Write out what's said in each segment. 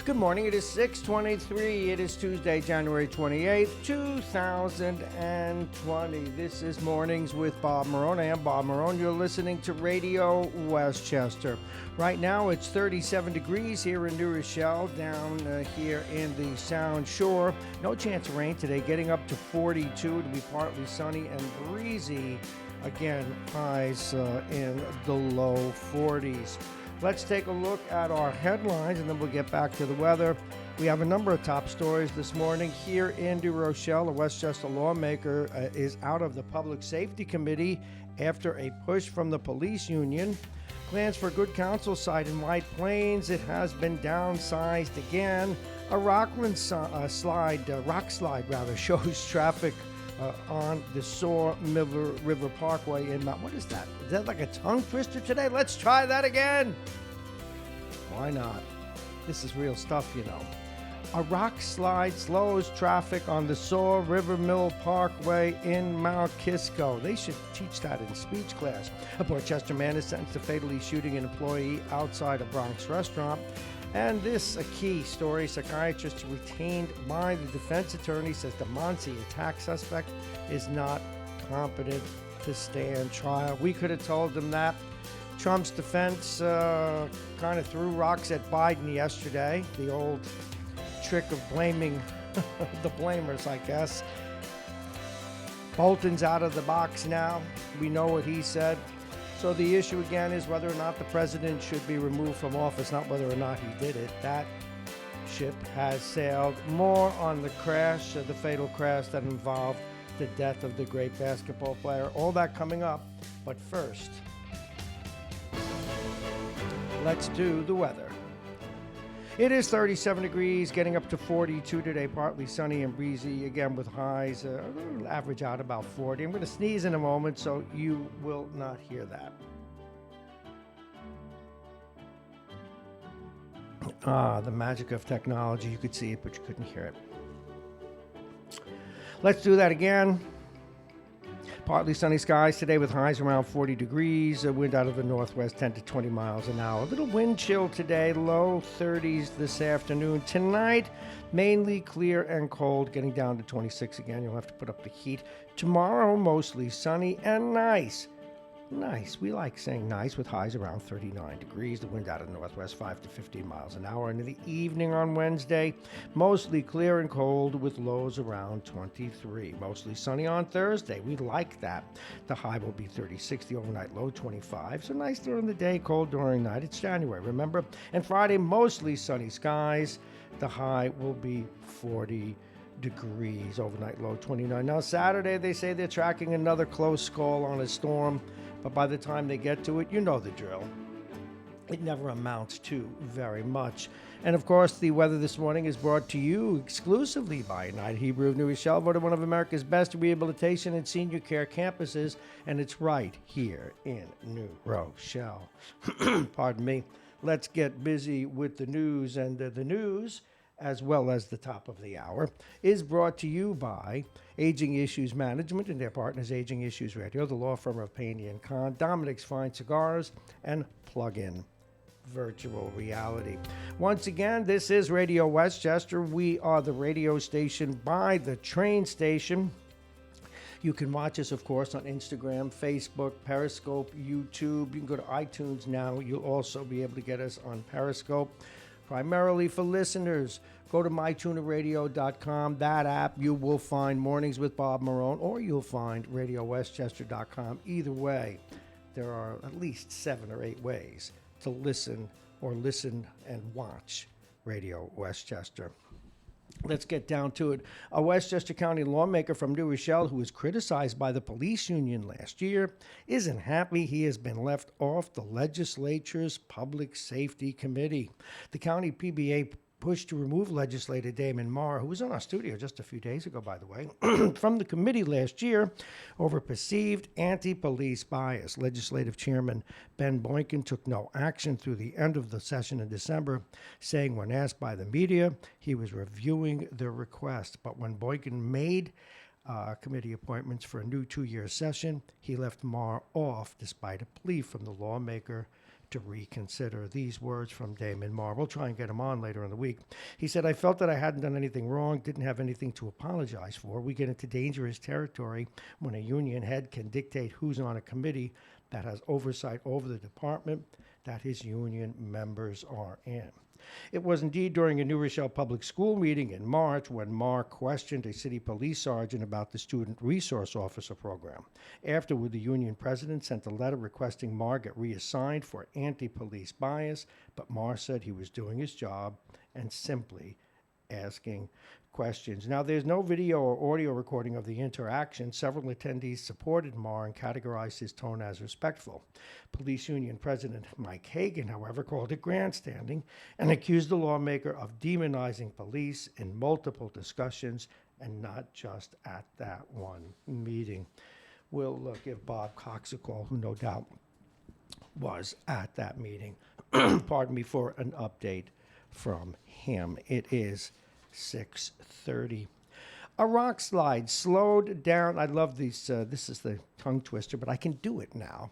Good morning. It is 6:23. It is Tuesday, January 28th, 2020. This is Mornings with Bob Marrone. I am Bob Marrone. You're listening to Radio Westchester. Right now, it's 37 degrees here in New Rochelle, down here in the Sound Shore. No chance of rain today, getting up to 42. It'll be partly sunny and breezy. Again, highs in the low 40s. Let's take a look at our headlines, and then we'll get back to the weather. We have a number of top stories this morning. Here in New Rochelle, a Westchester lawmaker is out of the Public Safety Committee after a push from the police union. Plans for Good Counsel site in White Plains, it has been downsized again. A rock slide shows traffic on the Saw River Parkway in Mount. What is that? Is that like a tongue twister today? Let's try that again. Why not? This is real stuff, you know. A rock slide slows traffic on the Saw River Mill Parkway in Mount Kisco. They should teach that in speech class. A Rochester man is sentenced to fatally shooting an employee outside a Bronx restaurant. And this, a key story, psychiatrist retained by the defense attorney says the Muncie attack suspect is not competent to stand trial. We could have told them that. Trump's defense kind of threw rocks at Biden yesterday. The old trick of blaming the blamers, I guess. Bolton's out of the box now. We know what he said. So the issue again is whether or not the president should be removed from office, not whether or not he did it. That ship has sailed. More on the crash, the fatal crash that involved the death of the great basketball player. All that coming up. But first, let's do the weather. It is 37 degrees, getting up to 42 today, partly sunny and breezy, again with highs, average out about 40. I'm going to sneeze in a moment, so you will not hear that. The magic of technology. You could see it, but you couldn't hear it. Let's do that again. Partly sunny skies today with highs around 40 degrees. Wind out of the northwest, 10 to 20 miles an hour. A little wind chill today, low 30s this afternoon. Tonight, mainly clear and cold, getting down to 26 again. You'll have to put up the heat. Tomorrow, mostly sunny and nice. Nice. We like saying nice with highs around 39 degrees. The wind out of the northwest, 5 to 15 miles an hour. And in the evening on Wednesday, mostly clear and cold with lows around 23. Mostly sunny on Thursday. We like that. The high will be 36, the overnight low 25. So nice during the day, cold during night. It's January, remember? And Friday, mostly sunny skies. The high will be 40 degrees, overnight low 29. Now Saturday, they say they're tracking another close call on a storm. But by the time they get to it, you know the drill. It never amounts to very much. And of course, the weather this morning is brought to you exclusively by United Hebrew of New Rochelle, voted one of America's best rehabilitation and senior care campuses, and it's right here in New Rochelle. Pardon me. Let's get busy with the news, and the news, as well as the top of the hour, is brought to you by Aging Issues Management and their partners, Aging Issues Radio, the law firm of Payne & Kahn, Dominic's Fine Cigars, and Plug-in Virtual Reality. Once again, this is Radio Westchester. We are the radio station by the train station. You can watch us, of course, on Instagram, Facebook, Periscope, YouTube. You can go to iTunes now. You'll also be able to get us on Periscope. Primarily for listeners, go to MyTunerRadio.com. That app, you will find Mornings with Bob Marrone, or you'll find RadioWestchester.com. Either way, there are at least 7 or 8 ways to listen and watch Radio Westchester. Let's get down to it. A Westchester County lawmaker from New Rochelle who was criticized by the police union last year isn't happy he has been left off the legislature's Public Safety Committee. The county PBA pushed to remove legislator Damon Marr, who was on our studio just a few days ago, by the way, from the committee last year over perceived anti-police bias. Legislative Chairman Ben Boykin took no action through the end of the session in December, saying when asked by the media, he was reviewing the request. But when Boykin made committee appointments for a new 2-year session, he left Marr off despite a plea from the lawmaker to reconsider. These words from Damon Marr. We'll try and get him on later in the week. He said, I felt that I hadn't done anything wrong, didn't have anything to apologize for. We get into dangerous territory when a union head can dictate who's on a committee that has oversight over the department that his union members are in. It was indeed during a New Rochelle public school meeting in March when Marr questioned a city police sergeant about the Student Resource Officer program. Afterward, the union president sent a letter requesting Marr get reassigned for anti-police bias, but Marr said he was doing his job and simply asking questions. Now, there's no video or audio recording of the interaction. Several attendees supported Marr and categorized his tone as respectful. Police Union President Mike Hagan, however, called it grandstanding and accused the lawmaker of demonizing police in multiple discussions and not just at that one meeting. We'll give Bob Cox a call, who no doubt was at that meeting. Pardon me, for an update from him. It is 6:30. A rock slide slowed down. I love these. This is the tongue twister, but I can do it now.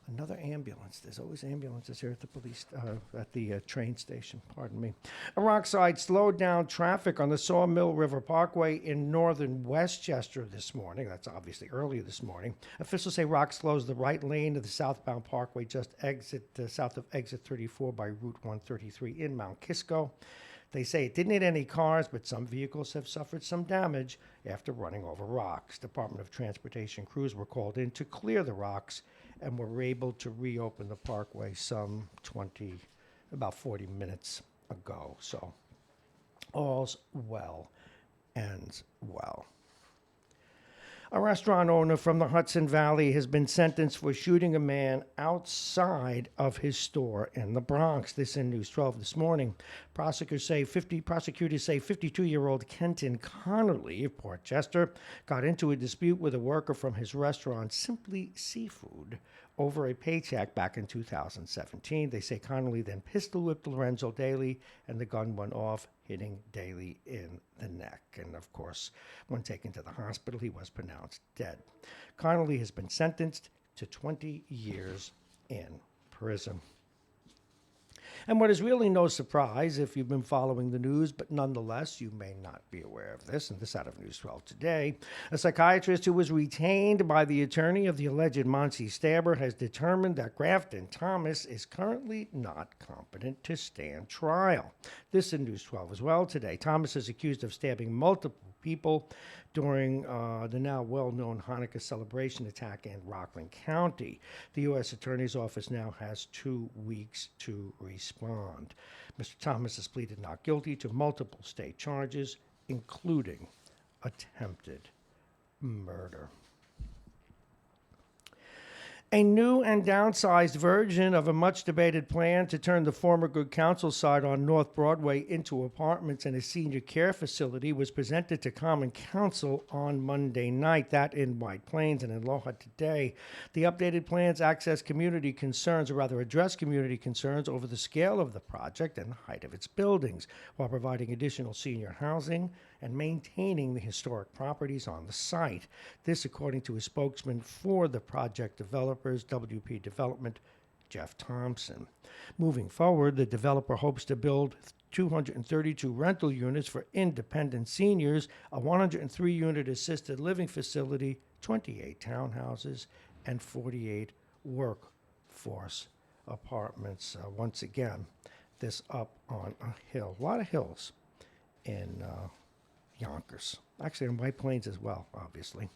Another ambulance. There's always ambulances here at the police, at the train station. Pardon me. A rock slide slowed down traffic on the Sawmill River Parkway in northern Westchester this morning. That's obviously earlier this morning. Officials say rock slows the right lane of the southbound parkway just south of exit 34 by Route 133 in Mount Kisco. They say it didn't hit any cars, but some vehicles have suffered some damage after running over rocks. Department of Transportation crews were called in to clear the rocks and were able to reopen the parkway about 40 minutes ago. So all's well ends well. A restaurant owner from the Hudson Valley has been sentenced for shooting a man outside of his store in the Bronx. This in News 12 this morning. Prosecutors say 52-year-old Kenton Connerly of Rochester got into a dispute with a worker from his restaurant, Simply Seafood, over a paycheck back in 2017. They say Connolly then pistol whipped Lorenzo Daly, and the gun went off, hitting Daly in the neck. And of course, when taken to the hospital, he was pronounced dead. Connolly has been sentenced to 20 years in prison. And what is really no surprise if you've been following the news, but nonetheless, you may not be aware of this, and this out of News 12 today. A psychiatrist who was retained by the attorney of the alleged Muncie stabber has determined that Grafton Thomas is currently not competent to stand trial. This in News 12 as well today. Thomas is accused of stabbing multiple people during the now well-known Hanukkah celebration attack in Rockland County. The U.S. Attorney's Office now has 2 weeks to respond. Mr. Thomas has pleaded not guilty to multiple state charges, including attempted murder. A new and downsized version of a much-debated plan to turn the former Good Counsel site on North Broadway into apartments and a senior care facility was presented to Common Council on Monday night. That in White Plains and in Aloha today. The updated plans address community concerns over the scale of the project and the height of its buildings, while providing additional senior housing and maintaining the historic properties on the site. This, according to a spokesman for the project developers, WP Development, Jeff Thompson. Moving forward, the developer hopes to build 232 rental units for independent seniors, a 103-unit assisted living facility, 28 townhouses, and 48 workforce apartments. Once again, this up on a hill. A lot of hills in Yonkers. Actually, in White Plains as well, obviously.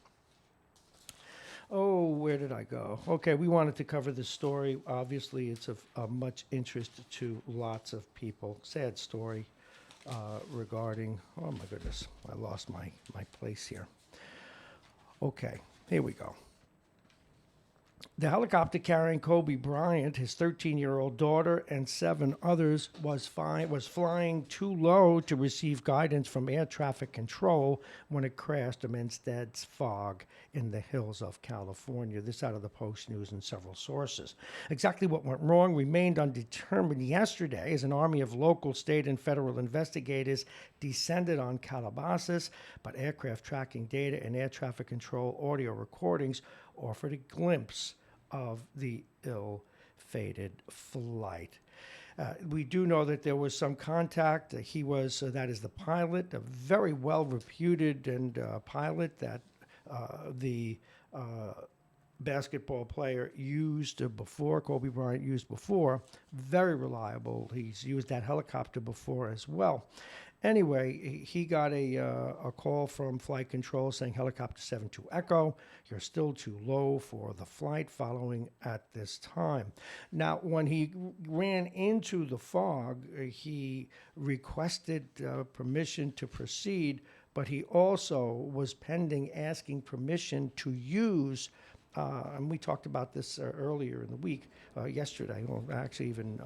Oh, where did I go? Okay, we wanted to cover this story. Obviously, it's of much interest to lots of people. Sad story regarding, oh my goodness, I lost my place here. Okay, here we go. The helicopter carrying Kobe Bryant, his 13-year-old daughter, and 7 others was flying too low to receive guidance from air traffic control when it crashed amidst dense fog in the hills of California. This out of the Post News and several sources. Exactly what went wrong remained undetermined yesterday as an army of local, state, and federal investigators descended on Calabasas, but aircraft tracking data and air traffic control audio recordings offered a glimpse of the ill fated flight. We do know that there was some contact. He was, that is the pilot, a very well-reputed and pilot that the basketball player used before, Kobe Bryant used before. Very reliable. He's used that helicopter before as well. Anyway, he got a call from flight control saying Helicopter 72 Echo, you're still too low for the flight following at this time. Now, when he ran into the fog, he requested permission to proceed, but he also was pending asking permission to use, and we talked about this earlier in the week, yesterday, well, actually even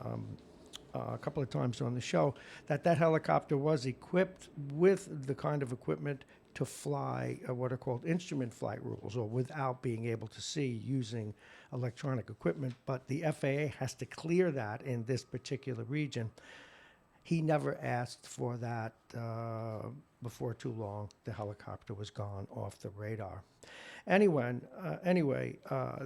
a couple of times on the show, that helicopter was equipped with the kind of equipment to fly what are called instrument flight rules, or without being able to see using electronic equipment. But the FAA has to clear that in this particular region. He never asked for that. Before too long, the helicopter was gone off the radar. Anyway,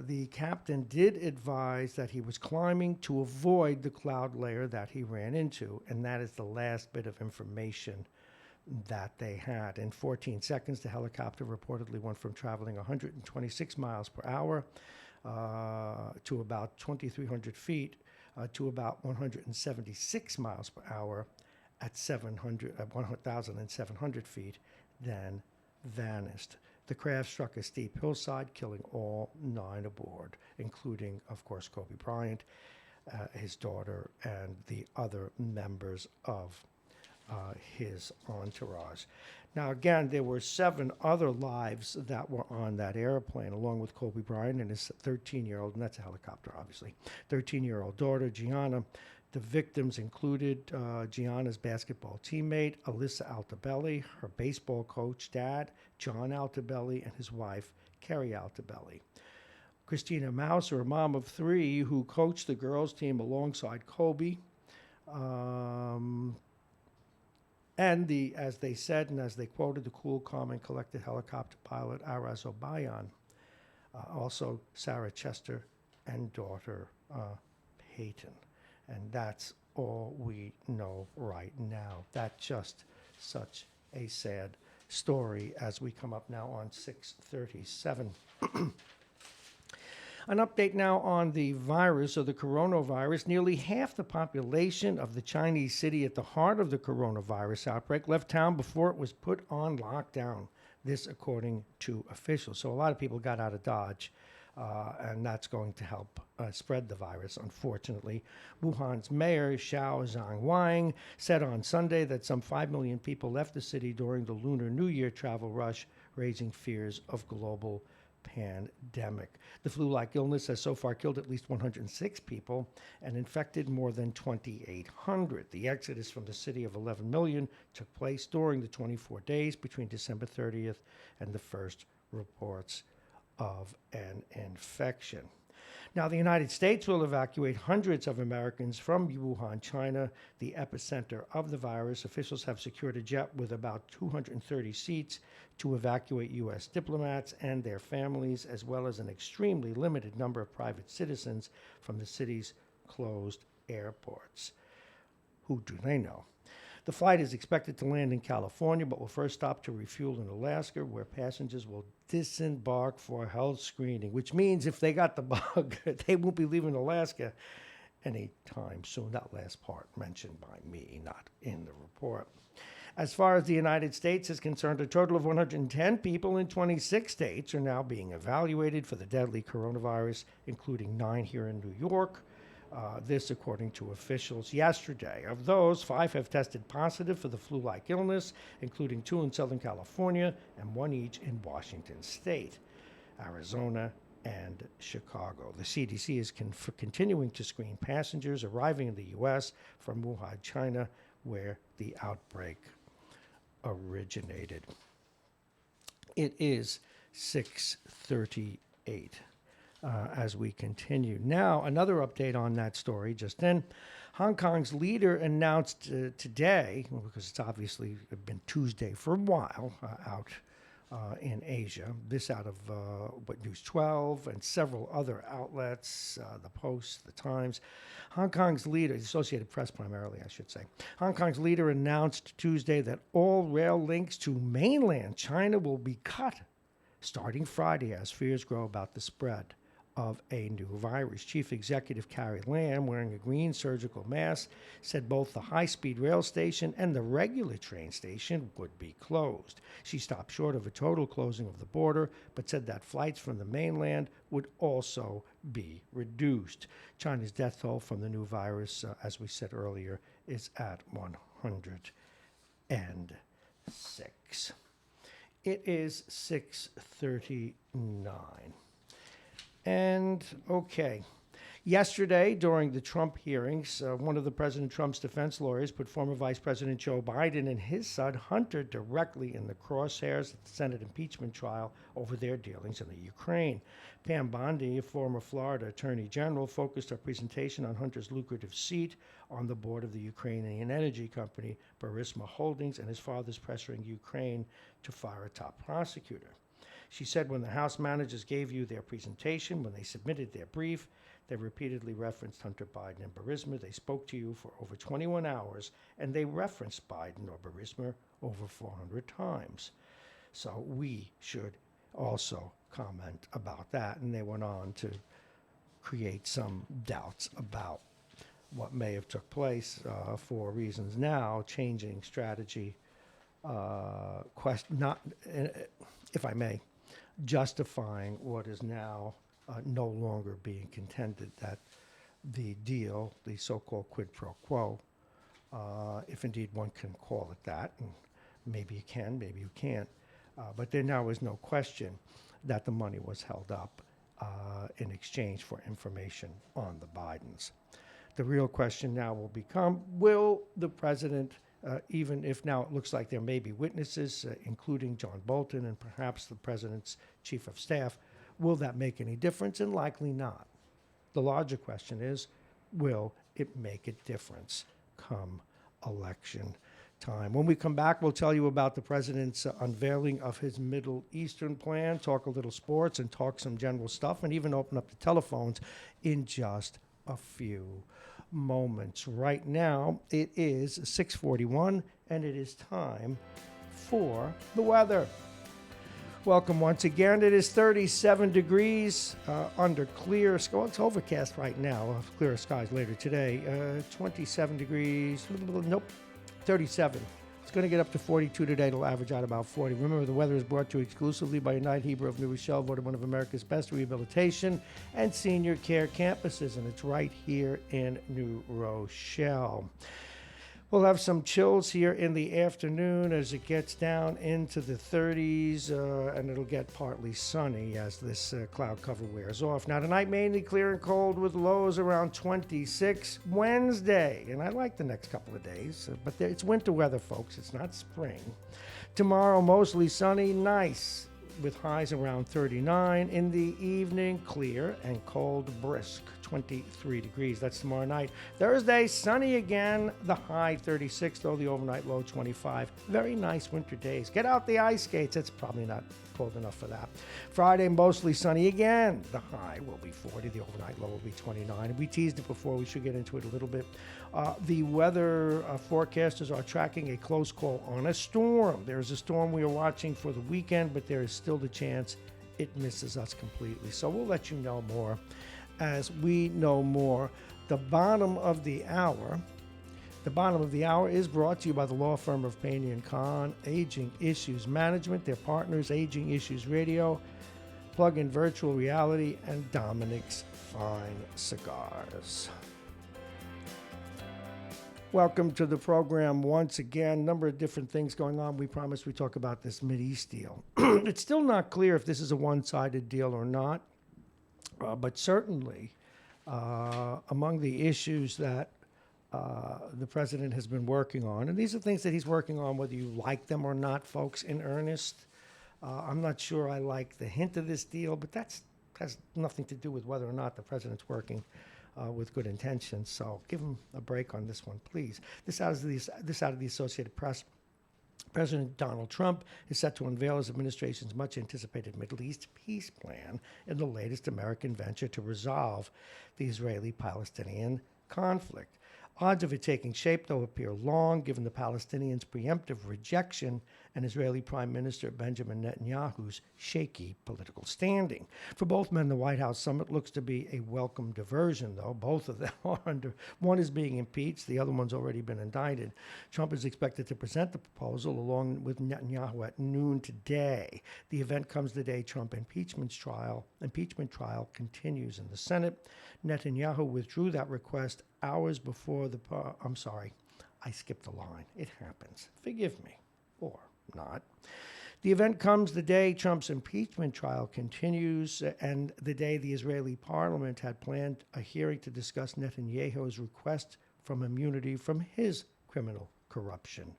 the captain did advise that he was climbing to avoid the cloud layer that he ran into, and that is the last bit of information that they had. In 14 seconds, the helicopter reportedly went from traveling 126 miles per hour to about 2,300 feet to about 176 miles per hour at 1,700 feet, then vanished. The craft struck a steep hillside, killing all 9 aboard, including, of course, Kobe Bryant, his daughter, and the other members of his entourage. Now, again, there were 7 other lives that were on that airplane, along with Kobe Bryant and his 13-year-old, and that's a helicopter, obviously, 13-year-old daughter, Gianna. The victims included Gianna's basketball teammate, Alyssa Altobelli, her baseball coach, dad, John Altobelli, and his wife, Carrie Altobelli. Christina Mauser, a mom of 3 who coached the girls' team alongside Kobe. And as they said, and as they quoted, the cool, calm, and collected helicopter pilot, Aras Obayan. Also, Sarah Chester and daughter, Peyton. And that's all we know right now. That's just such a sad story as we come up now on 6:37. An update now on the virus, or the coronavirus. Nearly half the population of the Chinese city at the heart of the coronavirus outbreak left town before it was put on lockdown. This according to officials. So a lot of people got out of Dodge. And that's going to help spread the virus, unfortunately. Wuhan's mayor, Xiao Zhangwang, said on Sunday that some 5 million people left the city during the Lunar New Year travel rush, raising fears of global pandemic. The flu-like illness has so far killed at least 106 people and infected more than 2,800. The exodus from the city of 11 million took place during the 24 days between December 30th and the first reports of an infection. Now, the United States will evacuate hundreds of Americans from Wuhan, China, the epicenter of the virus. Officials have secured a jet with about 230 seats to evacuate U.S. diplomats and their families, as well as an extremely limited number of private citizens from the city's closed airports. Who do they know? The flight is expected to land in California, but will first stop to refuel in Alaska, where passengers will disembark for health screening, which means if they got the bug, they won't be leaving Alaska anytime soon. That last part mentioned by me, not in the report. As far as the United States is concerned, a total of 110 people in 26 states are now being evaluated for the deadly coronavirus, including 9 here in New York. This according to officials yesterday. Of those, 5 have tested positive for the flu-like illness, including 2 in Southern California and 1 each in Washington State, Arizona, and Chicago. The CDC is continuing to screen passengers arriving in the U.S. from Wuhan, China, where the outbreak originated. It is 6:38. As we continue. Now, another update on that story just then. Hong Kong's leader announced today, because it's obviously been Tuesday for a while out in Asia. This out of News 12 and several other outlets, the Post, the Times. Hong Kong's leader, the Associated Press primarily, I should say. Hong Kong's leader announced Tuesday that all rail links to mainland China will be cut starting Friday as fears grow about the spread of a new virus. Chief Executive Carrie Lam, wearing a green surgical mask, said both the high-speed rail station and the regular train station would be closed. She stopped short of a total closing of the border, but said that flights from the mainland would also be reduced. China's death toll from the new virus, as we said earlier, is at 106. It is 6:39. And, okay, yesterday during the Trump hearings, one of the President Trump's defense lawyers put former Vice President Joe Biden and his son Hunter directly in the crosshairs at the Senate impeachment trial over their dealings in the Ukraine. Pam Bondi, a former Florida Attorney General, focused her presentation on Hunter's lucrative seat on the board of the Ukrainian energy company Burisma Holdings and his father's pressuring Ukraine to fire a top prosecutor. She said when the House managers gave you their presentation, when they submitted their brief, they repeatedly referenced Hunter Biden and Burisma. They spoke to you for over 21 hours, and they referenced Biden or Burisma over 400 times. So we should also comment about that. And they went on to create some doubts about what may have took place for reasons now, changing strategy, if I may, justifying what is now no longer being contended, that the deal, the so-called quid pro quo, if indeed one can call it that, and maybe you can, maybe you can't, but there now is no question that the money was held up in exchange for information on the Bidens. The real question now will become, will the president, even if now it looks like there may be witnesses, including John Bolton and perhaps the president's chief of staff, will that make any difference? And likely not. The larger question is, will it make a difference come election time? When we come back, we'll tell you about the president's unveiling of his Middle Eastern plan, talk a little sports, and talk some general stuff, and even open up the telephones in just a few moments. Right now, it is 6:41, and it is time for the weather. Welcome once again. It is 37 degrees under clear sky. Well, it's overcast right now. Clearer skies later today. 27 degrees. Nope. 37. It's going to get up to 42 today. It'll average out about 40. Remember, the weather is brought to you exclusively by United Hebrew of New Rochelle, voted one of America's best rehabilitation and senior care campuses, and it's right here in New Rochelle. We'll have some chills here in the afternoon as it gets down into the 30s, and it'll get partly sunny as this cloud cover wears off. Now, tonight, mainly clear and cold with lows around 26. Wednesday, and I like the next couple of days, but it's winter weather, folks. It's not spring. Tomorrow, mostly sunny, nice, with highs around 39. In the evening, clear and cold, brisk, 23 degrees. That's tomorrow night. Thursday, sunny again, the high 36, though the overnight low 25. Very nice winter days. Get out the ice skates. It's probably not cold enough for that. Friday, mostly sunny again. The high will be 40. The overnight low will be 29. We teased it before. We should get into it a little bit. The weather forecasters are tracking a close call on a storm. There's a storm we are watching for the weekend, but there is still the chance it misses us completely. So we'll let you know more as we know more. The bottom of the hour is brought to you by the law firm of Payne & Kahn, Aging Issues Management, their partners, Aging Issues Radio, Plug-in Virtual Reality, and Dominic's Fine Cigars. Welcome to the program once again. Number of different things going on. We promised we talk about this Mideast deal. It's still not clear if this is a one-sided deal or not, but certainly among the issues that the president has been working on, and these are things that he's working on whether you like them or not, folks, in earnest. I'm not sure I like the hint of this deal, but that has nothing to do with whether or not the president's working with good intentions. So give him a break on this one, please. This out of the Associated Press. President Donald Trump is set to unveil his administration's much-anticipated Middle East peace plan in the latest American venture to resolve the Israeli-Palestinian conflict. Odds of it taking shape, though, appear long, given the Palestinians' preemptive rejection and Israeli Prime Minister Benjamin Netanyahu's shaky political standing. For both men, the White House summit looks to be a welcome diversion, though. Both of them are under. One is being impeached, the other one's already been indicted. Trump is expected to present the proposal along with Netanyahu at noon today. The event comes the day Trump impeachment trial continues in the Senate. Netanyahu withdrew that request hours before I'm sorry, I skipped a line. It happens. Forgive me, or not. The event comes the day Trump's impeachment trial continues and the day the Israeli parliament had planned a hearing to discuss Netanyahu's request for immunity from his criminal corruption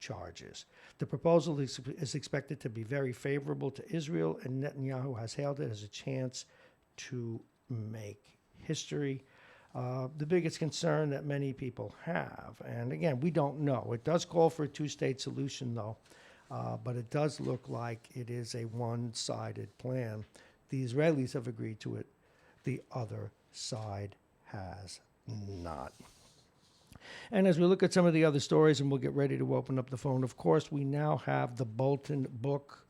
charges. The proposal is expected to be very favorable to Israel, and Netanyahu has hailed it as a chance to make history. The biggest concern that many people have, and again, we don't know. It does call for a two-state solution, though, but it does look like it is a one-sided plan. The Israelis have agreed to it. The other side has not. And as we look at some of the other stories, and we'll get ready to open up the phone, of course, we now have the Bolton book.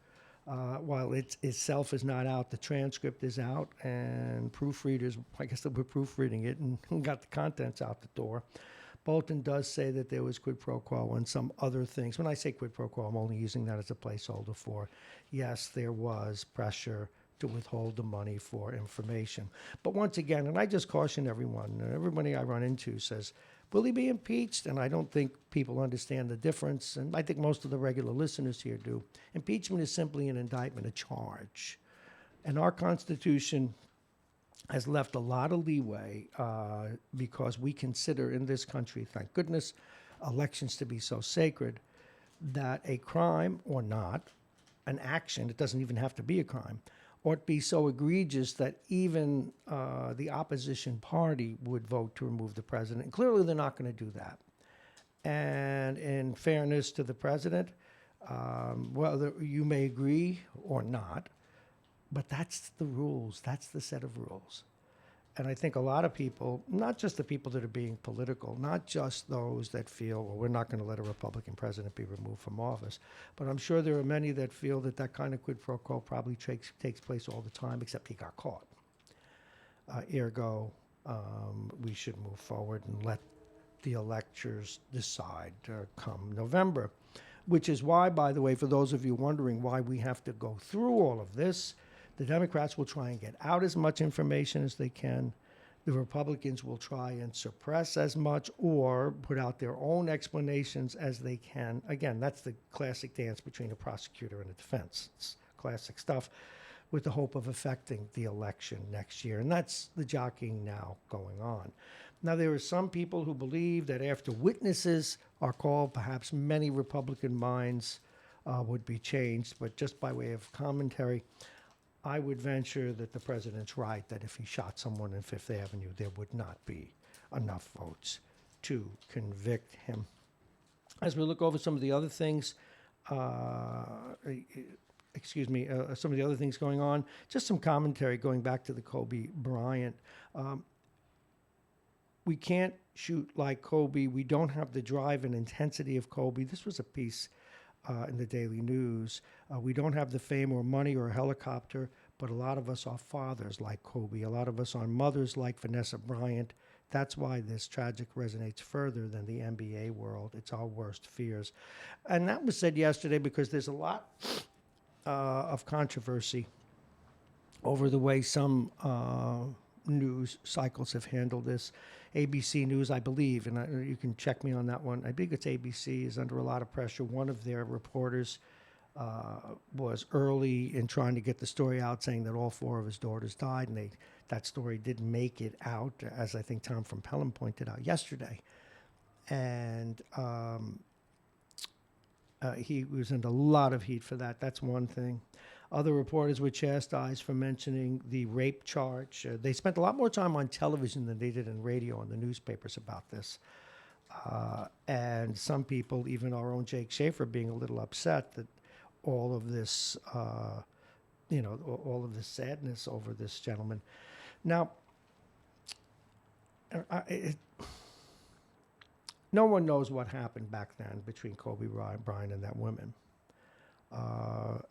While it itself is not out, the transcript is out, and proofreaders, I guess they were proofreading it and got the contents out the door. Bolton does say that there was quid pro quo and some other things. When I say quid pro quo, I'm only using that as a placeholder for, yes, there was pressure to withhold the money for information. But once again, and I just caution everyone, everybody I run into says, will he be impeached? And I don't think people understand the difference, and I think most of the regular listeners here do. Impeachment is simply an indictment, a charge. And our Constitution has left a lot of leeway because we consider in this country, thank goodness, elections to be so sacred that a crime or not, an action, it doesn't even have to be a crime, ought to be so egregious that even the opposition party would vote to remove the president. And clearly, they're not going to do that. And in fairness to the president, you may agree or not, but that's the rules. That's the set of rules. And I think a lot of people, not just the people that are being political, not just those that feel, well, we're not going to let a Republican president be removed from office, but I'm sure there are many that feel that that kind of quid pro quo probably takes place all the time, except he got caught. Ergo, we should move forward and let the electors decide come November, which is why, by the way, for those of you wondering why we have to go through all of this, the Democrats will try and get out as much information as they can. The Republicans will try and suppress as much or put out their own explanations as they can. Again, that's the classic dance between a prosecutor and a defense. It's classic stuff with the hope of affecting the election next year. And that's the jockeying now going on. Now, there are some people who believe that after witnesses are called, perhaps many Republican minds would be changed. But just by way of commentary, I would venture that the president's right, that if he shot someone in Fifth Avenue, there would not be enough votes to convict him. As we look over some of the other things, some of the other things going on, just some commentary going back to the Kobe Bryant. We can't shoot like Kobe. We don't have the drive and intensity of Kobe. This was a piece in the Daily News. We don't have the fame or money or a helicopter, but a lot of us are fathers like Kobe. A lot of us are mothers like Vanessa Bryant. That's why this tragic resonates further than the NBA world. It's our worst fears. And that was said yesterday because there's a lot of controversy over the way some news cycles have handled this. ABC News, I believe, and you can check me on that one. I think it's ABC, is under a lot of pressure. One of their reporters was early in trying to get the story out, saying that all four of his daughters died, and that story didn't make it out, as I think Tom from Pelham pointed out yesterday. And he was in a lot of heat for that. That's one thing. Other reporters were chastised for mentioning the rape charge. They spent a lot more time on television than they did in radio and the newspapers about this. And some people, even our own Jake Schaefer, being a little upset that all of this, all of this sadness over this gentleman. Now, no one knows what happened back then between Kobe Bryant and that woman.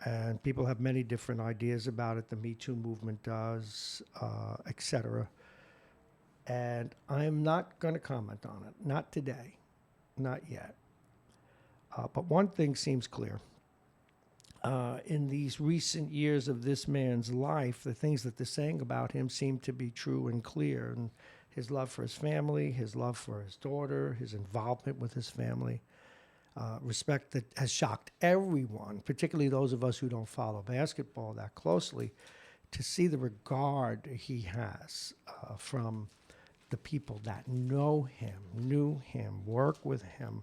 And people have many different ideas about it. The Me Too movement does, etc. And I'm not going to comment on it. Not today. Not yet. But one thing seems clear. In these recent years of this man's life, the things that they're saying about him seem to be true and clear. And his love for his family, his love for his daughter, his involvement with his family, respect that has shocked everyone, particularly those of us who don't follow basketball that closely, to see the regard he has from the people that know him, knew him, work with him.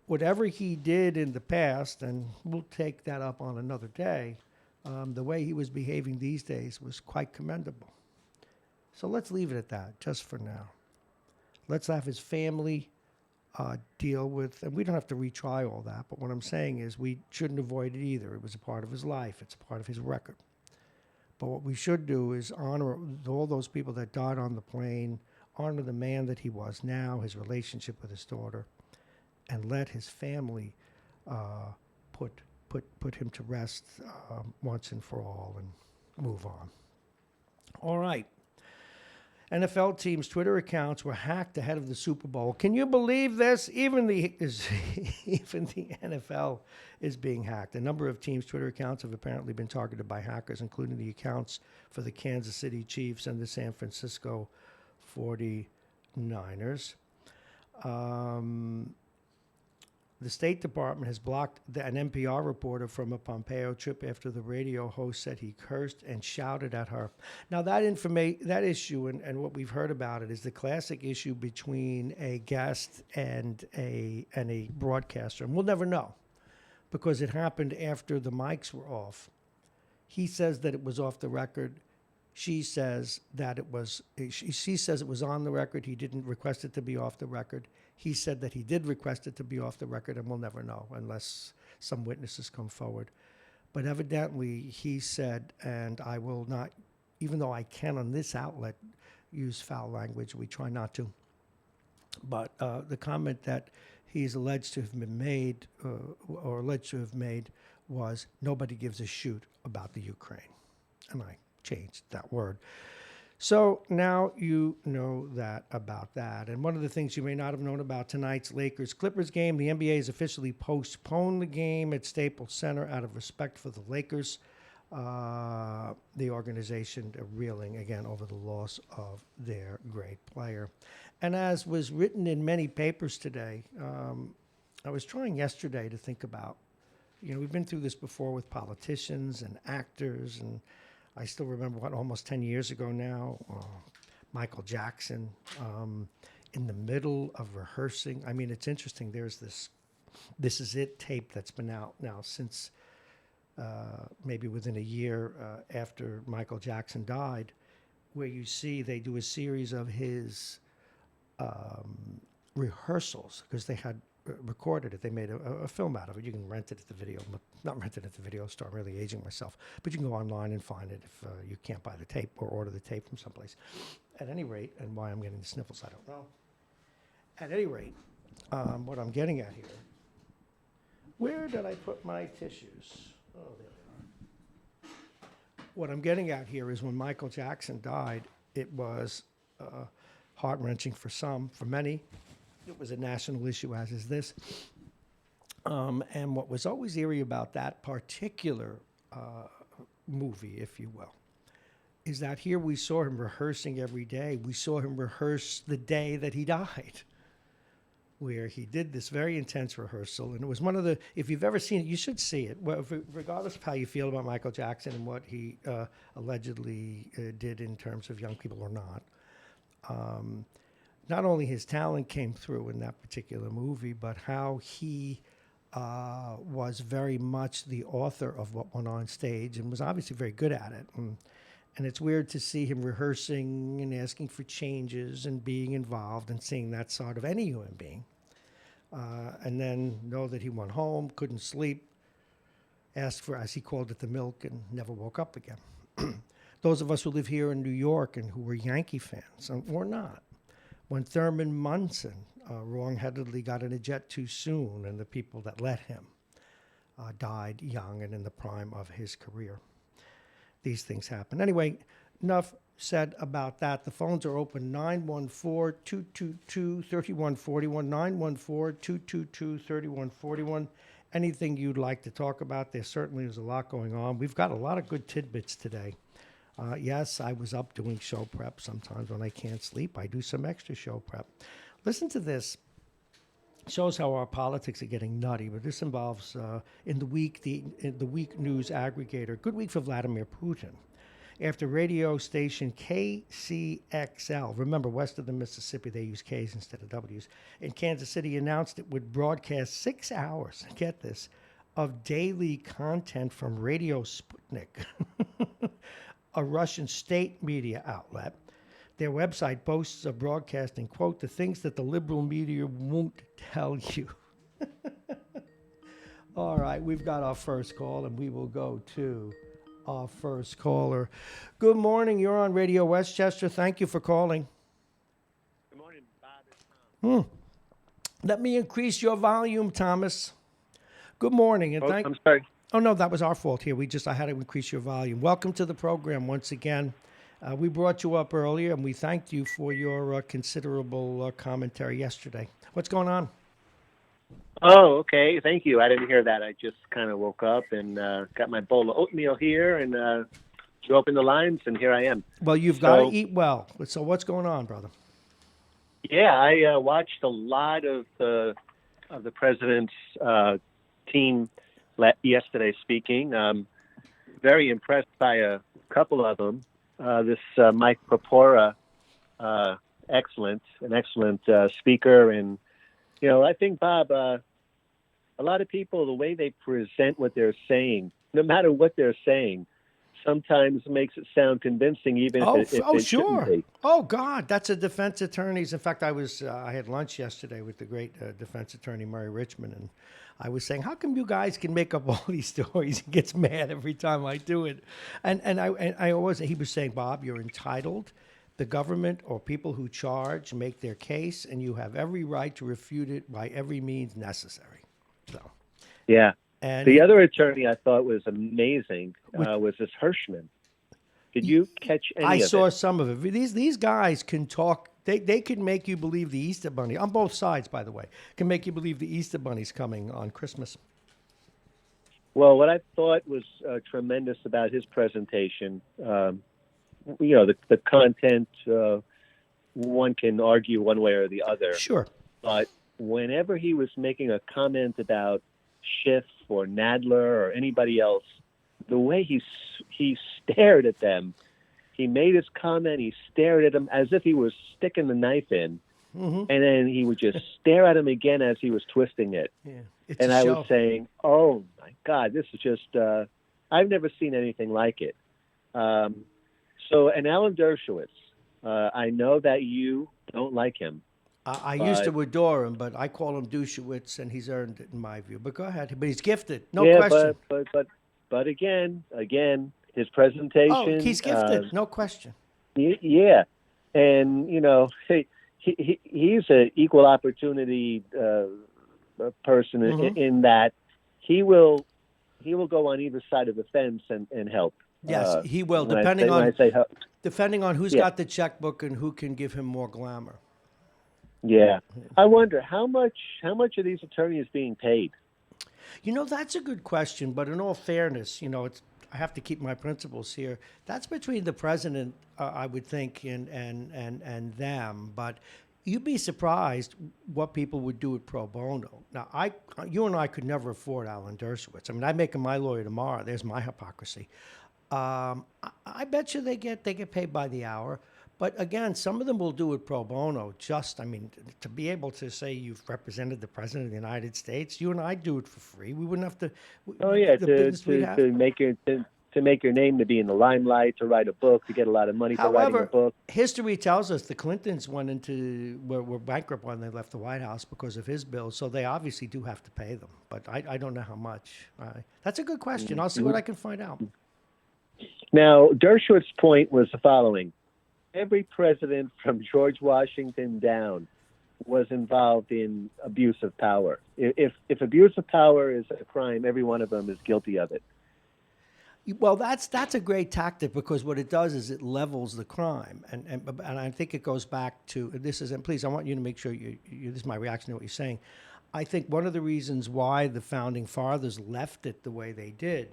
Whatever he did in the past, and we'll take that up on another day, the way he was behaving these days was quite commendable. So let's leave it at that, just for now. Let's have his family deal with, and we don't have to retry all that, but what I'm saying is we shouldn't avoid it either. It was a part of his life. It's a part of his record. But what we should do is honor all those people that died on the plane, honor the man that he was now, his relationship with his daughter, and let his family put him to rest once and for all and move on. All right. NFL teams' Twitter accounts were hacked ahead of the Super Bowl. Can you believe this? Even the NFL is being hacked. A number of teams' Twitter accounts have apparently been targeted by hackers, including the accounts for the Kansas City Chiefs and the San Francisco 49ers. The State Department has blocked an NPR reporter from a Pompeo trip after the radio host said he cursed and shouted at her. Now, that issue and what we've heard about it is the classic issue between a guest and a broadcaster. And we'll never know because it happened after the mics were off. He says that it was off the record. She says that it was. She says it was on the record. He didn't request it to be off the record. He said that he did request it to be off the record, and we'll never know unless some witnesses come forward. But evidently, he said, and I will not, even though I can on this outlet use foul language, we try not to. But the comment that he's alleged to have been made, or alleged to have made, was nobody gives a shoot about the Ukraine. And I changed that word. So now you know that about that. And one of the things you may not have known about tonight's Lakers-Clippers game, the NBA has officially postponed the game at Staples Center out of respect for the Lakers. The organization reeling again over the loss of their great player. And as was written in many papers today, I was trying yesterday to think about, we've been through this before with politicians and actors, and I still remember almost 10 years ago now, Michael Jackson, in the middle of rehearsing. I mean, it's interesting. There's this Is It tape that's been out now since maybe within a year after Michael Jackson died, where you see they do a series of his rehearsals because they had recorded it. They made a film out of it. You can rent it at the video, not rent it at the video store. I'm really aging myself, but you can go online and find it if you can't buy the tape or order the tape from someplace. At any rate, and why I'm getting the sniffles, I don't know. At any rate, what I'm getting at here, where did I put my tissues? Oh, there they are. What I'm getting at here is when Michael Jackson died, it was heart-wrenching for some, for many. It was a national issue, as is this. And what was always eerie about that particular movie, if you will, is that here we saw him rehearsing every day. We saw him rehearse the day that he died, where he did this very intense rehearsal. And it was one of the, if you've ever seen it, you should see it. Well, regardless of how you feel about Michael Jackson and what he allegedly did in terms of young people or not. Not only his talent came through in that particular movie, but how he was very much the author of what went on stage and was obviously very good at it. And it's weird to see him rehearsing and asking for changes and being involved and seeing that side of any human being. And then know that he went home, couldn't sleep, asked for, as he called it, the milk, and never woke up again. Those of us who live here in New York and who were Yankee fans, or not, when Thurman Munson wrongheadedly got in a jet too soon, and the people that let him died young and in the prime of his career. These things happen. Anyway, enough said about that. The phones are open, 914-222-3141, 914-222-3141. Anything you'd like to talk about, there certainly is a lot going on. We've got a lot of good tidbits today. Yes, I was up doing show prep. Sometimes when I can't sleep, I do some extra show prep. Listen to this. Shows how our politics are getting nutty, but this involves in the week news aggregator. Good week for Vladimir Putin. After radio station KCXL, remember west of the Mississippi they use K's instead of W's, in Kansas City announced it would broadcast 6 hours, get this, of daily content from Radio Sputnik, a Russian state media outlet. Their website boasts of broadcasting, quote, the things that the liberal media won't tell you. All right, we've got our first call, and we will go to our first caller. Good morning. You're on Radio Westchester. Thank you for calling. Good morning, Bob and Tom. Let me increase your volume, Thomas. Good morning. And I'm sorry. Oh, no, that was our fault here. I had to increase your volume. Welcome to the program once again. We brought you up earlier, and we thanked you for your considerable commentary yesterday. What's going on? Oh, okay. Thank you. I didn't hear that. I just kind of woke up and got my bowl of oatmeal here and drew open the lines, and here I am. Well, you've got to eat well. So what's going on, brother? Yeah, I watched a lot of the president's team yesterday speaking. Very impressed by a couple of them. This Mike Popora, an excellent speaker. And, I think, Bob, a lot of people, the way they present what they're saying, no matter what they're saying, sometimes makes it sound convincing, even if it sure. shouldn't be. Oh, God, that's a defense attorney's. In fact, I had lunch yesterday with the great defense attorney, Murray Richmond, and I was saying, how come you guys can make up all these stories? He gets mad every time I do it. He was saying, Bob, you're entitled. The government or people who charge make their case, and you have every right to refute it by every means necessary. So, yeah. And the other attorney I thought was amazing was this Hirschman. Did you catch any of it? I saw some of it. These guys can talk. They can make you believe the Easter Bunny, on both sides, by the way, can make you believe the Easter Bunny's coming on Christmas. Well, what I thought was tremendous about his presentation, the content, one can argue one way or the other. Sure. But whenever he was making a comment about Schiff or Nadler or anybody else, the way he stared at them, he made his comment, he stared at him as if he was sticking the knife in, and then he would just stare at him again as he was twisting it. Yeah, and I was saying, oh, my God, this is just, I've never seen anything like it. And Alan Dershowitz, I know that you don't like him. I used to adore him, but I call him Dershowitz, and he's earned it in my view. But go ahead. But he's gifted, no question. But again, his presentation. Oh, he's gifted, no question. Yeah, and he's an equal opportunity person in that he will go on either side of the fence and help. Yes, he will, depending on who's got the checkbook and who can give him more glamour. Yeah, I wonder how much are these attorneys being paid? That's a good question. But in all fairness, I have to keep my principles here. That's between the president, I would think, and them. But you'd be surprised what people would do at pro bono. Now, you and I could never afford Alan Dershowitz. I mean, I'd make him my lawyer tomorrow. There's my hypocrisy. I bet you they get paid by the hour. But again, some of them will do it pro bono. To be able to say you've represented the president of the United States, you and I do it for free. We wouldn't have to. Oh yeah, to to make your name, to be in the limelight, to write a book, to get a lot of money for writing a However, book. history tells us the Clintons were bankrupt when they left the White House because of his bills, so they obviously do have to pay them. But I don't know how much. That's a good question. I'll see what I can find out. Now, Dershowitz's point was the following. Every president from George Washington down was involved in abuse of power. If abuse of power is a crime, every one of them is guilty of it. Well, that's a great tactic because what it does is it levels the crime, and I think it goes back to this is. And please, I want you to make sure this is my reaction to what you're saying. I think one of the reasons why the founding fathers left it the way they did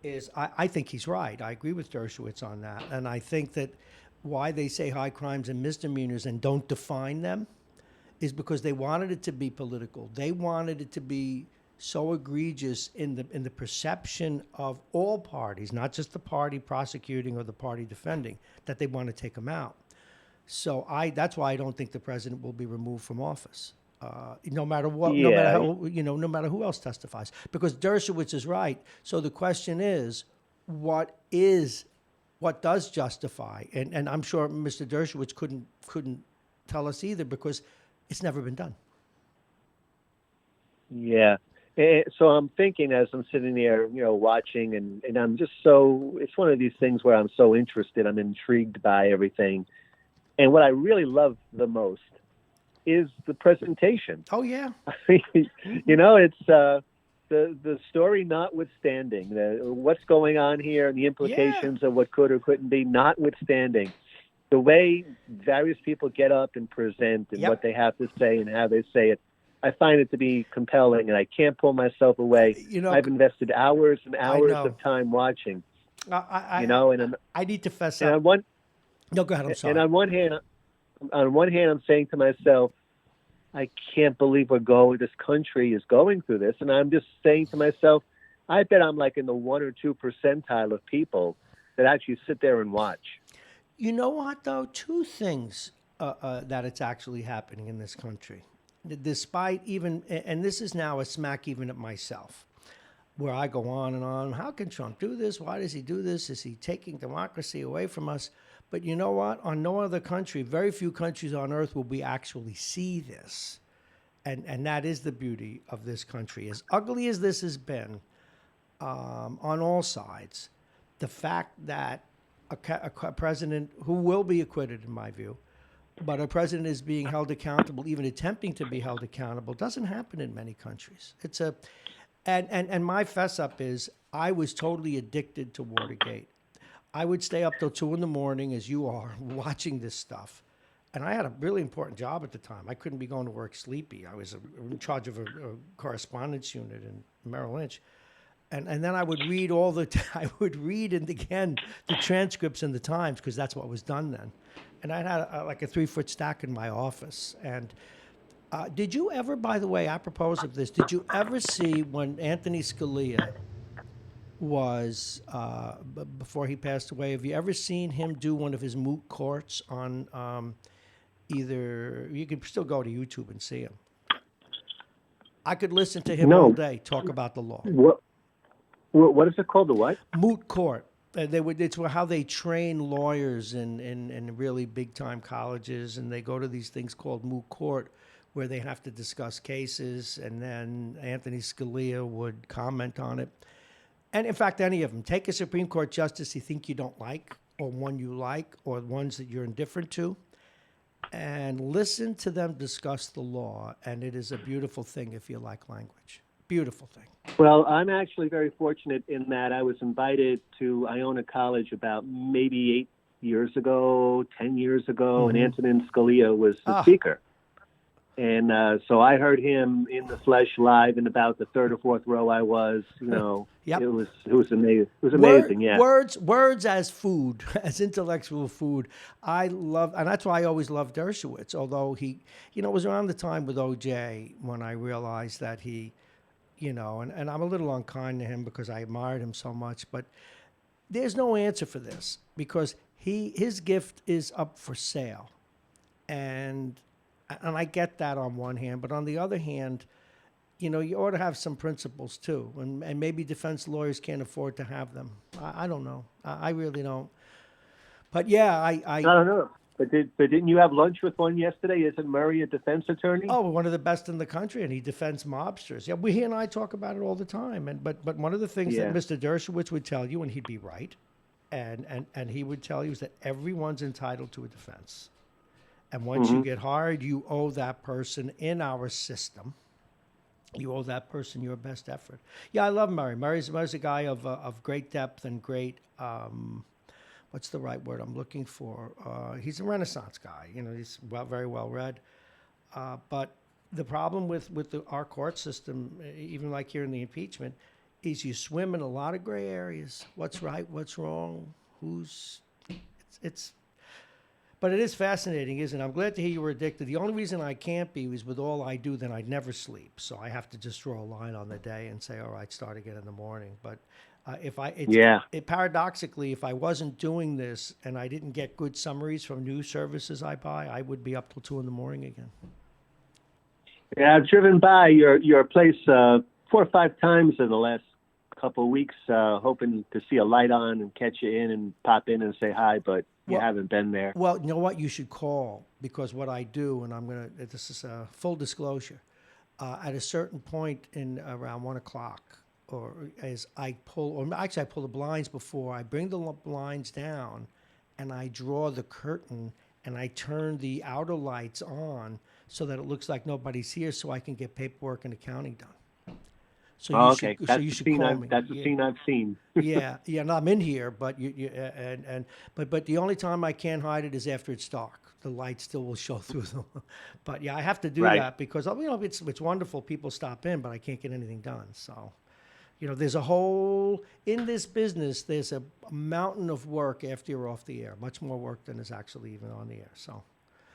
is I think he's right. I agree with Dershowitz on that, and I think that why they say high crimes and misdemeanors and don't define them is because they wanted it to be political. They wanted it to be so egregious in the perception of all parties, not just the party prosecuting or the party defending, that they want to take them out. So that's why I don't think the president will be removed from office, no matter what, no matter how, no matter who else testifies. Because Dershowitz is right. So the question is, what does justify? And I'm sure Mr. Dershowitz couldn't tell us either because it's never been done. Yeah. So I'm thinking as I'm sitting there, watching, and I'm just it's one of these things where I'm so interested, I'm intrigued by everything. And what I really love the most is the presentation. Oh, yeah. It's the story notwithstanding, what's going on here and the implications of what could or couldn't be notwithstanding. The way various people get up and present and what they have to say and how they say it, I find it to be compelling, and I can't pull myself away. I've invested hours and hours of time watching. I need to fess up. No, go ahead. I'm sorry. And on one hand, I'm saying to myself, I can't believe this country is going through this, and I'm just saying to myself, I bet I'm like in the 1 or 2 percentile of people that actually sit there and watch. You know what, though? Two things that it's actually happening in this country. Despite even, and this is now a smack even at myself, where I go on and on, how can Trump do this? Why does he do this? Is he taking democracy away from us? But you know what? On no other country, very few countries on earth will we actually see this. And that is the beauty of this country. As ugly as this has been on all sides, the fact that a president who will be acquitted, in my view, but a president is being held accountable, even attempting to be held accountable, doesn't happen in many countries. And my fess up is I was totally addicted to Watergate. I would stay up till 2 a.m, as you are, watching this stuff. And I had a really important job at the time. I couldn't be going to work sleepy. I was in charge of a correspondence unit in Merrill Lynch. And then I would read I would read and again the transcripts in the Times because that's what was done then. And I had like a 3-foot stack in my office. And did you ever, by the way, apropos of this, did you ever see when Anthony Scalia was, before he passed away, have you ever seen him do one of his moot courts on either, you can still go to YouTube and see him. I could listen to him all day talk about the law. What is it called? The what? Moot court. It's how they train lawyers in really big time colleges, and they go to these things called moot court, where they have to discuss cases, and then Anthony Scalia would comment on it. And in fact, any of them. Take a Supreme Court justice you think you don't like, or one you like, or ones that you're indifferent to, and listen to them discuss the law. And it is a beautiful thing if you like language. Beautiful thing. Well, I'm actually very fortunate in that I was invited to Iona College about maybe 8 years ago, 10 years ago, and Antonin Scalia was the speaker. And so I heard him in the flesh live in about the 3rd or 4th row I was, Yep. It was amazing. It was amazing, yeah. Words as food, as intellectual food. I love, and that's why I always loved Dershowitz, although he, it was around the time with O.J. when I realized that he, and I'm a little unkind to him because I admired him so much, but there's no answer for this because his gift is up for sale. And I get that on one hand, but on the other hand, you ought to have some principles too, and maybe defense lawyers can't afford to have them. I don't know. I really don't. But yeah, I don't know. But didn't you have lunch with one yesterday? Isn't Murray a defense attorney? Oh, one of the best in the country, and he defends mobsters. Yeah, he and I talk about it all the time. But one of the things that Mr. Dershowitz would tell you, and he'd be right, and he would tell you is that everyone's entitled to a defense. And once you get hired, you owe that person in our system. You owe that person your best effort. Yeah, I love Murray. Murray's a guy of great depth and great. What's the right word I'm looking for? He's a Renaissance guy. He's very well read. But the problem with our court system, even like here in the impeachment, is you swim in a lot of gray areas. What's right? What's wrong? But it is fascinating, isn't it? I'm glad to hear you were addicted. The only reason I can't be is with all I do, then I'd never sleep. So I have to just draw a line on the day and say, all right, start again in the morning. But paradoxically, if I wasn't doing this and I didn't get good summaries from news services I buy, I would be up till 2 a.m. again. Yeah, I've driven by your place 4 or 5 times in the last couple of weeks, hoping to see a light on and catch you in and pop in and say hi, but you haven't been there. Well, you know what? You should call, because what I do, and this is a full disclosure, at a certain point in around 1 o'clock, or as I pull the blinds before, I bring the blinds down and I draw the curtain and I turn the outer lights on so that it looks like nobody's here, so I can get paperwork and accounting done. So you should call me. That's the scene I've seen. yeah. No, I'm in here, but but the only time I can't hide it is after it's dark. The light still will show through them. But yeah, I have to do that because it's wonderful. People stop in, but I can't get anything done. So, there's in this business, there's a mountain of work after you're off the air. Much more work than is actually even on the air. So,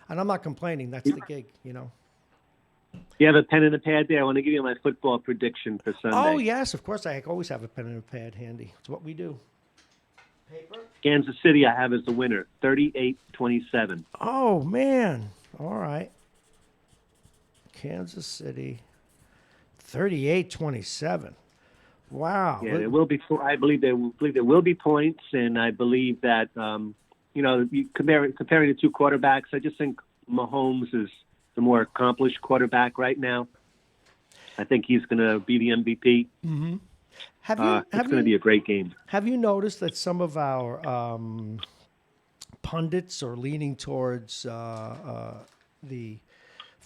and I'm not complaining. That's the gig. You have a pen and a pad there? I want to give you my football prediction for Sunday. Oh, yes, of course. I always have a pen and a pad handy. It's what we do. Paper? Kansas City I have as the winner, 38-27. Oh, man. All right. Kansas City, 38-27. Wow. Yeah, there will be. I believe there will be points, and I believe that comparing the two quarterbacks, I just think Mahomes is the more accomplished quarterback right now. I think he's going to be the MVP. Mm-hmm. It's going to be a great game. Have you noticed that some of our pundits are leaning towards the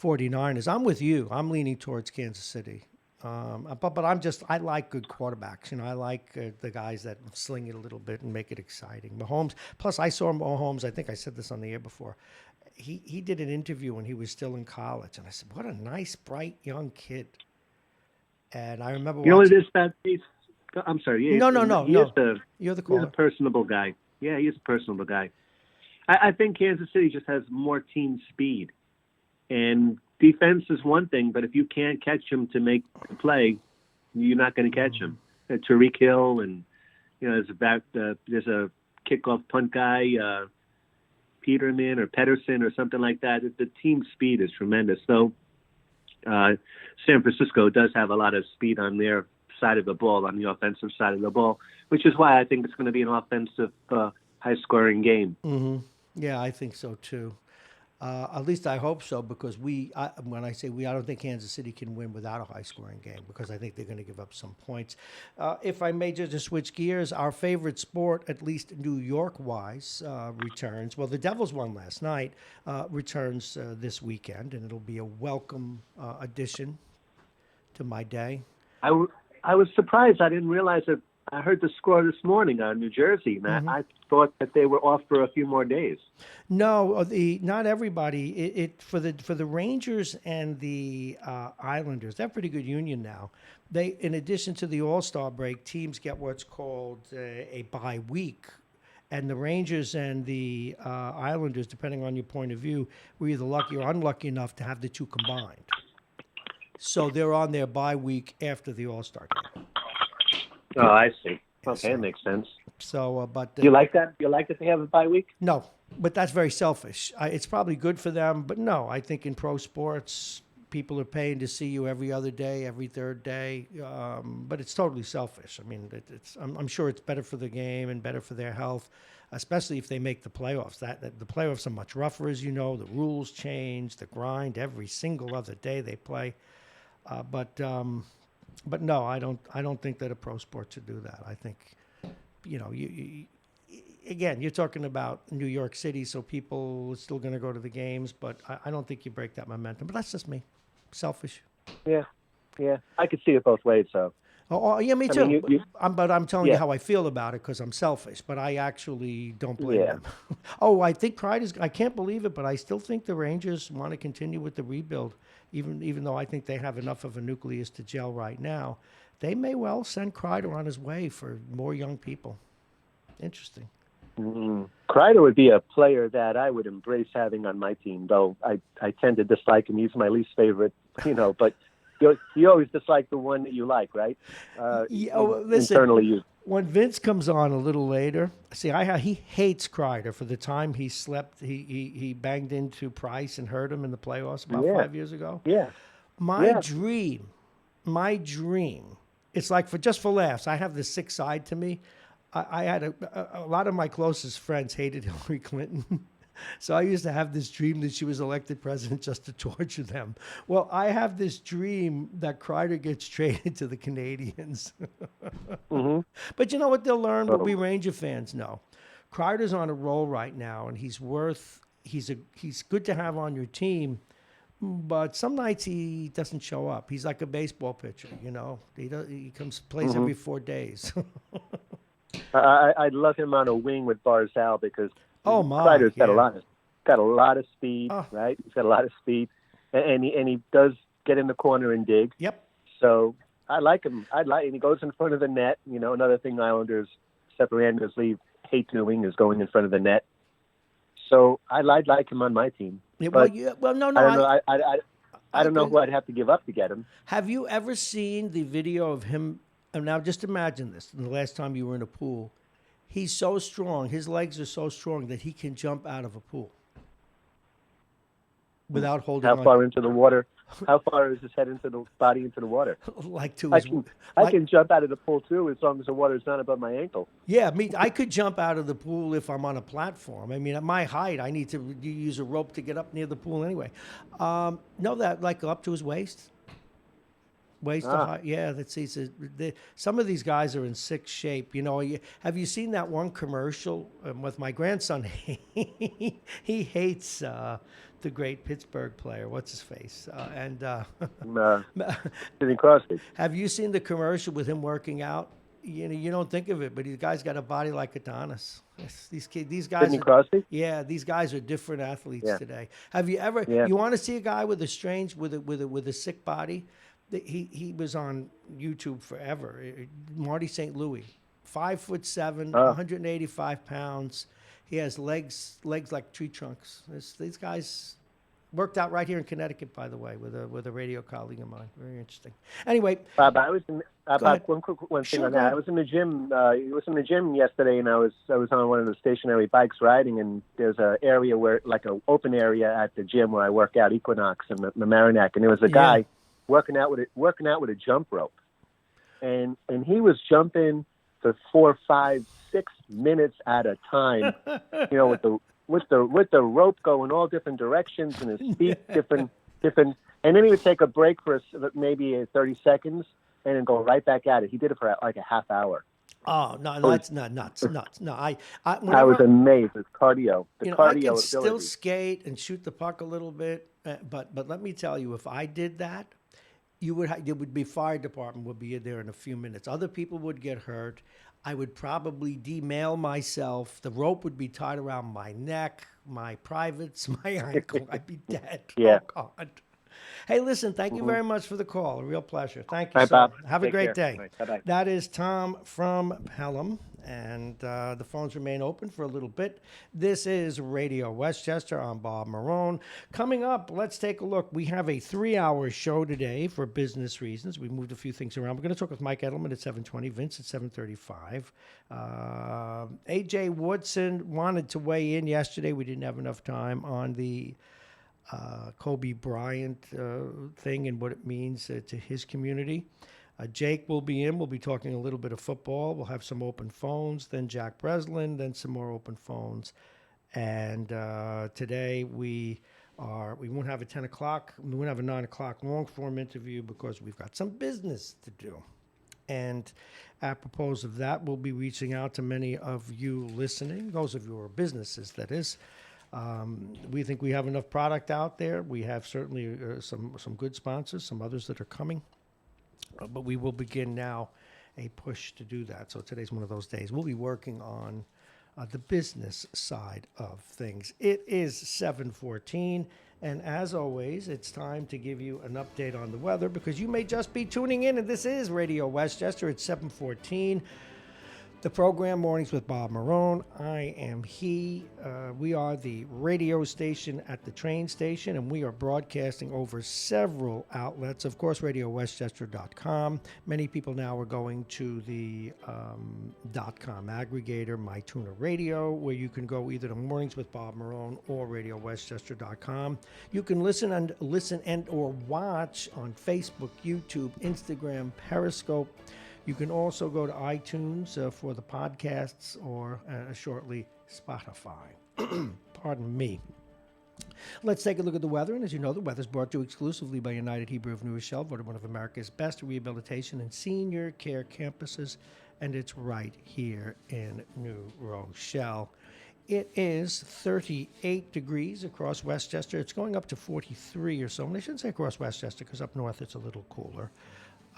49ers? I'm with you. I'm leaning towards Kansas City. But I like good quarterbacks. I like the guys that sling it a little bit and make it exciting. Mahomes. Plus, I saw Mahomes. I think I said this on the air before. He did an interview when he was still in college, and I said, "What a nice, bright young kid." And I remember. You know what it is, Pat? I'm sorry. No. You're the caller. He's a personable guy. Yeah, he's a personable guy. I think Kansas City just has more team speed, and defense is one thing, but if you can't catch him to make the play, you're not going to catch him. Tariq Hill, and there's a kickoff punt guy. Peterman or Pedersen or something like that. The team speed is tremendous. So San Francisco does have a lot of speed on their side of the ball, on the offensive side of the ball, which is why I think it's going to be an offensive, high-scoring game. Mm-hmm. Yeah, I think so too. At least I hope so, because when I say we, I don't think Kansas City can win without a high-scoring game, because I think they're going to give up some points. If I may just switch gears, our favorite sport, at least New York-wise, returns. Well, the Devils won last night, returns this weekend, and it'll be a welcome addition to my day. I was surprised. I didn't realize that. I heard the score this morning on New Jersey, and I thought that they were off for a few more days. No, not everybody. For the Rangers and the Islanders, they're a pretty good union now. They, in addition to the All-Star break, teams get what's called a bye week, and the Rangers and the Islanders, depending on your point of view, were either lucky or unlucky enough to have the two combined. So they're on their bye week after the All-Star game. Oh, I see. Okay, that makes sense. So, you like that? You like that they have a bye week? No, but that's very selfish. It's probably good for them, but no, I think in pro sports, people are paying to see you every other day, every third day. But it's totally selfish. I mean, I'm sure it's better for the game and better for their health, especially if they make the playoffs. That the playoffs are much rougher, as you know. The rules change, the grind every single other day they play. But no, I don't think that a pro sport should do that. I think, again, you're talking about New York City, so people are still going to go to the games, but I don't think you break that momentum. But that's just me. Selfish. Yeah. I could see it both ways, so. Yeah, me too. mean, But I'm telling you Yeah. how I feel about it because I'm selfish, but I actually don't blame Yeah. them. I think I can't believe it, but I still think the Rangers want to continue with the rebuild, even though I think they have enough of a nucleus to gel right now. They may well send Kreider on his way for more young people. Interesting. Kreider would be a player that I would embrace having on my team, though I tend to dislike him. He's my least favorite, but you always dislike the one that you like, right? Listen, internally, when Vince comes on a little later, he hates Kreider for the time he slept. He banged into Price and hurt him in the playoffs about 5 years ago. Yeah. My dream, it's like for laughs, I have this sick side to me. I had a lot of my closest friends hated Hillary Clinton. So I used to have this dream that she was elected president just to torture them. Well, I have this dream that Kreider gets traded to the Canadians. Mm-hmm. But you know what they'll learn? What we Ranger fans know. Kreider's on a roll right now, and he's good to have on your team. But some nights he doesn't show up. He's like a baseball pitcher, He plays every 4 days. I'd love him on a wing with Barzal because Kreider's got a lot of speed, right? He's got a lot of speed, and he does get in the corner and dig. Yep. So I like him. And he goes in front of the net. Another thing Islanders, separators hate doing is going in front of the net. So I'd like him on my team. Yeah, but no. I don't know who I'd have to give up to get him. Have you ever seen the video of him? And now just imagine this. The last time you were in a pool, he's so strong. His legs are so strong that he can jump out of a pool without holding on. How far into the water? How far is his head into the body into the water? I can jump out of the pool too, as long as the water is not above my ankle. Yeah, I could jump out of the pool if I'm on a platform. I mean, at my height, I need to use a rope to get up near the pool anyway. That like up to his waist. Waist to height. Yeah, some of these guys are in sick shape. Have you seen that one commercial with my grandson? He hates the great Pittsburgh player. What's his face? Sidney Crosby. Have you seen the commercial with him working out? You don't think of it, but these guy's got a body like Adonis. These guys. Sidney Crosby? Yeah, these guys are different athletes today. Have you ever? Yeah. You want to see a guy with a with a sick body? He was on YouTube forever. Marty St. Louis, 5'7", 185 pounds. He has legs like tree trunks. These guys worked out right here in Connecticut, by the way, with a radio colleague of mine. Very interesting. Anyway, Bob, I was in one thing on that. I was in the gym. I was in the gym yesterday, and I was on one of the stationary bikes riding, and there's an area like an open area at the gym where I work out, Equinox and the Marrone, and there was a guy working out with a jump rope, and he was jumping for 4, 5, 6 minutes at a time, with the rope going all different directions and his feet different, and then he would take a break for maybe 30 seconds and then go right back at it. He did it for like a half hour. Oh no, that's not nuts. No, I was amazed. It's cardio. The cardio I can ability. still skate and shoot the puck a little bit, but let me tell you, if I did that, it would be fire department would be there in a few minutes. Other people would get hurt. I would probably demail myself. The rope would be tied around my neck, my privates, my ankle. I'd be dead. Yeah. Oh God. Hey, listen, thank you very much for the call. A real pleasure. Thank you, Bye, sir. Bob. Have a great day. Right, bye-bye. That is Tom from Pelham, and the phones remain open for a little bit. This is Radio Westchester. I'm Bob Marrone. Coming up, let's take a look. We have a 3-hour show today for business reasons. We moved a few things around. We're going to talk with Mike Edelman at 7:20, Vince at 7:35. A.J. Woodson wanted to weigh in yesterday. We didn't have enough time on the Kobe Bryant thing and what it means to his community. Jake will be in. We'll be talking a little bit of football. We'll have some open phones, then Jack Breslin, then some more open phones. And today we won't have a 10 o'clock, we won't have a 9 o'clock long form interview because we've got some business to do. And apropos of that, we'll be reaching out to many of you listening, those of your businesses, that is. We think we have enough product out there. We have certainly some good sponsors, some others that are coming. But we will begin now a push to do that. So today's one of those days. We'll be working on the business side of things. It is 7:14, and as always, it's time to give you an update on the weather because you may just be tuning in, and this is Radio Westchester. It's 7:14. The program Mornings with Bob Marrone. I am he. We are the radio station at the train station, and we are broadcasting over several outlets. Of course, RadioWestchester.com. Many people now are going to the .com aggregator, MyTuner Radio, where you can go either to Mornings with Bob Marrone or RadioWestchester.com. You can listen and or watch on Facebook, YouTube, Instagram, Periscope. You can also go to iTunes for the podcasts or shortly Spotify. Pardon me. Let's take a look at the weather. And as you know, the weather is brought to you exclusively by United Hebrew of New Rochelle, voted one of America's best rehabilitation and senior care campuses. And it's right here in New Rochelle. It is 38 degrees across Westchester. It's going up to 43 or so. And I shouldn't say across Westchester because up north it's a little cooler.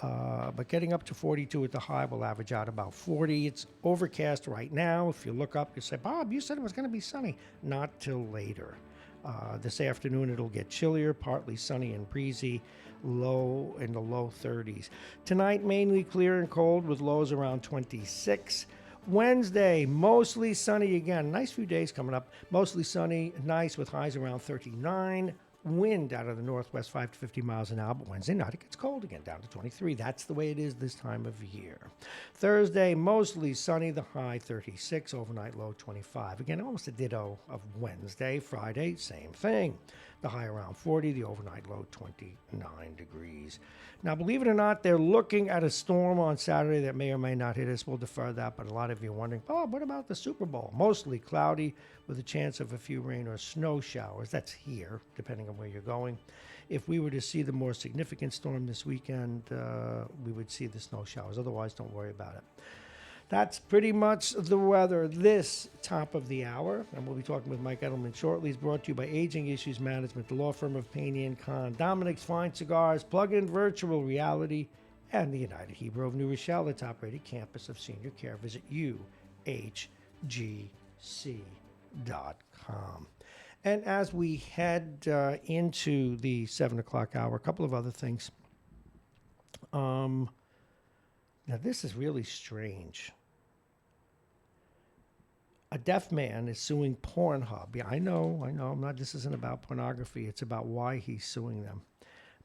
But getting up to 42 at the high will average out about 40. It's overcast right now. If you look up, you say, Bob, you said it was going to be sunny. Not till later. This afternoon, it'll get chillier, partly sunny and breezy, low in the low 30s. Tonight, mainly clear and cold with lows around 26. Wednesday, mostly sunny again. Nice few days coming up. Mostly sunny, nice with highs around 39. Wind out of the northwest 5 to 50 miles an hour, but Wednesday night it gets cold again, down to 23. That's the way it is this time of year. Thursday, mostly sunny, the high 36, overnight low 25. Again, almost a ditto of Wednesday. Friday, same thing. The high around 40, the overnight low 29 degrees. Now, believe it or not, they're looking at a storm on Saturday that may or may not hit us. We'll defer that, but a lot of you are wondering, Bob, what about the Super Bowl? Mostly cloudy with a chance of a few rain or snow showers. That's here, depending on where you're going. If we were to see the more significant storm this weekend, we would see the snow showers. Otherwise, don't worry about it. That's pretty much the weather this top of the hour. And we'll be talking with Mike Edelman shortly. It's brought to you by Aging Issues Management, the law firm of Payne & Kahn, Dominic's Fine Cigars, Plug-in Virtual Reality, and the United Hebrew of New Rochelle, the top-rated campus of senior care. Visit uhgc.com. And as we head into the 7 o'clock hour, a couple of other things. Now, this is really strange. A deaf man is suing Pornhub. Yeah, I know. This isn't about pornography. It's about why he's suing them.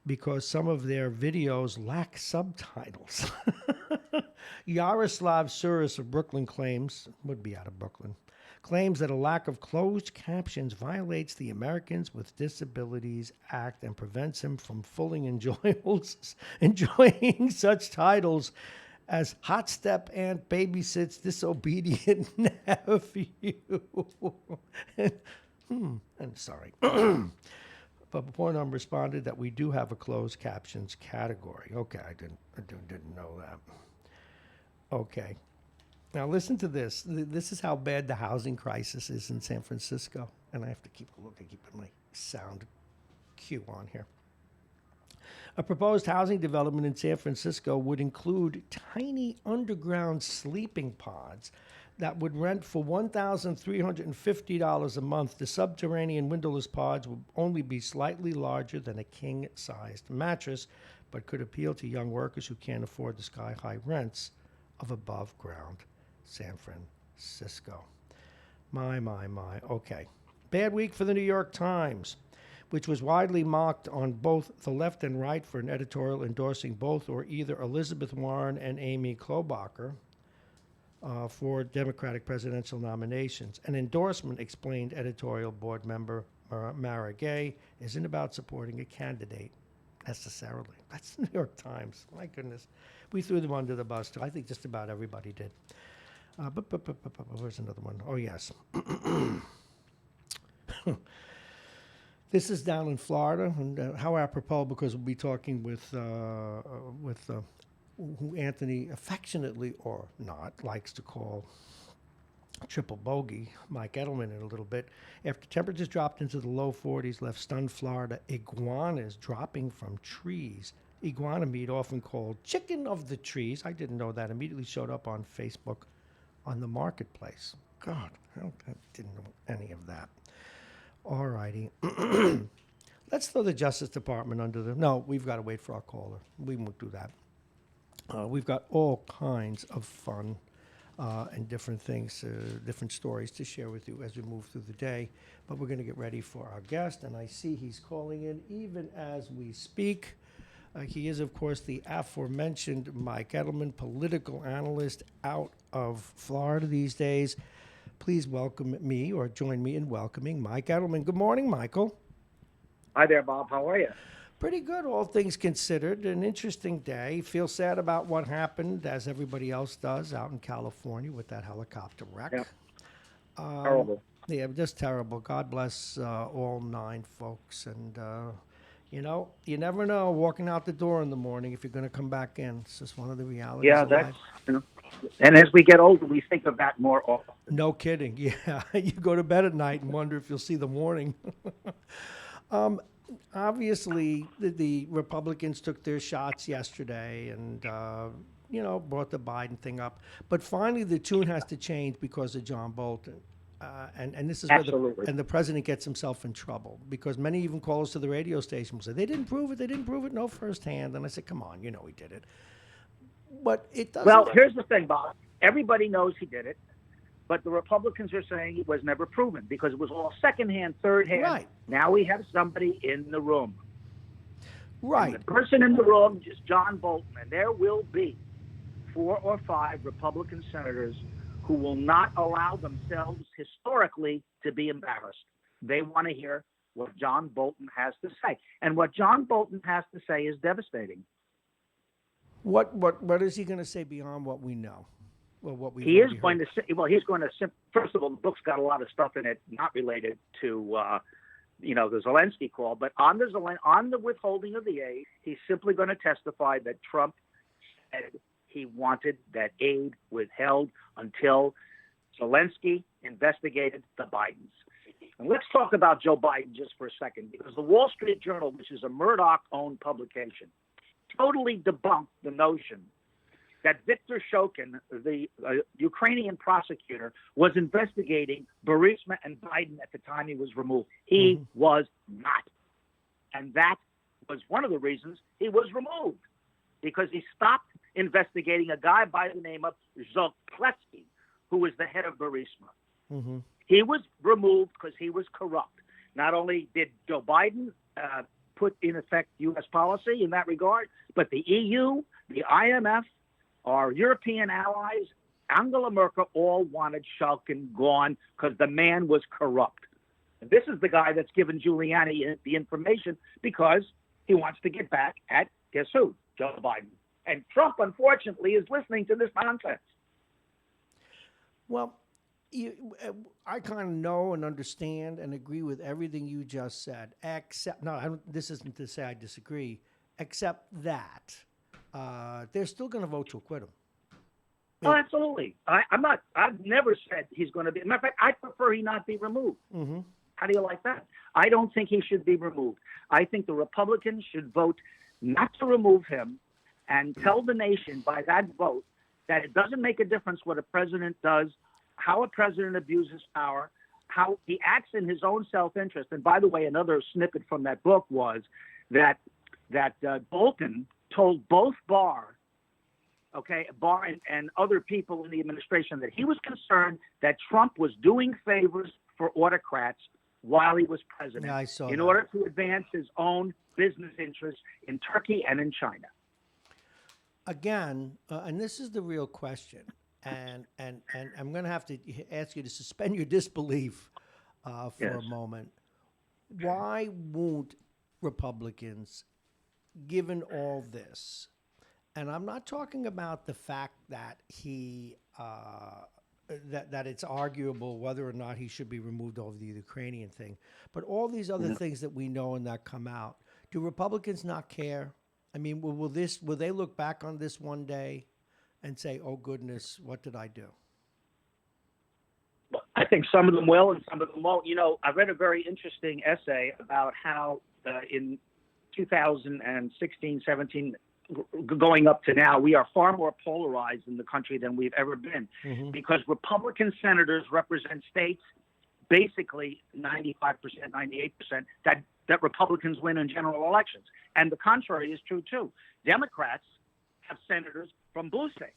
Because some of their videos lack subtitles. Yaroslav Suris of Brooklyn would be out of Brooklyn, claims that a lack of closed captions violates the Americans with Disabilities Act and prevents him from fully enjoying such titles as Hot Step Aunt Babysits Disobedient Nephew. I'm sorry. But Pornhub responded that we do have a closed captions category. Okay, I didn't know that. Okay. Now listen to this. This is how bad the housing crisis is in San Francisco. And I have to keep my sound cue on here. A proposed housing development in San Francisco would include tiny underground sleeping pods that would rent for $1,350 a month. The subterranean windowless pods would only be slightly larger than a king-sized mattress, but could appeal to young workers who can't afford the sky-high rents of above-ground San Francisco. My. Okay. Bad week for the New York Times, which was widely mocked on both the left and right for an editorial endorsing both or either Elizabeth Warren and Amy Klobuchar. for Democratic presidential nominations. An endorsement, explained editorial board member Marrone, isn't about supporting a candidate necessarily. That's the New York Times. My goodness. We threw them under the bus, too. I think just about everybody did. Where's another one? Oh, yes. This is down in Florida, and how apropos, because we'll be talking with who Anthony affectionately or not likes to call triple bogey, Mike Edelman, in a little bit. After temperatures dropped into the low 40s, left stunned Florida iguanas dropping from trees. Iguana meat, often called chicken of the trees. I didn't know that. Immediately showed up on Facebook on the marketplace. God, I didn't know any of that. All righty. Let's throw the Justice Department under the... No, we've got to wait for our caller. We won't do that. We've got all kinds of fun and different things, different stories to share with you as we move through the day. But we're going to get ready for our guest, and I see he's calling in even as we speak. He is, of course, the aforementioned Mike Edelman, political analyst out of Florida these days. Please welcome me, or join me in welcoming Mike Edelman. Good morning, Michael. Hi there, Bob. How are you? Pretty good, all things considered. An interesting day. Feel sad about what happened, as everybody else does, out in California with that helicopter wreck. Yeah. Terrible. Yeah, just terrible. God bless all 9 folks. And, you never know walking out the door in the morning if you're going to come back in. It's just one of the realities of life. And as we get older, we think of that more often. No kidding. Yeah. You go to bed at night and wonder if you'll see the morning. Obviously, the Republicans took their shots yesterday and, brought the Biden thing up. But finally, the tune has to change because of John Bolton. And this is where the president gets himself in trouble, because many even callers to the radio station will say, they didn't prove it, no firsthand. And I said, come on, he did it. But it doesn't. Well, here's the thing, Bob. Everybody knows he did it. But the Republicans are saying it was never proven because it was all secondhand, thirdhand. Right. Now we have somebody in the room. Right. And the person in the room is John Bolton, and there will be 4 or 5 Republican senators who will not allow themselves historically to be embarrassed. They want to hear what John Bolton has to say. And what John Bolton has to say is devastating. What is he going to say beyond what we know? Well, what we he's going to say. Well, he's going to. First of all, the book's got a lot of stuff in it not related to, the Zelensky call. But on the withholding of the aid, he's simply going to testify that Trump said he wanted that aid withheld until Zelensky investigated the Bidens. And let's talk about Joe Biden just for a second, because the Wall Street Journal, which is a Murdoch-owned publication, totally debunked the notion that Viktor Shokin, the Ukrainian prosecutor, was investigating Burisma and Biden at the time he was removed. He was not. And that was one of the reasons he was removed, because he stopped investigating a guy by the name of Zolkletsky, who was the head of Burisma. Mm-hmm. He was removed because he was corrupt. Not only did Joe Biden put in effect U.S. policy in that regard, but the EU, the IMF, our European allies, Angela Merkel, all wanted Shulkin gone because the man was corrupt. And this is the guy that's given Giuliani the information because he wants to get back at, guess who? Joe Biden. And Trump, unfortunately, is listening to this nonsense. Well, I kind of know and understand and agree with everything you just said, except, this isn't to say I disagree, except that they're still going to vote to acquit him. Oh, absolutely. I've never said he's going to be. Matter of fact, I prefer he not be removed. Mm-hmm. How do you like that? I don't think he should be removed. I think the Republicans should vote not to remove him and tell the nation by that vote that it doesn't make a difference what a president does, how a president abuses power, how he acts in his own self-interest. And by the way, another snippet from that book was that Bolton told both Barr and other people in the administration that he was concerned that Trump was doing favors for autocrats while he was president, yeah, I saw in that. order to advance his own business interests in Turkey and in China. Again, and this is the real question, and I'm going to have to ask you to suspend your disbelief for Yes. a moment. Why won't Republicans, given all this, and I'm not talking about the fact that he that it's arguable whether or not he should be removed over the Ukrainian thing, but all these other things that we know and that come out. Do Republicans not care? I mean, will they look back on this one day and say, "Oh goodness, what did I do?" I think some of them will and some of them won't. You know, I read a very interesting essay about how in 2016, 17, going up to now, we are far more polarized in the country than we've ever been because Republican senators represent states, basically 95%, 98%, that Republicans win in general elections. And the contrary is true, too. Democrats have senators from blue states.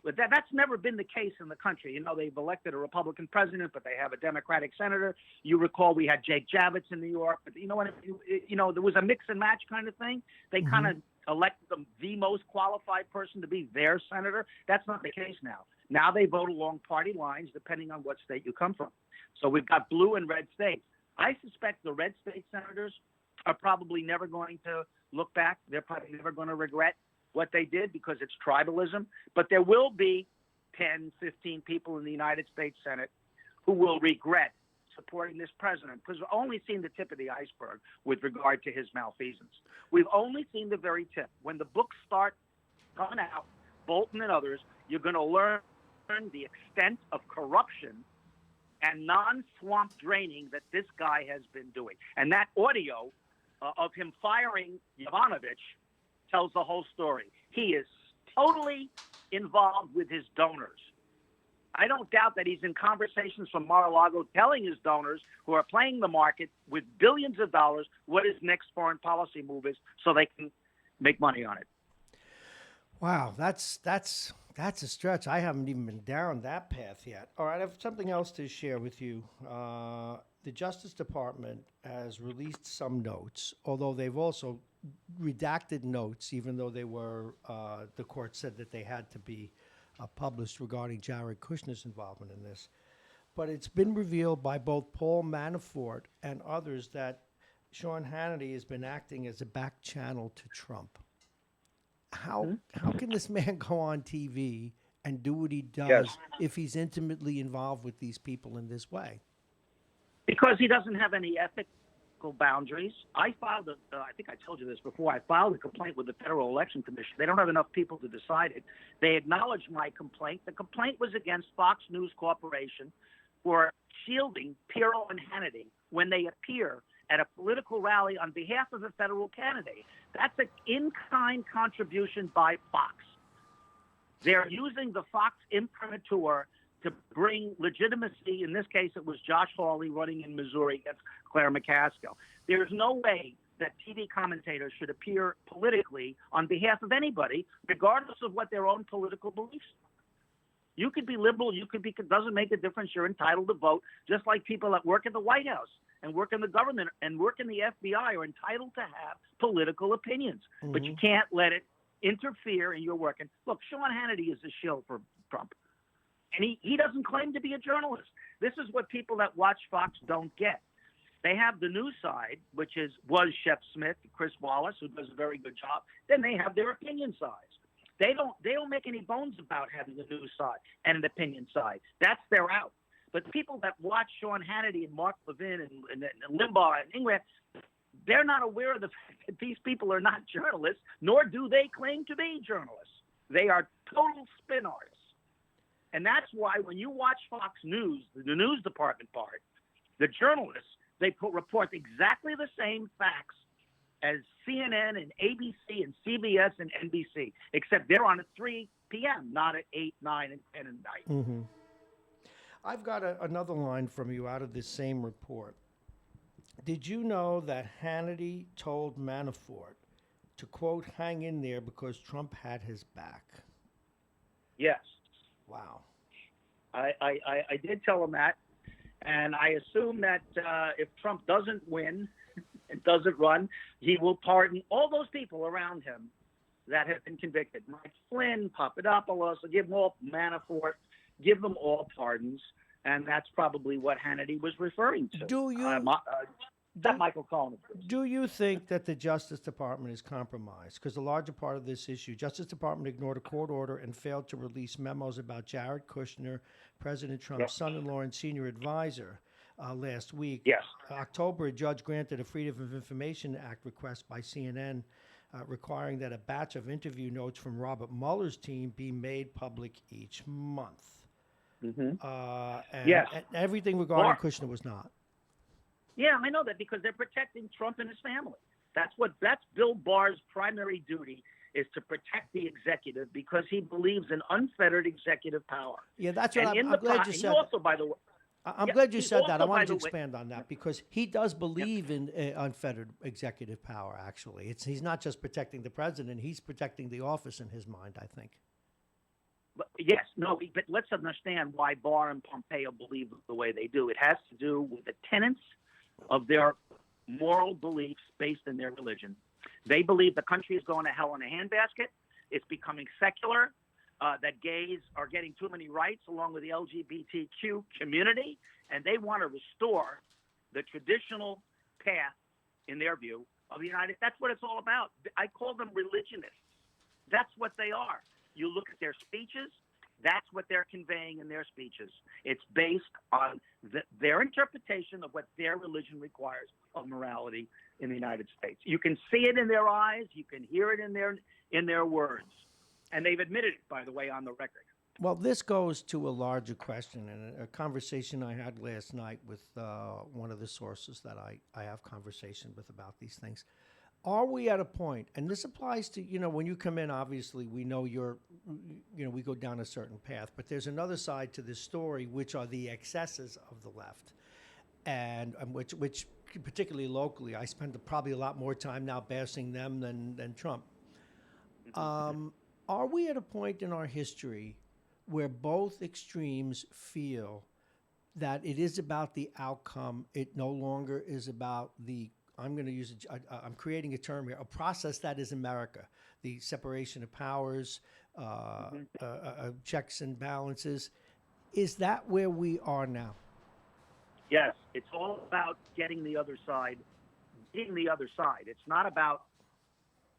But that's never been the case in the country. You know, they've elected a Republican president, but they have a Democratic senator. You recall we had Jake Javits in New York. But you know what? You know, there was a mix and match kind of thing. They kind of elected the most qualified person to be their senator. That's not the case now. Now they vote along party lines depending on what state you come from. So we've got blue and red states. I suspect the red state senators are probably never going to look back. They're probably never going to regret what they did because it's tribalism. But there will be 10, 15 people in the United States Senate who will regret supporting this president because we've only seen the tip of the iceberg with regard to his malfeasance. We've only seen the very tip. When the books start coming out, Bolton and others, you're going to learn the extent of corruption and non-swamp draining that this guy has been doing. And that audio of him firing Yovanovitch tells the whole story. He is totally involved with his donors. I don't doubt that he's in conversations from Mar-a-Lago telling his donors who are playing the market with billions of dollars what his next foreign policy move is so they can make money on it. Wow, that's a stretch. I haven't even been down that path yet. All right, I have something else to share with you. The Justice Department has released some notes, although they've also redacted notes, even though they were, the court said that they had to be published regarding Jared Kushner's involvement in this. But it's been revealed by both Paul Manafort and others that Sean Hannity has been acting as a back channel to Trump. How can this man go on TV and do what he does if he's intimately involved with these people in this way? Because he doesn't have any ethical boundaries. I filed I think I told you this before, I filed a complaint with the Federal Election Commission. They don't have enough people to decide it. They acknowledged my complaint. The complaint was against Fox News Corporation for shielding Pirro and Hannity when they appear at a political rally on behalf of a federal candidate. That's an in-kind contribution by Fox. They're using the Fox imprimatur to bring legitimacy. In this case, it was Josh Hawley running in Missouri against Claire McCaskill. There's no way that TV commentators should appear politically on behalf of anybody, regardless of what their own political beliefs are. You could be liberal, you could be, it doesn't make a difference. You're entitled to vote, just like people that work at the White House and work in the government and work in the FBI are entitled to have political opinions. But you can't let it interfere in your work. And look, Sean Hannity is a shill for Trump. And he doesn't claim to be a journalist. This is what people that watch Fox don't get. They have the news side, which was Shep Smith, Chris Wallace, who does a very good job. Then they have their opinion sides. They don't make any bones about having a news side and an opinion side. That's their out. But people that watch Sean Hannity and Mark Levin and Limbaugh and Ingrid, they're not aware of the fact that these people are not journalists, nor do they claim to be journalists. They are total spin artists. And that's why when you watch Fox News, the news department part, the journalists, they report exactly the same facts as CNN and ABC and CBS and NBC, except they're on at 3 p.m., not at 8, 9, and 10 at night. I've got another line from you out of this same report. Did you know that Hannity told Manafort to, quote, hang in there because Trump had his back? Yes. Wow. I did tell him that, and I assume that if Trump doesn't win and doesn't run, he will pardon all those people around him that have been convicted. Mike Flynn, Papadopoulos, give them all Manafort, give them all pardons, and that's probably what Hannity was referring to. Do you? That Michael Cohen. Do you think that the Justice Department is compromised? Because the larger part of this issue, Justice Department ignored a court order and failed to release memos about Jared Kushner, President Trump's son-in-law and senior advisor, last week. Yes. October, a judge granted a Freedom of Information Act request by CNN requiring that a batch of interview notes from Robert Mueller's team be made public each month. Mm-hmm. And everything regarding Kushner was not. Yeah, I know that because they're protecting Trump and his family. That's Bill Barr's primary duty, is to protect the executive because he believes in unfettered executive power. Yeah, that's what I'm glad you said. Also, by the way, I'm glad you said that. I wanted to expand on that because he does believe in unfettered executive power, actually. He's not just protecting the president, he's protecting the office in his mind, I think. But let's understand why Barr and Pompeo believe the way they do. It has to do with the tenets of their moral beliefs based in their religion. They believe the country is going to hell in a handbasket. It's becoming secular, that gays are getting too many rights along with the LGBTQ community, and they want to restore the traditional path, in their view, of the United States. That's what it's all about. I call them religionists. That's what they are. You look at their speeches, that's what they're conveying in their speeches. It's based on their interpretation of what their religion requires of morality in the United States. You can see it in their eyes. You can hear it in their words. And they've admitted it, by the way, on the record. Well, this goes to a larger question and a conversation I had last night with one of the sources that I have conversation with about these things. Are we at a point, and this applies to, when you come in, obviously, we know we go down a certain path, but there's another side to this story, which are the excesses of the left, and which particularly locally, I spend probably a lot more time now bashing them than Trump. Are we at a point in our history where both extremes feel that it is about the outcome, it no longer is about I'm going to use I'm creating a term here, a process that is America, the separation of powers, checks and balances. Is that where we are now? Yes, it's all about getting the other side, beating the other side. It's not about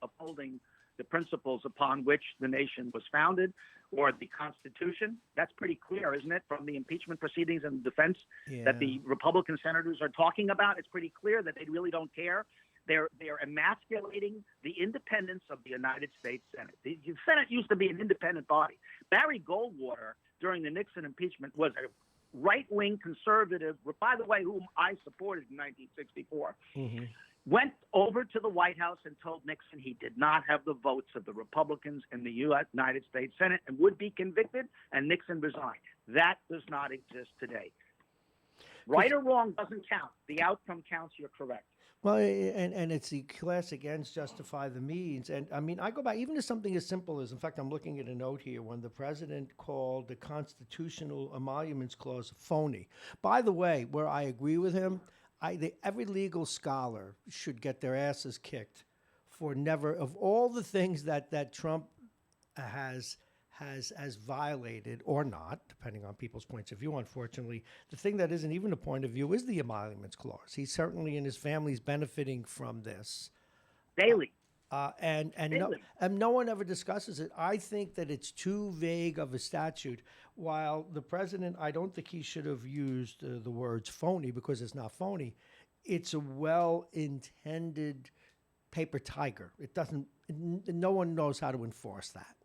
upholding the principles upon which the nation was founded or the Constitution. That's pretty clear, isn't it, from the impeachment proceedings and defense that the Republican senators are talking about? It's pretty clear that they really don't care. They're emasculating the independence of the United States Senate. The Senate used to be an independent body. Barry Goldwater, during the Nixon impeachment, was a right-wing conservative, by the way, whom I supported in 1964. Went over to the White House and told Nixon he did not have the votes of the Republicans in the United States Senate and would be convicted, and Nixon resigned. That does not exist today. Right or wrong doesn't count. The outcome counts. You're correct. Well, and it's the classic ends justify the means. And I mean, I go back even to something as simple as, in fact, I'm looking at a note here when the president called the constitutional emoluments clause phony. By the way, where I agree with him, every legal scholar should get their asses kicked for never, of all the things that Trump has violated or not, depending on people's points of view, unfortunately, the thing that isn't even a point of view is the emoluments clause. He's certainly and his family's benefiting from this. Daily. And no one ever discusses it. I think that it's too vague of a statute. While the president, I don't think he should have used the words phony because it's not phony. It's a well-intended paper tiger. It doesn't. No one knows how to enforce that.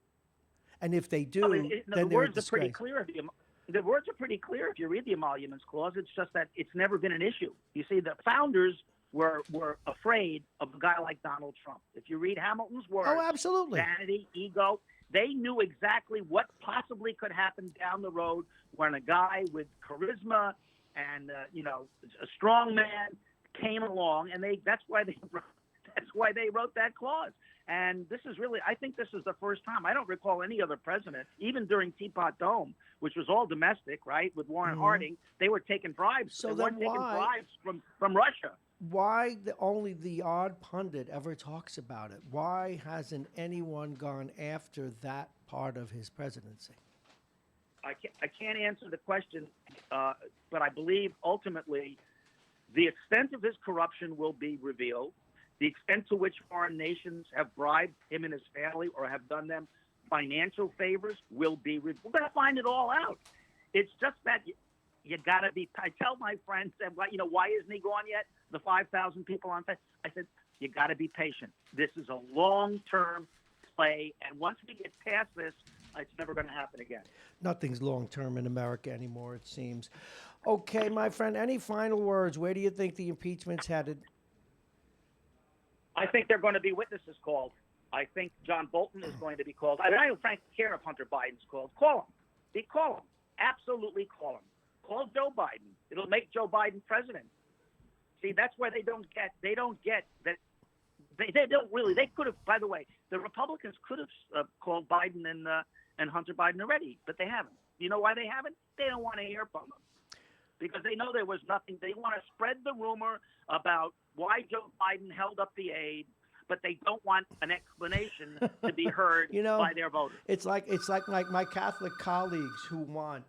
And if they do, then the words are pretty disgrace. clear. The words are pretty clear if you read the emoluments clause. It's just that it's never been an issue. You see, the founders were afraid of a guy like Donald Trump. If you read Hamilton's words, absolutely, vanity, ego, they knew exactly what possibly could happen down the road when a guy with charisma and a strong man came along, and that's why they wrote that clause. And this is really, I think this is the first time. I don't recall any other president, even during Teapot Dome, which was all domestic, right, with Warren Harding, they were taking bribes. So they then weren't taking why? bribes from Russia. why only the odd pundit ever talks about it? Why hasn't anyone gone after that part of his presidency? I can't answer the question, but I believe ultimately the extent of his corruption will be revealed. The extent to which foreign nations have bribed him and his family or have done them financial favors will be revealed. We're going to find it all out. It's just that you got to be. I tell my friends, why isn't he gone yet? The 5,000 people on. I said, you got to be patient. This is a long-term play, and once we get past this, it's never going to happen again. Nothing's long-term in America anymore, it seems. Okay, my friend, any final words? Where do you think the impeachment's headed? I think there are going to be witnesses called. I think John Bolton is going to be called. I don't frankly care if Hunter Biden's called. Call him. Call him. Absolutely call him. Call Joe Biden. It'll make Joe Biden president. See, that's where they don't get that. They don't really. They could have. By the way, the Republicans could have called Biden and Hunter Biden already, but they haven't. You know why they haven't? They don't want to hear from them because they know there was nothing. They want to spread the rumor about why Joe Biden held up the aid, but they don't want an explanation to be heard by their voters. It's like my Catholic colleagues who want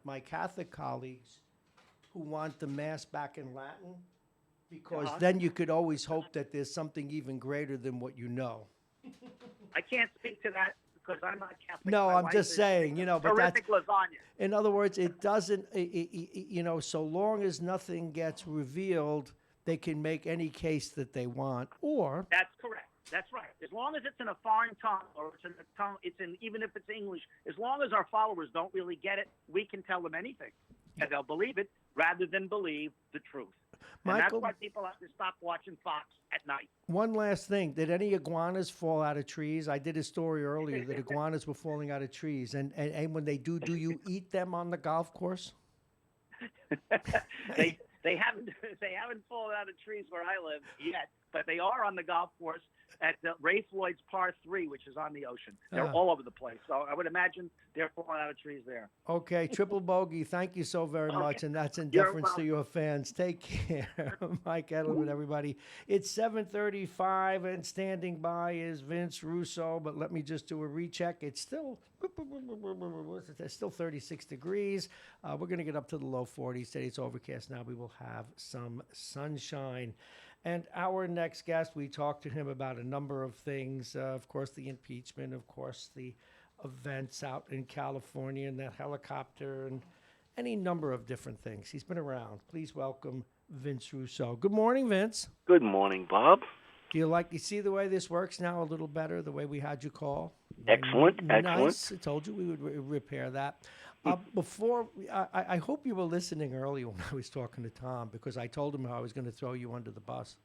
the Mass back in Latin, because then you could always hope that there's something even greater than what you know. I can't speak to that because I'm not Catholic. No, My I'm wife just is saying, but terrific lasagna. In other words, it doesn't, so long as nothing gets revealed, they can make any case that they want, or... That's correct. That's right. As long as it's in a foreign tongue, or it's in a tongue, even if it's English, as long as our followers don't really get it, we can tell them anything, and they'll believe it rather than believe the truth. Michael, and that's why people have to stop watching Fox at night. One last thing. Did any iguanas fall out of trees? I did a story earlier that iguanas were falling out of trees. And when they do you eat them on the golf course? They haven't fallen out of trees where I live yet, but they are on the golf course at Ray Floyd's Par 3, which is on the ocean. They're all over the place. So I would imagine they're falling out of trees there. Okay, Triple Bogey, thank you so very much, and that's in deference to your fans. Take care. Mike Edelman, everybody. It's 7:35, and standing by is Vince Russo, but let me just do a recheck. It's still 36 degrees. We're going to get up to the low 40s. Today it's overcast. Now we will have some sunshine. And our next guest, we talked to him about a number of things. Of course, the impeachment, of course, the events out in California and that helicopter and any number of different things. He's been around. Please welcome Vince Russo. Good morning, Vince. Good morning, Bob. Do you see the way this works now a little better, the way we had you call? Excellent, Nice. excellent. I told you we would repair that. I hope you were listening earlier when I was talking to Tom, because I told him how I was going to throw you under the bus.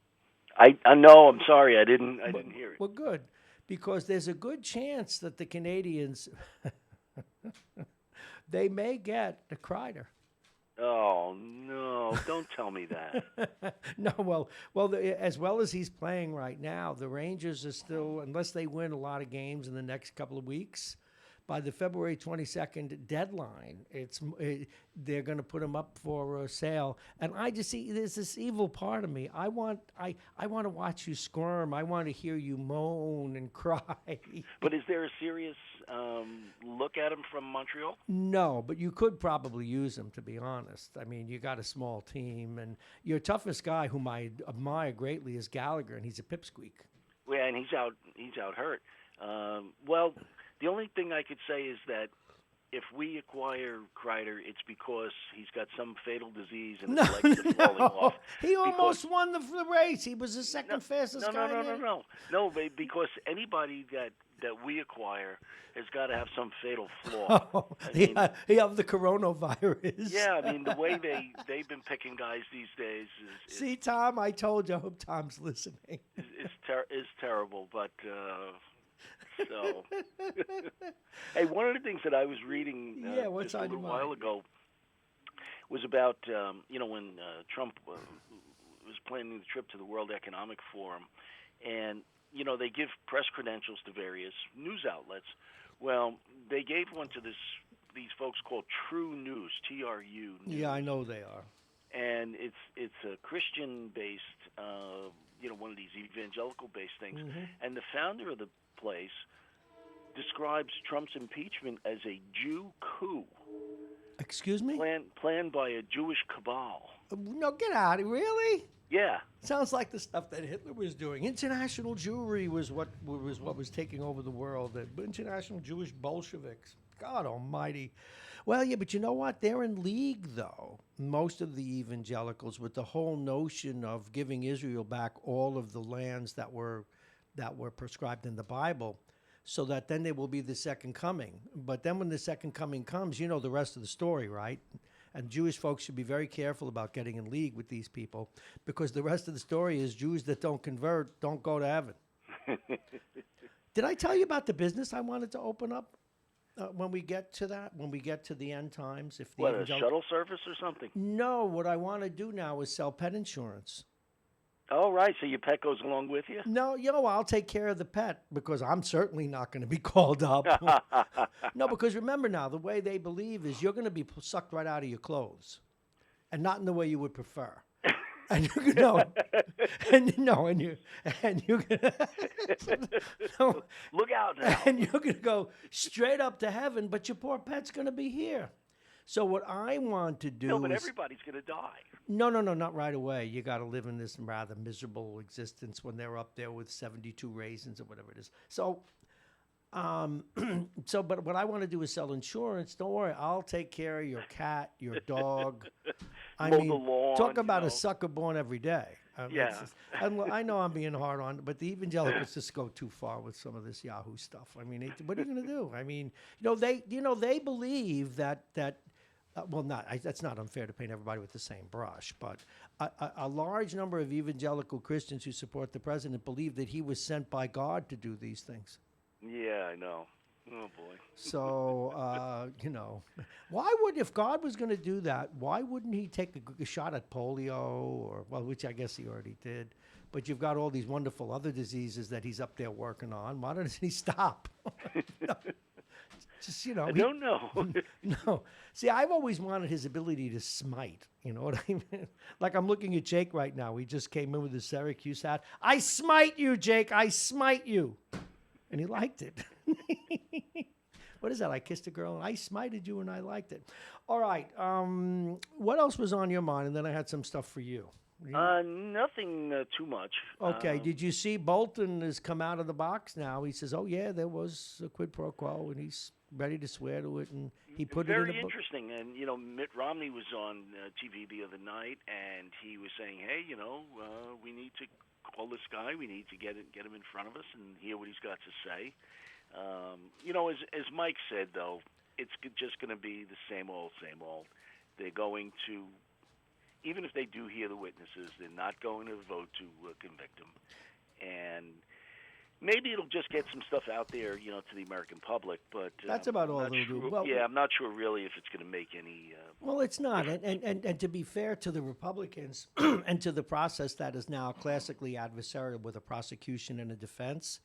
I know. I'm sorry. I didn't hear it. Well, good, because there's a good chance that the Canadians they may get the Kreider. Oh no! Don't tell me that. No, as well as he's playing right now, the Rangers are still, unless they win a lot of games in the next couple of weeks, by the February 22nd deadline, they're going to put him up for sale. And I just see there's this evil part of me. I want to watch you squirm. I want to hear you moan and cry. But is there a serious look at him from Montreal? No, but you could probably use him, to be honest. I mean, you got a small team, and your toughest guy, whom I admire greatly, is Gallagher, and he's a pipsqueak. Yeah, and he's out hurt. Well, the only thing I could say is that if we acquire Kreider, it's because he's got some fatal disease and his legs are falling off. He almost won the race. He was the second fastest guy. No, because anybody that we acquire has got to have some fatal flaw. He have the coronavirus. Yeah, I mean, the way they've been picking guys these days is See, Tom, I told you. I hope Tom's listening. is terrible, but... So, hey, one of the things that I was reading just a little while ago was about, when Trump was planning the trip to the World Economic Forum, and, they give press credentials to various news outlets. Well, they gave one to these folks called True News, TRU News. Yeah, I know they are. and it's a Christian-based, one of these evangelical-based things. Mm-hmm. And the founder of the place describes Trump's impeachment as a Jew coup. Excuse me? Planned by a Jewish cabal. No, get out. Really? Yeah. Sounds like the stuff that Hitler was doing. International Jewry was what was taking over the world. The international Jewish Bolsheviks. God almighty. Well, yeah, but you know what? They're in league, though, most of the evangelicals, with the whole notion of giving Israel back all of the lands that were prescribed in the Bible, so that then there will be the second coming. But then when the second coming comes, you know the rest of the story, right? And Jewish folks should be very careful about getting in league with these people, because the rest of the story is Jews that don't convert don't go to heaven. Did I tell you about the business I wanted to open up when we get to that? When we get to the end times? If the What, a shuttle service or something? No, what I want to do now is sell pet insurance. Oh, right. So your pet goes along with you? No, I'll take care of the pet, because I'm certainly not going to be called up. No, because remember now, the way they believe is you're going to be sucked right out of your clothes, and not in the way you would prefer. And you're gonna, look out now. And you're gonna go straight up to heaven, but your poor pet's gonna be here. So what I want to do but is everybody's gonna die. No, not right away. You got to live in this rather miserable existence when they're up there with 72 raisins or whatever it is. So, but what I want to do is sell insurance. Don't worry, I'll take care of your cat, your dog. Mow the lawn, talk about a sucker born every day. Yeah. I know I'm being hard on, but the evangelicals just go too far with some of this Yahoo stuff. I mean, what are you going to do? I mean, they believe that. That's not unfair to paint everybody with the same brush, but a large number of evangelical Christians who support the president believe that he was sent by God to do these things. Yeah, I know. Oh, boy. So, if God was going to do that, why wouldn't he take a shot at polio which I guess he already did. But you've got all these wonderful other diseases that he's up there working on. Why doesn't he stop? Just, I don't know. No. See, I've always wanted his ability to smite. You know what I mean? Like, I'm looking at Jake right now. He just came in with his Syracuse hat. I smite you, Jake. I smite you. And he liked it. What is that? I kissed a girl and I smited you and I liked it. All right. What else was on your mind? And then I had some stuff for you. Nothing too much. Okay. Did you see Bolton has come out of the box now? He says, "Oh yeah, there was a quid pro quo," and he's ready to swear to it, and he put it in a book. Very interesting. And Mitt Romney was on TV the other night, and he was saying, "Hey, we need to call this guy. We need to get him in front of us and hear what he's got to say." As Mike said, though, it's just going to be the same old, same old. They're going to. Even if they do hear the witnesses, they're not going to vote to convict them. And maybe it'll just get some stuff out there, to the American public. But that's about all they'll do. Well, I'm not sure really if it's going to make any. Well, it's not. And to be fair to the Republicans and to the process that is now classically adversarial with a prosecution and a defense,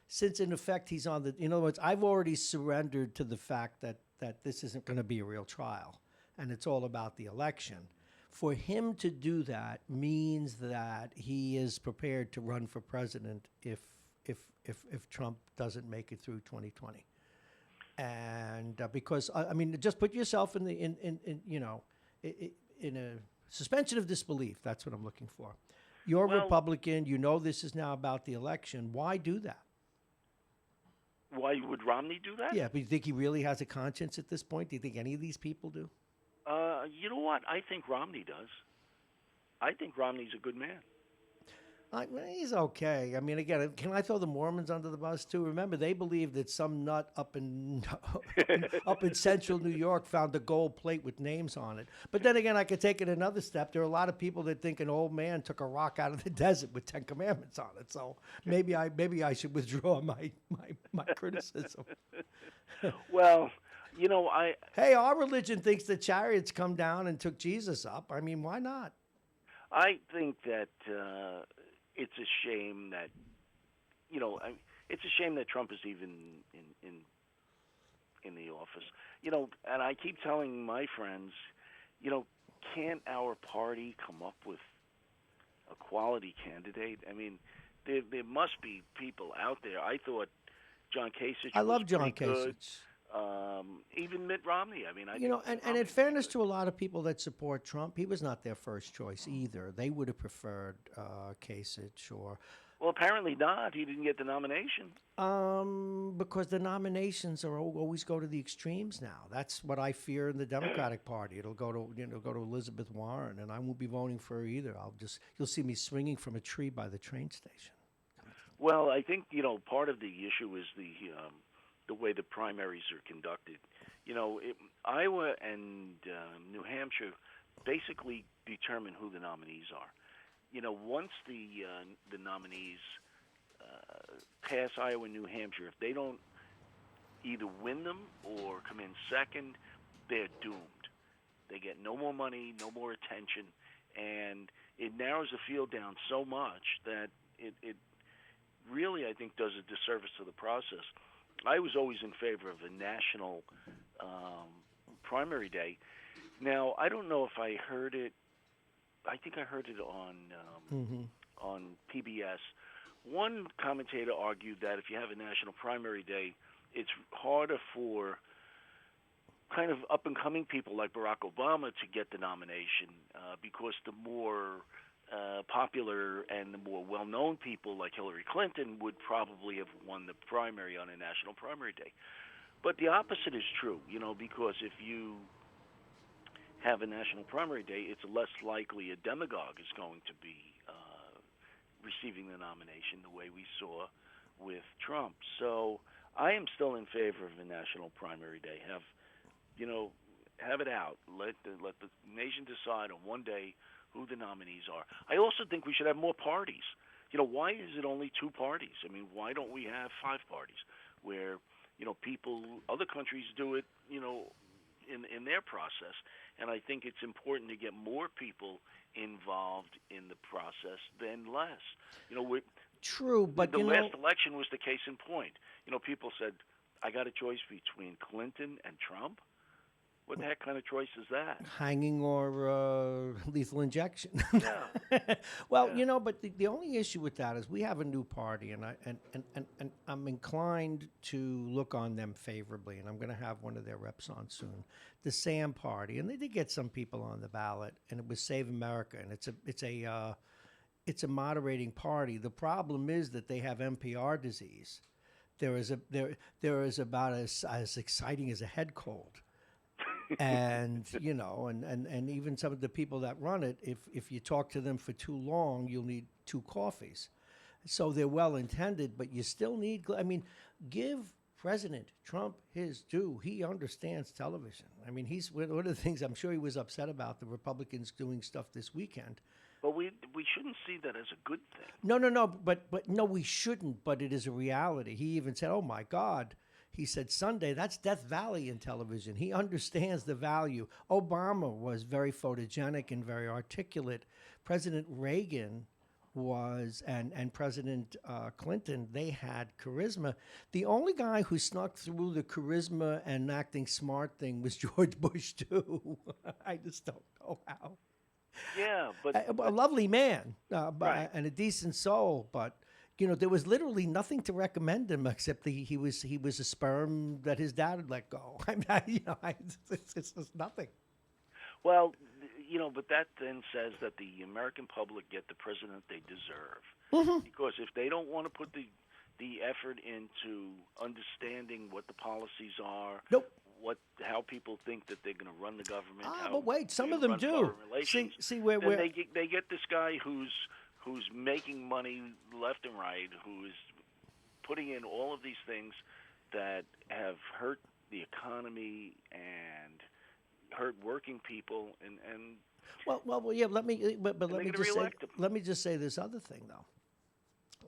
since in effect he's on the. In other words, I've already surrendered to the fact that this isn't going to be a real trial, and it's all about the election. For him to do that means that he is prepared to run for president if Trump doesn't make it through 2020, and because just put yourself in a suspension of disbelief. That's what I'm looking for. You're a Republican. This is now about the election. Why do that? Why would Romney do that? Yeah, but do you think he really has a conscience at this point? Do you think any of these people do? You know what? I think Romney does. I think Romney's a good man. He's okay. I mean, again, can I throw the Mormons under the bus too? Remember, they believe that some nut up in central New York found a gold plate with names on it. But then again, I could take it another step. There are a lot of people that think an old man took a rock out of the desert with 10 commandments on it. So maybe I should withdraw my criticism. Well. Hey, our religion thinks the chariots come down and took Jesus up. I mean, why not? I think that it's a shame that, it's a shame that Trump is even in the office. And I keep telling my friends, can't our party come up with a quality candidate? I mean, there must be people out there. I thought John Kasich I was love John pretty good. Kasich. Even Mitt Romney. I mean, and in fairness to a lot of people that support Trump, he was not their first choice either. They would have preferred Kasich or. Well, apparently not. He didn't get the nomination. Because the nominations are always go to the extremes now. That's what I fear in the Democratic Party. It'll go to Elizabeth Warren, and I won't be voting for her either. You'll see me swinging from a tree by the train station. Well, I think part of the issue is the way the primaries are conducted. Iowa and New Hampshire basically determine who the nominees are. Once the nominees pass Iowa and New Hampshire, if they don't either win them or come in second, they're doomed. They get no more money, no more attention, and it narrows the field down so much that it really, I think, does a disservice to the process. I was always in favor of a national primary day. Now, I don't know if I heard it. I think I heard it on PBS. One commentator argued that if you have a national primary day, it's harder for kind of up-and-coming people like Barack Obama to get the nomination because the more popular and the more well-known people like Hillary Clinton would probably have won the primary on a national primary day. But the opposite is true, because if you have a national primary day, it's less likely a demagogue is going to be receiving the nomination the way we saw with Trump. So I am still in favor of a national primary day. Have it out. Let the nation decide on one day who the nominees are. I also think we should have more parties. Why is it only two parties? I mean, why don't we have five parties where, other countries do it, in their process. And I think it's important to get more people involved in the process than less. True, but the last election was the case in point. People said, I got a choice between Clinton and Trump. What the heck kind of choice is that? Hanging or lethal injection. Yeah. Well, but the only issue with that is we have a new party, and I'm inclined to look on them favorably, and I'm going to have one of their reps on soon. The SAM Party, and they did get some people on the ballot, and it was Save America, and it's a moderating party. The problem is that they have NPR disease. There is about as exciting as a head cold. And and even some of the people that run it, if you talk to them for too long, you'll need 2 coffees. So they're well intended, but you still need. I mean, give President Trump his due. He understands television. I mean, he's one of the things I'm sure he was upset about the Republicans doing stuff this weekend. But we shouldn't see that as a good thing. No, but no, we shouldn't. But it is a reality. He even said, "Oh my God." He said, Sunday, that's Death Valley in television. He understands the value. Obama was very photogenic and very articulate. President Reagan was, and President Clinton, they had charisma. The only guy who snuck through the charisma and acting smart thing was George Bush, too. I just don't know how. Yeah, but a lovely man right. And a decent soul, but there was literally nothing to recommend him except he was a sperm that his dad had let go. I mean, it's just nothing. Well, but that then says that the American public get the president they deserve. Mm-hmm. Because if they don't want to put the effort into understanding what the policies are, nope. How people think that they're going to run the government. But wait, some of them do. See where they get this guy who's making money left and right, who is putting in all of these things that have hurt the economy and hurt working people, and well, yeah. Let me just say this other thing though.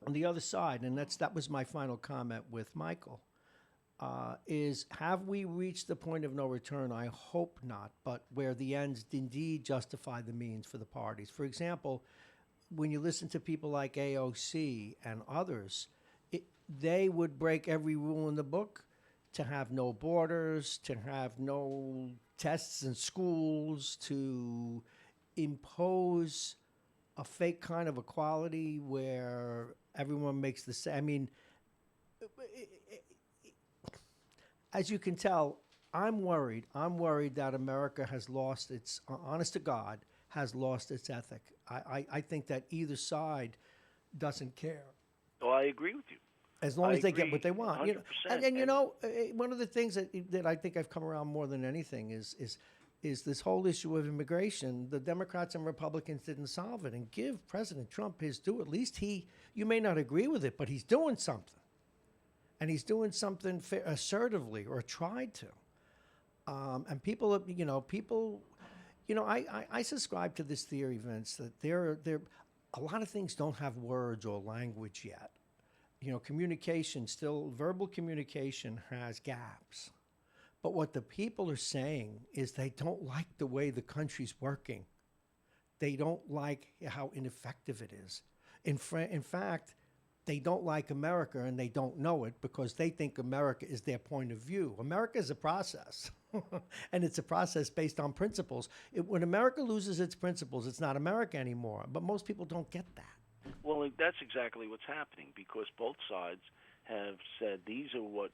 On the other side, and that was my final comment with Michael. Is have we reached the point of no return? I hope not, but where the ends indeed justify the means for the parties. For example, when you listen to people like AOC and others, they would break every rule in the book to have no borders, to have no tests in schools, to impose a fake kind of equality where everyone makes the same. I mean, as you can tell, I'm worried. I'm worried that America has lost its, honest to God, has lost its ethic. I think that either side doesn't care. Oh, I agree with you. As long as they get what they want. 100%. You know, and you know, one of the things that I think I've come around more than anything is this whole issue of immigration. The Democrats and Republicans didn't solve it, and give President Trump his due. At least you may not agree with it, but he's doing something. And he's doing something assertively, or tried to. And people, I subscribe to this theory, Vince, that there a lot of things don't have words or language yet. You know, communication, verbal communication has gaps. But what the people are saying is they don't like the way the country's working. They don't like how ineffective it is. In fact, they don't like America, and they don't know it because they think America is their point of view. America is a process, and it's a process based on principles. When America loses its principles, it's not America anymore. But most people don't get that. Well, that's exactly what's happening, because both sides have said these are what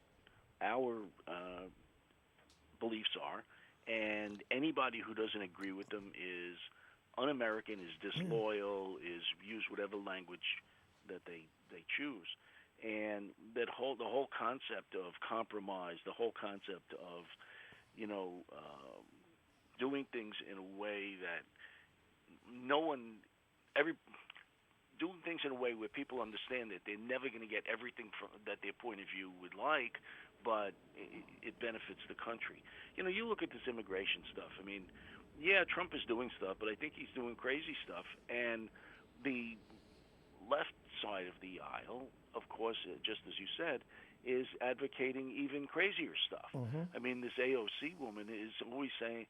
our beliefs are, and anybody who doesn't agree with them is un-American, is disloyal, is use whatever language that they choose. And the whole concept of compromise, the whole concept of doing things in a way that doing things in a way where people understand that they're never going to get everything that their point of view would like, but it benefits the country. You know, you look at this immigration stuff. I mean, yeah, Trump is doing stuff, but I think he's doing crazy stuff. And the left side of the aisle, of course, just as you said, is advocating even crazier stuff. Mm-hmm. I mean, this AOC woman is always saying,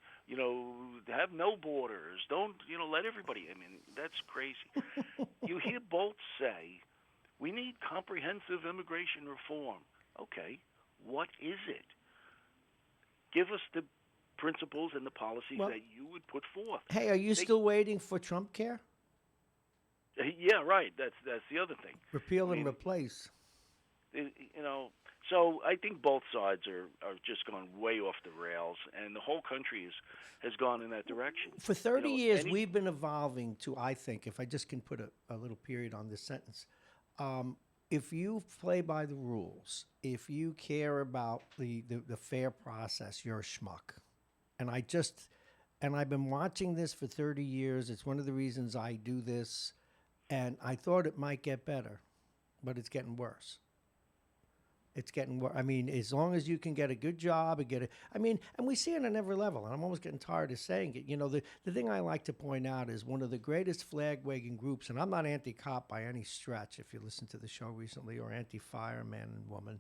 have no borders, don't, let everybody. I mean, that's crazy. You hear both say, we need comprehensive immigration reform. Okay, what is it? Give us the principles and the policies that you would put forth. Hey, are you still waiting for Trump care? Yeah, right. That's the other thing. Repeal and replace. So I think both sides are just gone way off the rails, and the whole country has gone in that direction. For 30 years, we've been evolving to, I think, if I just can put a little period on this sentence, if you play by the rules, if you care about the fair process, you're a schmuck. And I've been watching this for 30 years. It's one of the reasons I do this. And I thought it might get better, but it's getting worse. It's getting worse. I mean, as long as you can get a good job and we see it on every level, and I'm almost getting tired of saying it. The thing I like to point out is one of the greatest flag-waving groups, and I'm not anti-cop by any stretch, if you listened to the show recently, or anti-fireman and woman,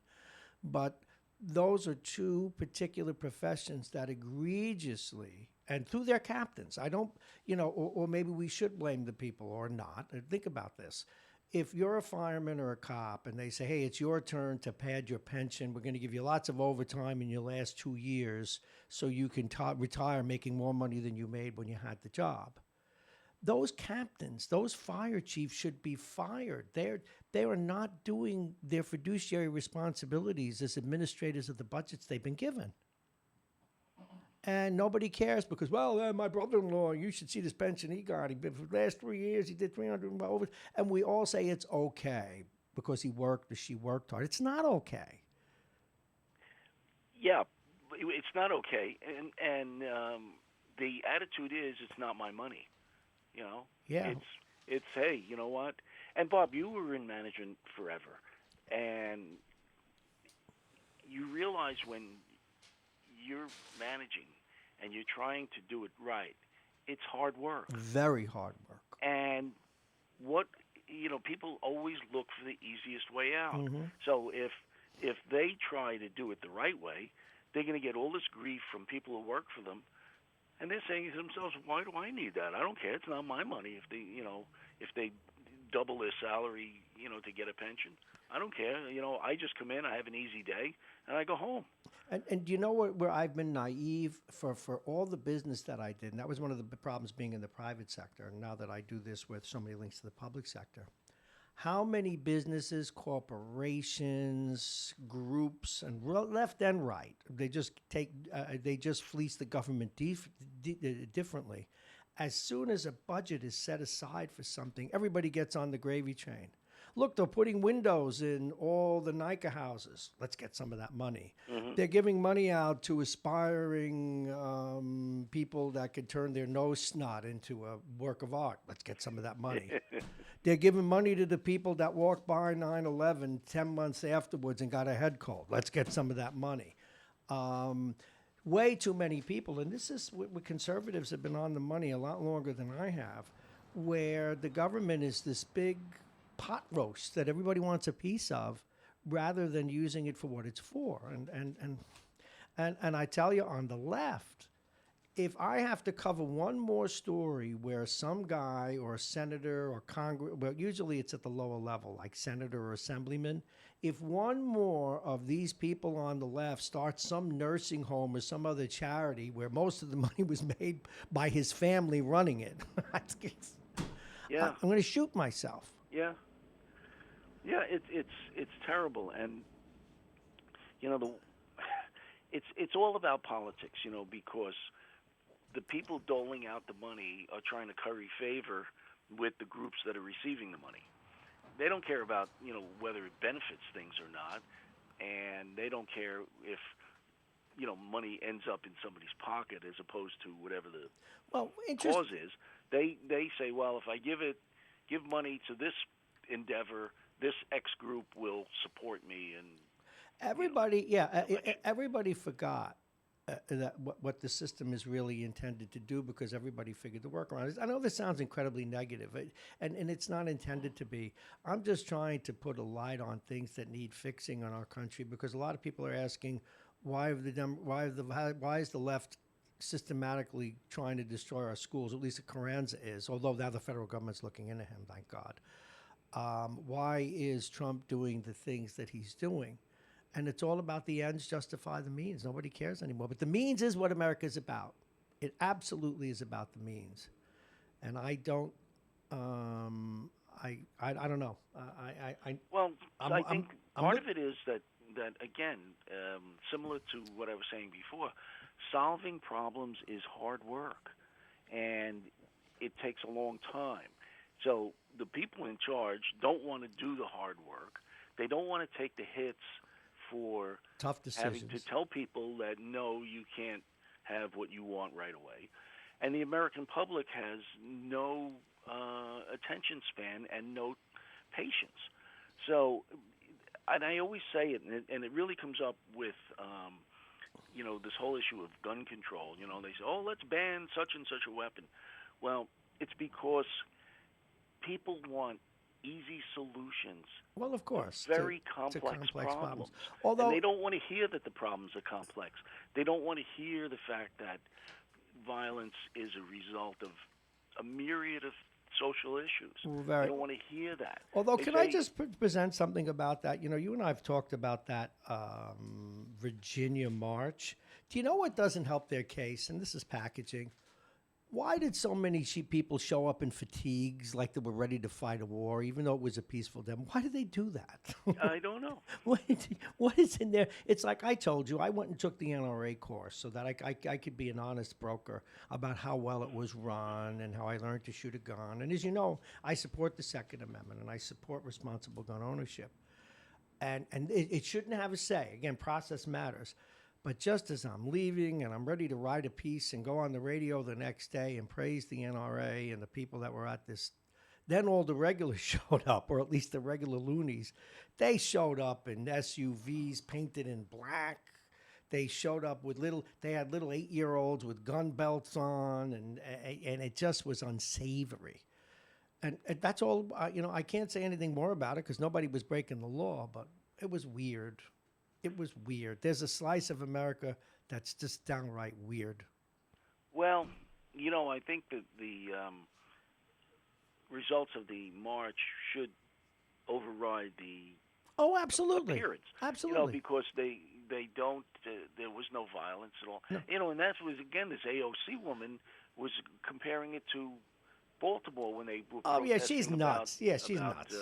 but those are two particular professions that egregiously, and through their captains, I don't, or maybe we should blame the people or not. Think about this. If you're a fireman or a cop and they say, hey, it's your turn to pad your pension, we're going to give you lots of overtime in your last 2 years so you can retire making more money than you made when you had the job. Those captains, those fire chiefs should be fired. They are not doing their fiduciary responsibilities as administrators of the budgets they've been given. And nobody cares because, my brother-in-law, you should see this pension he got. For the last 3 years, he did 300 over. And we all say it's okay because he worked or she worked hard. It's not okay. Yeah, it's not okay. And the attitude is it's not my money. Yeah. It's hey, you know what? And Bob, you were in management forever, and you realize when you're managing and you're trying to do it right, it's hard work. Very hard work. And people always look for the easiest way out. Mm-hmm. So if they try to do it the right way, they're going to get all this grief from people who work for them. And they're saying to themselves, why do I need that? I don't care. It's not my money if they double their salary, to get a pension. I don't care. You know, I just come in, I have an easy day, and I go home. And do you know where I've been naive for all the business that I did? And that was one of the problems being in the private sector. And now that I do this with so many links to the public sector, how many businesses, corporations, groups, and left and right, they just fleece the government differently. As soon as a budget is set aside for something, everybody gets on the gravy train. Look, they're putting windows in all the NICA houses. Let's get some of that money. Mm-hmm. They're giving money out to aspiring people that could turn their nose snot into a work of art. Let's get some of that money. They're giving money to the people that walked by 9/11 10 months afterwards and got a head cold. Let's get some of that money. Way too many people, and this is what conservatives have been on the money a lot longer than I have, where the government is this big pot roast that everybody wants a piece of, rather than using it for what it's for. And I tell you, on the left, if I have to cover one more story where some guy or a senator or Congress, well, usually it's at the lower level, like senator or assemblyman, if one more of these people on the left starts some nursing home or some other charity where most of the money was made by his family running it, yeah, I'm going to shoot myself. Yeah. Yeah, it's terrible, and you know it's all about politics, you know, because the people doling out the money are trying to curry favor with the groups that are receiving the money. They don't care about, you know, whether it benefits things or not, and they don't care if, you know, money ends up in somebody's pocket as opposed to whatever the cause is. They say, well, if I give money to this endeavor, this X group will support me, and everybody, everybody forgot that what the system is really intended to do, because everybody figured the workaround. I know this sounds incredibly negative, and it's not intended to be. I'm just trying to put a light on things that need fixing in our country, because a lot of people are asking, why is the left systematically trying to destroy our schools? At least Carranza is, although now the federal government's looking into him, thank God. Why is Trump doing the things that he's doing? And it's all about the ends justify the means. Nobody cares anymore. But the means is what America's about. It absolutely is about the means. And I don't, I don't know. I think part of it is that again, similar to what I was saying before, solving problems is hard work, and it takes a long time. So the people in charge don't want to do the hard work. They don't want to take the hits for tough decisions, having to tell people that, no, you can't have what you want right away. And the American public has no attention span and no patience. So, and I always say it, and it really comes up with, you know, this whole issue of gun control. You know, they say, oh, let's ban such and such a weapon. Well, it's because people want easy solutions. Well, of course. Very complex problems. Although, and they don't want to hear that the problems are complex. They don't want to hear the fact that violence is a result of a myriad of social issues. They don't want to hear that. Although, I just present something about that? You know, you and I have talked about that Virginia march. Do you know what doesn't help their case? And this is packaging. Why did so many people show up in fatigues like they were ready to fight a war, even though it was a peaceful demo? Why did they do that? I don't know. What is in there? It's like I told you, I went and took the NRA course so that I could be an honest broker about how well it was run and how I learned to shoot a gun. And as you know, I support the Second Amendment and I support responsible gun ownership. And it shouldn't have a say. Again, process matters. But just as I'm leaving and I'm ready to write a piece and go on the radio the next day and praise the NRA and the people that were at this, then all the regulars showed up, or at least the regular loonies. They showed up in SUVs painted in black. They showed up with they had little 8-year-olds with gun belts on, and it just was unsavory. And that's all, you know, I can't say anything more about it because nobody was breaking the law, but it was weird. It was weird. There's a slice of America that's just downright weird. Well, you know, I think that the results of the march should override the Oh, absolutely. Appearance. Absolutely. Because they don't. There was no violence at all. No. And that was again this AOC woman was comparing it to Baltimore when they were protesting yeah, she's nuts. She's nuts.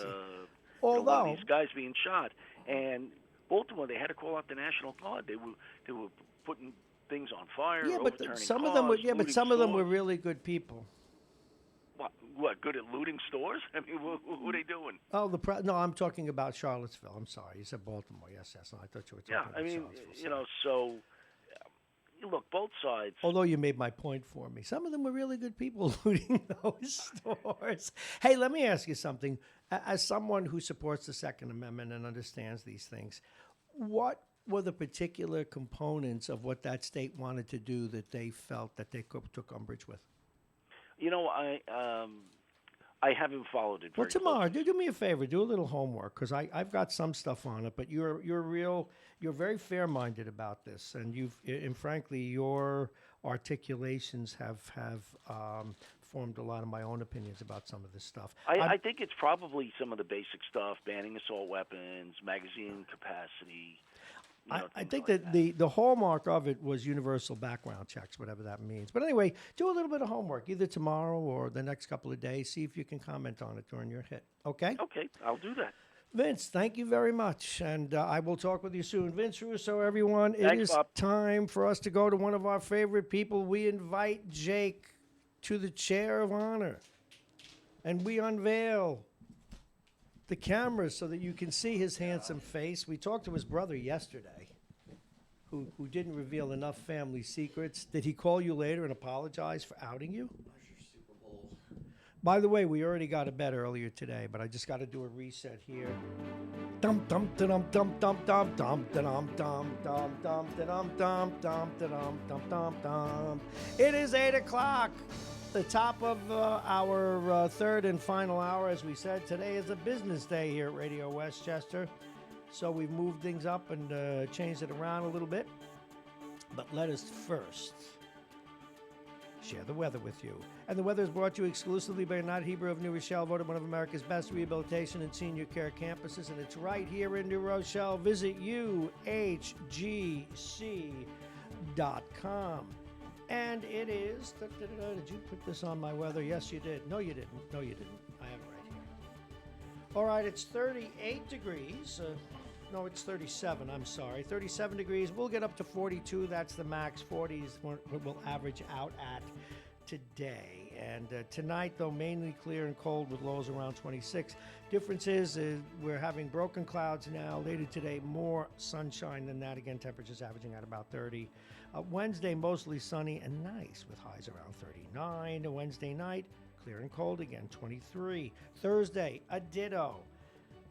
One of these guys being shot, and Baltimore, they had to call out the National Guard. They were putting things on fire. Yeah, but some cars, of them were. Yeah, but some of them were stores. really good people. What? Good at looting stores? I mean, what are they doing? Oh, no, I'm talking about Charlottesville. I'm sorry, you said Baltimore. Yes. No, I thought you were talking about Charlottesville. So. Look, both sides. Although you made my point for me. Some of them were really good people looting those stores. Hey, let me ask you something. As someone who supports the Second Amendment and understands these things, what were the particular components of what that state wanted to do that they felt that they took umbrage with? I haven't followed it. Well, tomorrow, do me a favor, do a little homework, because I've got some stuff on it. But you're very fair-minded about this, and frankly, your articulations have formed a lot of my own opinions about some of this stuff. I think it's probably some of the basic stuff: banning assault weapons, magazine capacity. I think that the hallmark of it was universal background checks, whatever that means. But anyway, do a little bit of homework, either tomorrow or the next couple of days. See if you can comment on it during your hit. Okay? Okay, I'll do that. Vince, thank you very much, and I will talk with you soon. Vince Russo, everyone, Thanks, it is Bob. time for us to go to one of our favorite people. We invite Jake to the chair of honor, and we unveil the cameras so that you can see his handsome face. We talked to his brother yesterday, who didn't reveal enough family secrets. Did he call you later and apologize for outing you? Super Bowl. By the way, we already got a bet earlier today, but I just got to do a reset here. Dum dum dum dum dum dum dum dum dum dum dum dum dum dum dum dum dum. It is 8 o'clock. The top of our third and final hour, as we said. Today is a business day here at Radio Westchester, so we've moved things up and changed it around a little bit. But let us first share the weather with you. And the weather is brought to you exclusively by United Hebrew of New Rochelle, voted one of America's best rehabilitation and senior care campuses, and it's right here in New Rochelle. Visit uhgc.com. And it is, did you put this on my weather? Yes, you did. No, you didn't. I have it right here. All right, it's 38 degrees. No, it's 37, I'm sorry. 37 degrees. We'll get up to 42. That's the max. 40 is what we'll average out at today. And tonight, though, mainly clear and cold with lows around 26. Difference is we're having broken clouds now. Later today, more sunshine than that. Again, temperatures averaging at about 30. Wednesday, mostly sunny and nice with highs around 39. Wednesday night, clear and cold again, 23. Thursday, a ditto.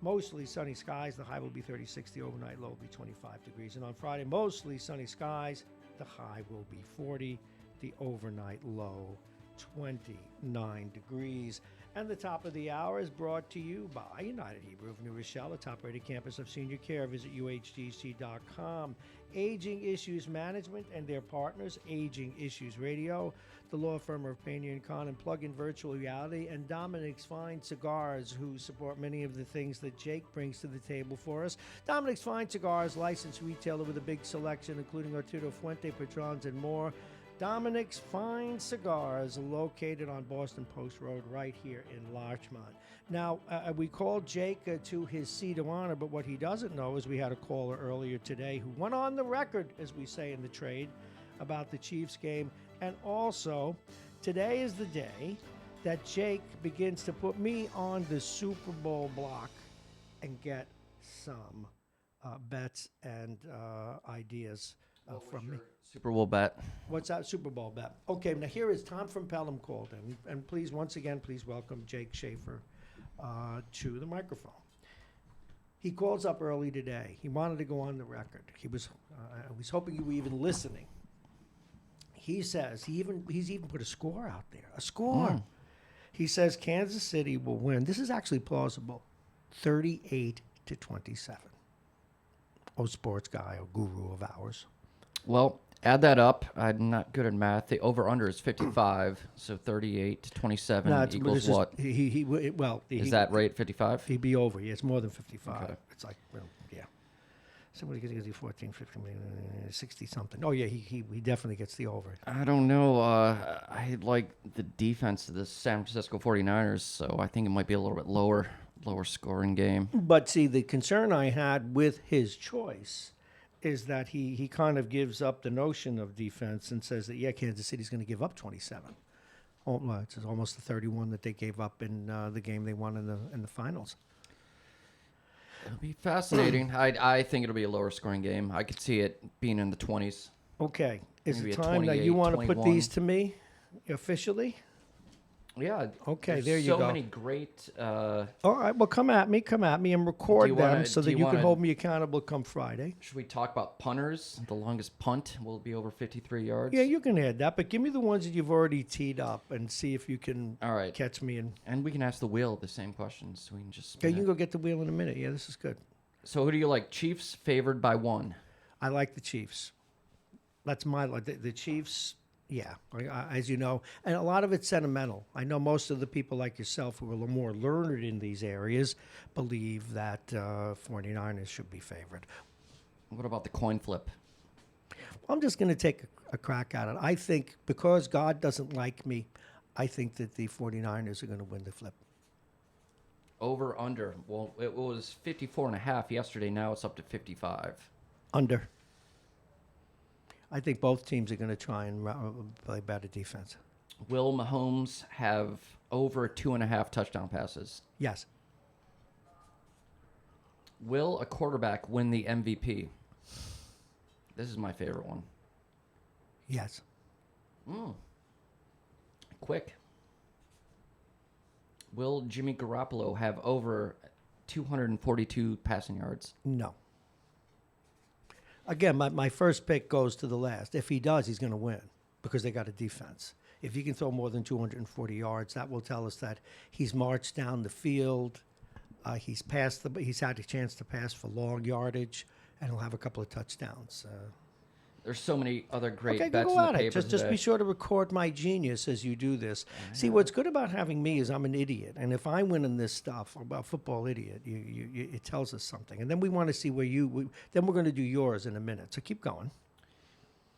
Mostly sunny skies. The high will be 36. The overnight low will be 25 degrees. And on Friday, mostly sunny skies. The high will be 40. The overnight low, 29 degrees. And the top of the hour is brought to you by United Hebrew of New Rochelle, a top-rated campus of senior care. Visit uhgc.com. Aging Issues Management and their partners, Aging Issues Radio, the law firm of Pena & Con and Plug-in Virtual Reality, and Dominic's Fine Cigars, who support many of the things that Jake brings to the table for us. Dominic's Fine Cigars, licensed retailer with a big selection, including Arturo Fuente, Patrons, and more. Dominic's Fine Cigars, located on Boston Post Road right here in Larchmont. Now, we called Jake to his seat of honor, but what he doesn't know is we had a caller earlier today who went on the record, as we say in the trade, about the Chiefs game. And also, today is the day that Jake begins to put me on the Super Bowl block and get some bets and ideas from me. Super Bowl bet. What's that Super Bowl bet? Okay, now here is Tom from Pelham called in. And please, once again, please welcome Jake Schaefer to the microphone. He calls up early today. He wanted to go on the record. He was hoping you were even listening. He says he's even put a score out there. A score. He says Kansas City will win. This is actually plausible. 38-27. Oh, sports guy, a guru of ours. Well, Add that up. I'm not good at math. The over-under is 55, so 38 to 27 equals what? Is that right, 55? He'd be over. Yeah, it's more than 55. Okay. It's like, well, yeah. Somebody gets 14, 15, 60 something. Oh, yeah, he definitely gets the over. I don't know. I like the defense of the San Francisco 49ers, so I think it might be a little bit lower scoring game. But see, the concern I had with his choice is that he kind of gives up the notion of defense and says that, yeah, Kansas City's going to give up 27. It's almost the 31 that they gave up in the game they won in the finals. It'll be fascinating. I think it'll be a lower scoring game. I could see it being in the 20s. Okay. Is Maybe it a time that you want to put 28, these to me officially? Yeah. Okay, there's there you go. So many great. All right, well, come at me and record them so that you can hold me accountable come Friday. Should we talk about punters? The longest punt will be over 53 yards. Yeah, you can add that, but give me the ones that you've already teed up and see if you can catch me. And we can ask the wheel the same questions. So we can just. Okay, you can go get the wheel in a minute. Yeah, this is good. So who do you like? Chiefs favored by 1. I like the Chiefs. That's my the Chiefs. Yeah, as you know, and a lot of it's sentimental. I know most of the people like yourself who are a little more learned in these areas believe that 49ers should be favored. What about the coin flip? I'm just going to take a crack at it. I think because God doesn't like me, I think that the 49ers are going to win the flip. Over, under. Well, it was 54.5 yesterday. Now it's up to 55. Under. I think both teams are going to try and play better defense. Will Mahomes have over 2.5 touchdown passes? Yes. Will a quarterback win the MVP? This is my favorite one. Yes. Quick. Will Jimmy Garoppolo have over 242 passing yards? No. Again, my first pick goes to the last. If he does, he's going to win because they got a defense. If he can throw more than 240 yards, that will tell us that he's marched down the field. He's had a chance to pass for long yardage, and he'll have a couple of touchdowns. There's so many other great okay, bets go in the at paper it. Just be sure to record my genius as you do this. See, what's good about having me is I'm an idiot, and if I win in this stuff about football idiot, it tells us something. And then we want to see where then we're going to do yours in a minute. So keep going.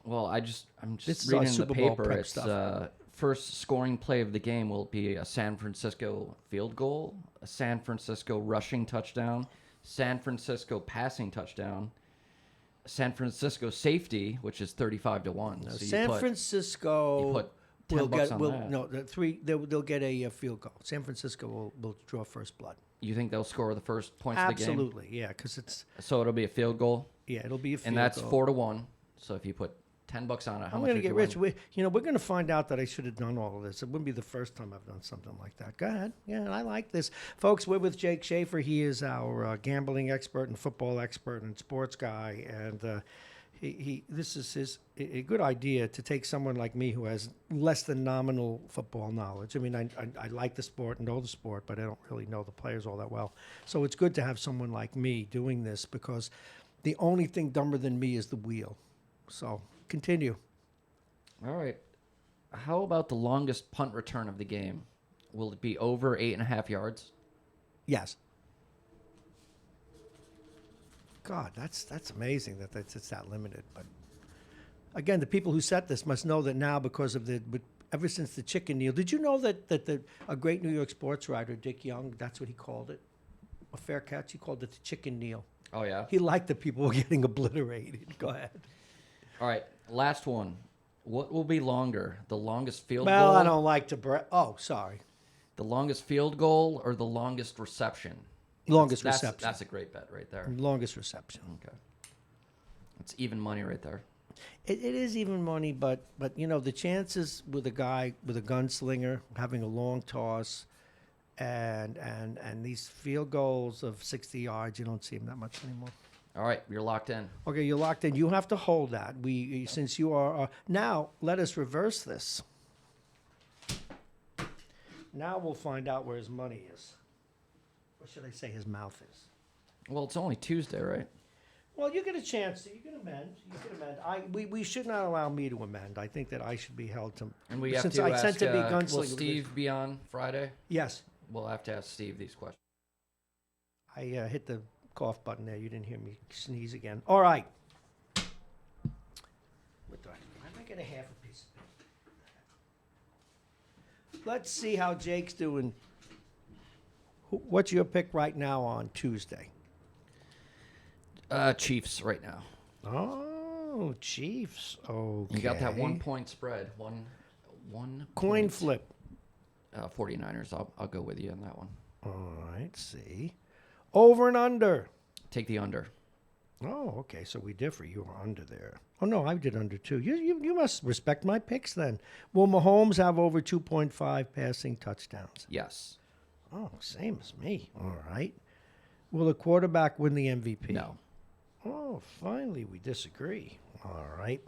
Well, I'm just This reading is in the Super Bowl paper. prep It's stuff. first scoring play of the game will be a San Francisco field goal, a San Francisco rushing touchdown, San Francisco passing touchdown, San Francisco safety, which is 35-1. No, So San Francisco you put 10 bucks on that. No, they'll get a field goal. San Francisco will draw first blood. You think they'll score the first points of the game? Absolutely, yeah, because it's So it'll be a field goal, it'll be a field and that's goal. 4-1. So if you put $10 on it, how I'm much going to would get you rich. win? We're going to find out that I should have done all of this. It wouldn't be the first time I've done something like that. Go ahead. Yeah, and I like this. Folks, we're with Jake Schaefer. He is our gambling expert and football expert and sports guy. And this is a good idea to take someone like me who has less than nominal football knowledge. I mean, I like the sport and know the sport, but I don't really know the players all that well. So it's good to have someone like me doing this because the only thing dumber than me is the wheel. So continue. All right. How about the longest punt return of the game? Will it be over 8.5 yards? Yes. God, that's amazing that it's that limited. But again, the people who set this must know that now because of ever since the chicken kneel. Did you know that a great New York sports writer, Dick Young, that's what he called it, a fair catch. He called it the chicken kneel. Oh yeah. He liked that people were getting obliterated. Go ahead. All right, last one. What will be longer, the longest field Well, goal? I don't like to. Sorry. The longest field goal or the longest reception? Longest That's reception. That's a great bet right there. Longest reception. Okay. It's even money right there. It is even money, but the chances with a guy with a gunslinger having a long toss, and these field goals of 60 yards, you don't see them that much anymore. All right, you're locked in. Okay, you're locked in. You have to hold that. Since you are now, let us reverse this. Now we'll find out where his money is. Or should I say his mouth is? Well, it's only Tuesday, right? Well, you get a chance. You can amend. You can amend. We should not allow me to amend. I think that I should be held to. And we have since to I ask, tend to be will gunslinger. Steve be on Friday? Yes. We'll have to ask Steve these questions. I hit the cough button there. You didn't hear me sneeze again. All right. Why am I getting half a piece of it? Let's see how Jake's doing. What's your pick right now on Tuesday? Chiefs right now. Oh, Chiefs. Okay. You got that 1 point spread. One coin point. flip. 49ers. I'll go with you on that one. All right. See. Over and under. Take the under. Oh, okay. So we differ. You were under there. Oh no, I did under too. You must respect my picks then. Will Mahomes have over 2.5 passing touchdowns? Yes. Oh, same as me. All right. Will a quarterback win the MVP? No. Oh, finally we disagree. All right.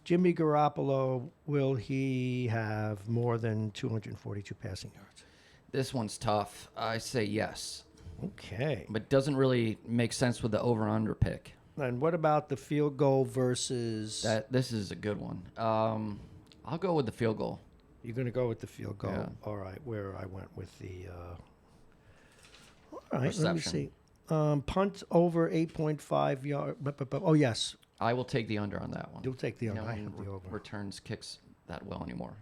Jimmy Garoppolo, will he have more than 242 passing yards? This one's tough. I say yes. Okay. But doesn't really make sense with the over-under pick. And what about the field goal versus... This is a good one. I'll go with the field goal. You're going to go with the field goal. Yeah. All right. Where I went with the... All right. Reception. Let me see. Punt over 8.5 yards. Oh, yes. I will take the under on that one. You'll take the under. No I one have the over. returns kicks that well anymore.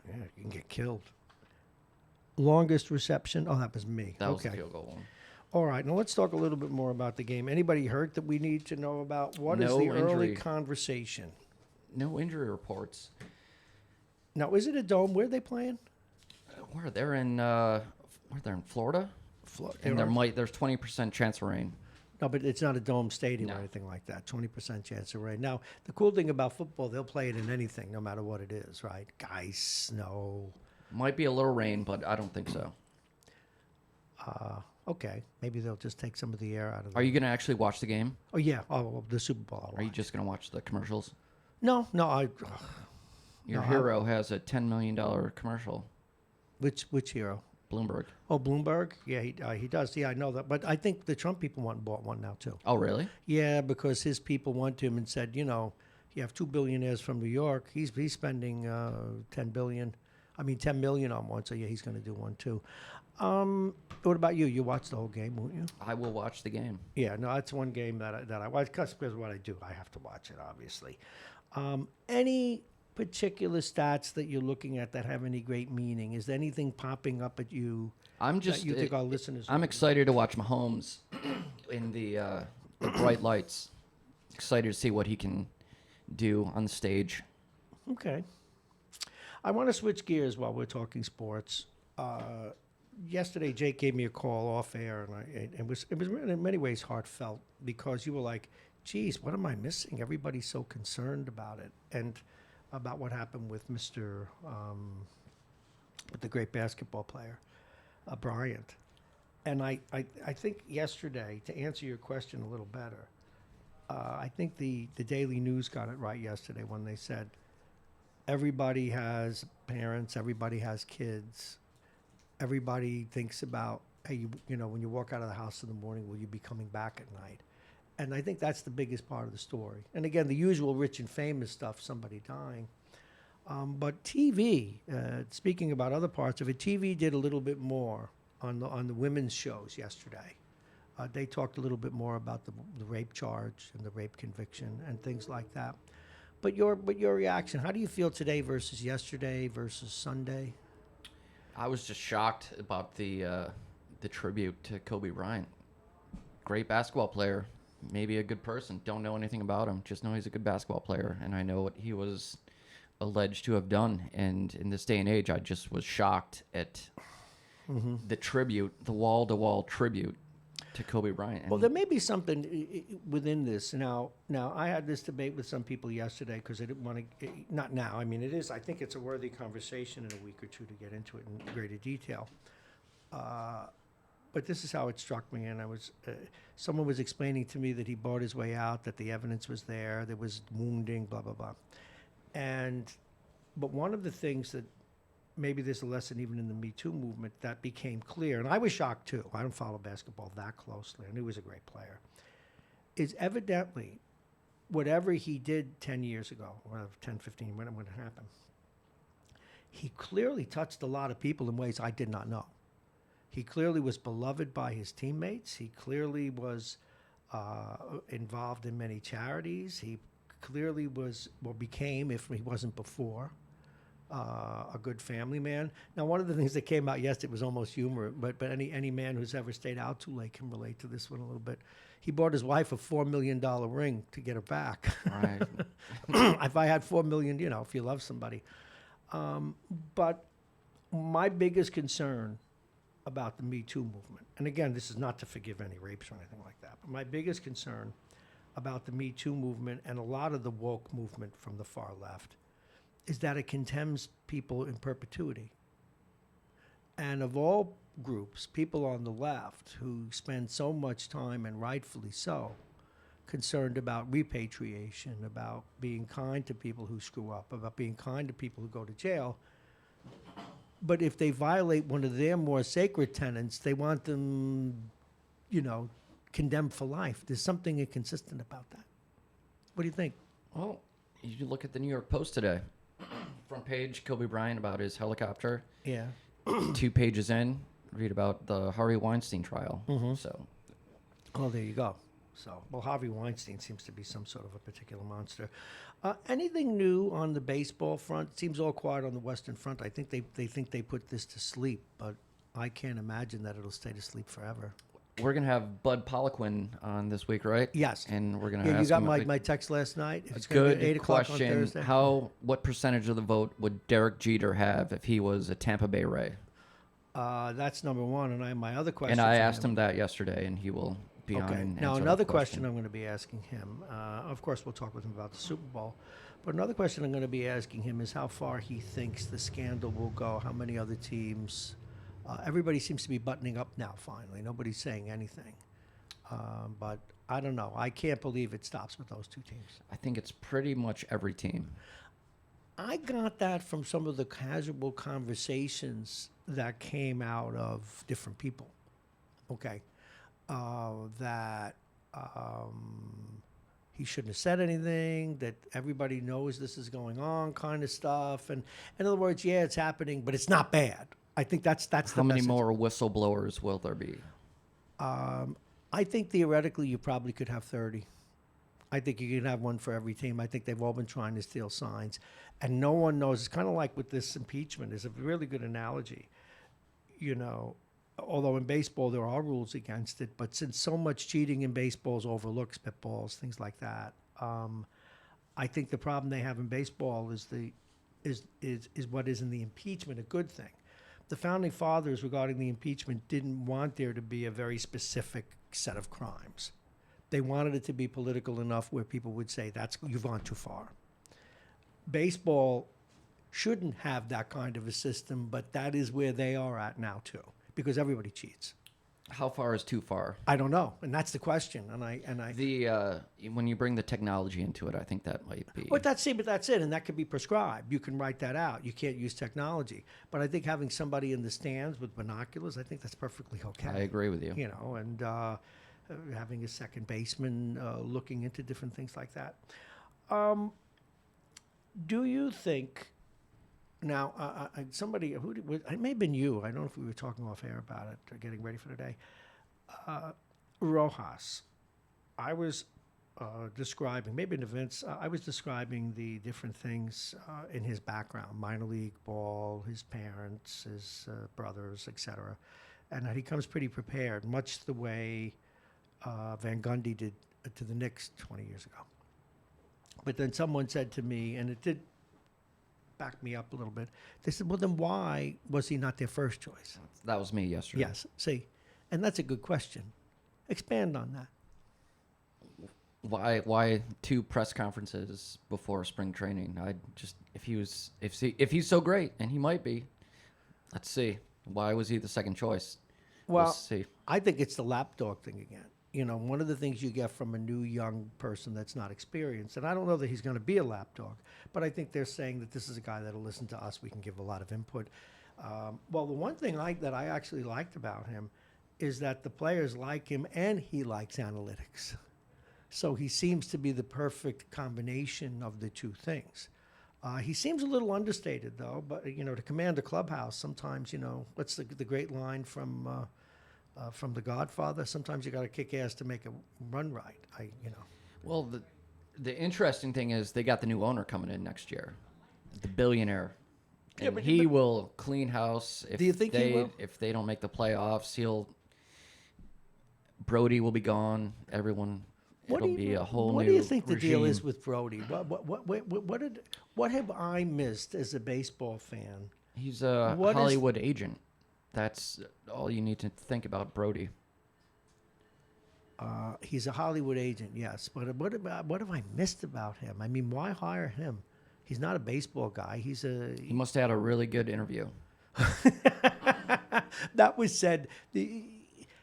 Yeah, you can get killed. Longest reception? Oh, that was me. That was okay. the field goal one. All right. Now let's talk a little bit more about the game. Anybody hurt that we need to know about? What is No the early injury. conversation? No injury reports. Now, is it a dome? Where are they playing? Where they're in Florida, and there's 20% chance of rain. No, but it's not a dome stadium No. or anything like that. 20% chance of rain. Now, the cool thing about football, they'll play it in anything, no matter what it is, right? Ice, snow. Might be a little rain, but I don't think so. Okay, maybe they'll just take some of the air out of. Are you going to actually watch the game? Oh yeah. Oh, the Super Bowl. Or are you just going to watch the commercials? No. Your No, hero has a $10 million commercial. Which hero? Bloomberg. Oh, Bloomberg. Yeah, he does. Yeah, I know that. But I think the Trump people went and bought one now too. Oh, really? Yeah, because his people went to him and said, you have two billionaires from New York. He's spending 10 million on one. So yeah, he's going to do one too. What about you? You watched the whole game, won't you? I will watch the game. Yeah, no, that's one game that I watch because what I do, I have to watch it, obviously. Any particular stats that you're looking at that have any great meaning? Is there anything popping up at you? That you think our listeners? I'm excited to watch Mahomes in the bright lights. Excited to see what he can do on the stage. Okay. I want to switch gears while we're talking sports. Yesterday, Jake gave me a call off air, and it was in many ways heartfelt because you were like, "Geez, what am I missing?" Everybody's so concerned about it and about what happened with with the great basketball player, Bryant. And I think yesterday, to answer your question a little better, I think the Daily News got it right yesterday when they said everybody has parents, everybody has kids. Everybody thinks about, hey, when you walk out of the house in the morning, will you be coming back at night? And I think that's the biggest part of the story. And again, the usual rich and famous stuff, somebody dying. But TV, speaking about other parts of it, TV did a little bit more on the women's shows yesterday. They talked a little bit more about the rape charge and the rape conviction and things like that. But your reaction, how do you feel today versus yesterday versus Sunday? I was just shocked about the tribute to Kobe Bryant. Great basketball player, maybe a good person. Don't know anything about him. Just know he's a good basketball player, and I know what he was alleged to have done. And in this day and age, I just was shocked at the tribute, the wall-to-wall tribute to Kobe Bryant. And well, there may be something within this. Now, I had this debate with some people yesterday because I didn't want to. Not now. I mean, it is. I think it's a worthy conversation in a week or two to get into it in greater detail. But this is how it struck me, and I was. Someone was explaining to me that he bought his way out, that the evidence was there was wounding, blah blah blah, but one of the things that maybe there's a lesson even in the Me Too movement that became clear, and I was shocked too. I don't follow basketball that closely. I knew he was a great player. is evidently whatever he did 10 years ago, or 10, 15, when it happened, he clearly touched a lot of people in ways I did not know. He clearly was beloved by his teammates. He clearly was involved in many charities. He clearly became, if he wasn't before, a good family man. Now, one of the things that came out yesterday was almost humor, but any man who's ever stayed out too late can relate to this one a little bit. He bought his wife a $4 million ring to get her back. Right. If I had $4 million, if you love somebody. But my biggest concern about the Me Too movement, and again, this is not to forgive any rapes or anything like that, but my biggest concern about the Me Too movement and a lot of the woke movement from the far left is that it condemns people in perpetuity. And of all groups, people on the left who spend so much time, and rightfully so, concerned about repatriation, about being kind to people who screw up, about being kind to people who go to jail. But if they violate one of their more sacred tenets, they want them, condemned for life. There's something inconsistent about that. What do you think? Well, you look at the New York Post today. Front page, Kobe Bryant about his helicopter. Yeah. 2 pages in, read about the Harvey Weinstein trial. Mm-hmm. So, oh, there you go. So, well, Harvey Weinstein seems to be some sort of a particular monster. Anything new on the baseball front? Seems all quiet on the Western Front. I think they think they put this to sleep, but I can't imagine that it'll stay to sleep forever. we're going to have Bud Poliquin on this week, right? Yes. And we're going to Yeah, ask you got him my text last night. If a it's gonna be good 8 o'clock on question. Thursday. What percentage of the vote would Derek Jeter have if he was a Tampa Bay Ray? That's number one. And my other question. And I asked him that yesterday, and he will be on. Okay. and Now, answer another that question I'm going to be asking him, of course, we'll talk with him about the Super Bowl, but another question I'm going to be asking him is how far he thinks the scandal will go, how many other teams. Everybody seems to be buttoning up now, finally. Nobody's saying anything. But I don't know. I can't believe it stops with those two teams. I think it's pretty much every team. I got that from some of the casual conversations that came out of different people. Okay. That he shouldn't have said anything, that everybody knows this is going on kind of stuff. And in other words, yeah, it's happening, but it's not bad. I think that's the How many message. more whistleblowers will there be? I think theoretically you probably could have 30. I think you can have one for every team. I think they've all been trying to steal signs. And no one knows. It's kind of like with this impeachment. It's a really good analogy. You know, although in baseball there are rules against it, but since so much cheating in baseball is overlooked, spitballs, things like that, I think the problem they have in baseball is what is in the impeachment a good thing. The founding fathers regarding the impeachment didn't want there to be a very specific set of crimes. They wanted it to be political enough where people would say, you've gone too far. Baseball shouldn't have that kind of a system, but that is where they are at now too, because everybody cheats. How far is too far? I don't know, and that's the question. And I when you bring the technology into it, I think that might be. But that's it, and that can be prescribed. You can write that out. You can't use technology, but I think having somebody in the stands with binoculars, I think that's perfectly okay. I agree with you. You know, and having a second baseman looking into different things like that. Do you think? Now, somebody it may have been you. I don't know if we were talking off air about it or getting ready for today. Rojas, I was describing, maybe in events, I was describing the different things in his background, minor league ball, his parents, his brothers, etc., and that he comes pretty prepared, much the way Van Gundy did to the Knicks 20 years ago. But then someone said to me, and it did back me up a little bit. They said, well, then why was he not their first choice? That was me yesterday. Yes. See, and that's a good question. Expand on that. Why 2 press conferences before spring training? If he's so great, and he might be, let's see. Why was he the second choice? Well, We'll see. I think it's the lapdog thing again. You know, one of the things you get from a new young person that's not experienced, and I don't know that he's going to be a lapdog, but I think they're saying that this is a guy that'll listen to us. We can give a lot of input. Well, the one thing that I actually liked about him is that the players like him and he likes analytics. So he seems to be the perfect combination of the two things. He seems a little understated, though. But to command a clubhouse, sometimes what's the great line from The Godfather? Sometimes you got to kick ass to make it run right. Well, the interesting thing is they got the new owner coming in next year, the billionaire. And he will clean house. Do you think he will? If they don't make the playoffs, Brody will be gone. Everyone. It'll be a whole new What do you think regime. the deal is with Brody? What have I missed as a baseball fan? He's a Hollywood agent. That's all you need to think about Brody. He's a Hollywood agent, yes. But what have I missed about him? I mean, why hire him? He's not a baseball guy. He must have had a really good interview. That was said.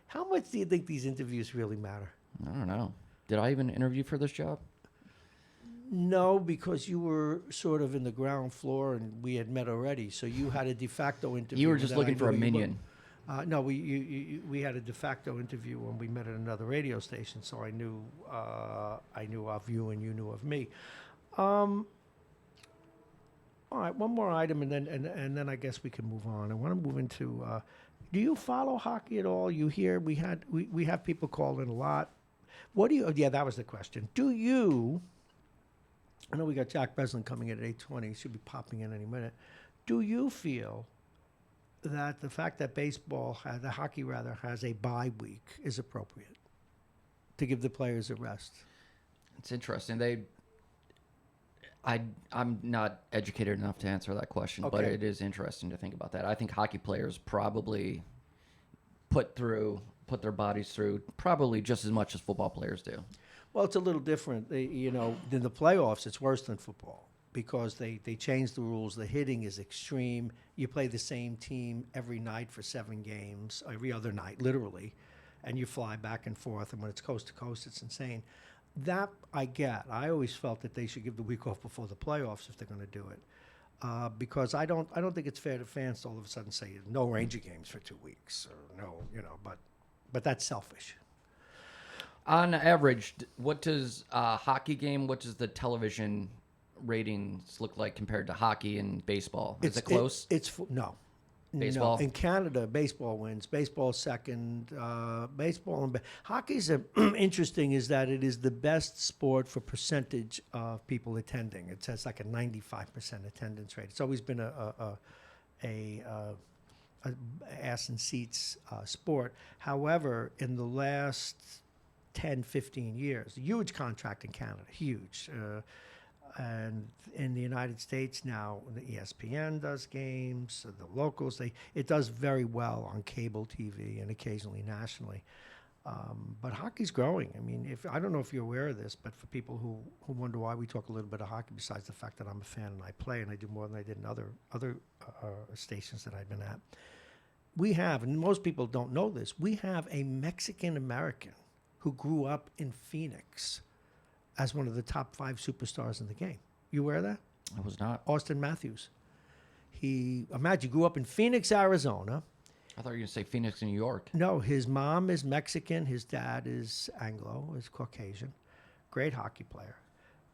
How much do you think these interviews really matter? I don't know. Did I even interview for this job? No, because you were sort of in the ground floor and we had met already. So you had a de facto interview. You were just looking for a minion. No, we had a de facto interview when we met at another radio station. So I knew of you and you knew of me. All right, one more item, and then I guess we can move on. I want to move into. Do you follow hockey at all? You hear we have people call in a lot. What do you? Yeah, that was the question. Do you? I know we got Jack Breslin coming in at 8:20. He should be popping in any minute. Do you feel that the fact that the hockey rather, has a bye week is appropriate to give the players a rest? It's interesting. I'm not educated enough to answer that question, but it is interesting to think about that. I think hockey players probably put their bodies through probably just as much as football players do. Well, it's a little different. In the playoffs, it's worse than football because they changed the rules. The hitting is extreme. You play the same team every night for 7 games, every other night, literally, and you fly back and forth. And when it's coast to coast, it's insane. That I get. I always felt that they should give the week off before the playoffs if they're going to do it, because I don't think it's fair to fans to all of a sudden say no Ranger games for 2 weeks or no, but that's selfish. On average, what does a hockey game? What does the television ratings look like compared to hockey and baseball? Is it close? No. Baseball? No. In Canada, baseball wins. Baseball's second. Hockey's interesting is that it is the best sport for percentage of people attending. It says like a 95% attendance rate. It's always been a ass and seats sport. However, in the last 10, 15 years, huge contract in Canada, huge. And in the United States now, the ESPN does games, the locals, it does very well on cable TV and occasionally nationally. But hockey's growing. I mean, I don't know if you're aware of this, but for people who wonder why we talk a little bit of hockey, besides the fact that I'm a fan and I play and I do more than I did in other stations that I've been at, we have, and most people don't know this, we have a Mexican American who grew up in Phoenix as one of the top 5 superstars in the game. You aware of that? I was not. Austin Matthews. He grew up in Phoenix, Arizona. I thought you were going to say Phoenix, New York. No, his mom is Mexican. His dad is Anglo, is Caucasian. Great hockey player.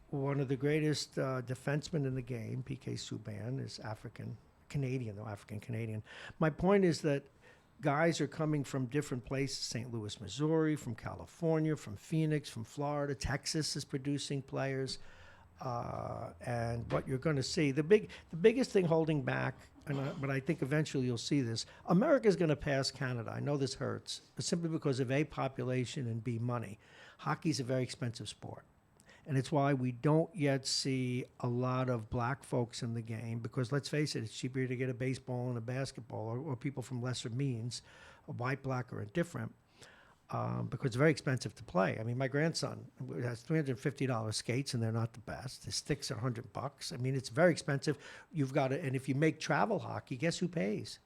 One of the greatest defensemen in the game, PK Subban, is African-Canadian. My point is that guys are coming from different places, St. Louis, Missouri, from California, from Phoenix, from Florida. Texas is producing players. And what you're going to see, the biggest thing holding back, but I think eventually you'll see this, America's going to pass Canada. I know this hurts, but simply because of A, population, and B, money. Hockey's a very expensive sport. And it's why we don't yet see a lot of black folks in the game, because let's face it, it's cheaper to get a baseball and a basketball, or people from lesser means, white, black, or indifferent, because it's very expensive to play. I mean, my grandson has $350 skates, and they're not the best. His sticks are $100. I mean, it's very expensive. And if you make travel hockey, guess who pays?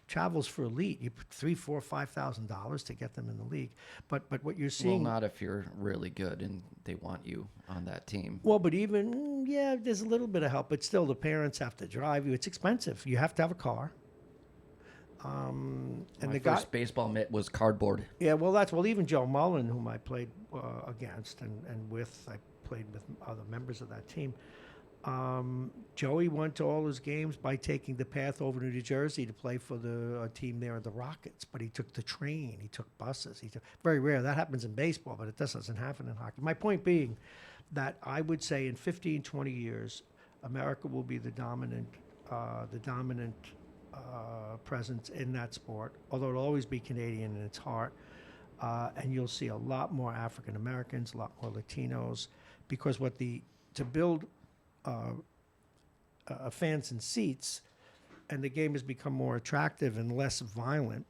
Travel's for elite. You put $3,000, $4,000, $5,000 to get them in the league. But what you're seeing, well, not if you're really good and they want you on that team. Well, but even there's a little bit of help, but still the parents have to drive you. It's expensive. You have to have a car. And my first baseball mitt was cardboard. Yeah, well, even Joe Mullen, whom I played against and with, I played with other members of that team. Joey went to all his games by taking the path over to New Jersey to play for the team there, the Rockets. But he took the train, he took buses. Very rare. That happens in baseball, but it doesn't happen in hockey. My point being that I would say in 15, 20 years, America will be the dominant presence in that sport, although it'll always be Canadian in its heart. And you'll see a lot more African Americans, a lot more Latinos, because to build fans and seats, and the game has become more attractive and less violent,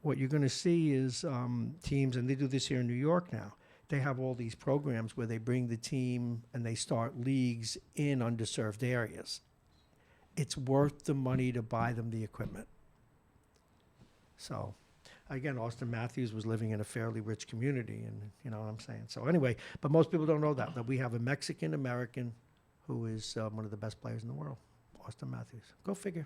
what you're going to see is teams, and they do this here in New York now, they have all these programs where they bring the team and they start leagues in underserved areas. It's worth the money to buy them the equipment. So, again, Austin Matthews was living in a fairly rich community, and you know what I'm saying. So anyway, but most people don't know that we have a Mexican-American who is one of the best players in the world, Austin Matthews. Go figure.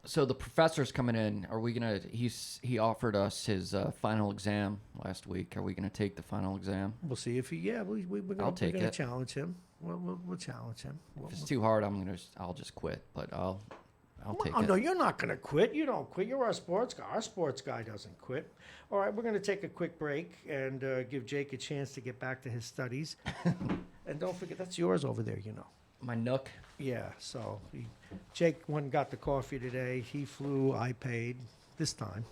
So the professor's coming in. Are we gonna? He offered us his final exam last week. Are we gonna take the final exam? We'll see if he. Yeah, we're gonna challenge him. We'll challenge him. If it's too hard, I'll just quit. But I'll take it. No, you're not gonna quit. You don't quit. You're our sports guy. Our sports guy doesn't quit. All right, we're gonna take a quick break and give Jake a chance to get back to his studies. And don't forget, that's yours over there. You know. My Nook. Yeah, so Jake got the coffee today. He flew, I paid. This time,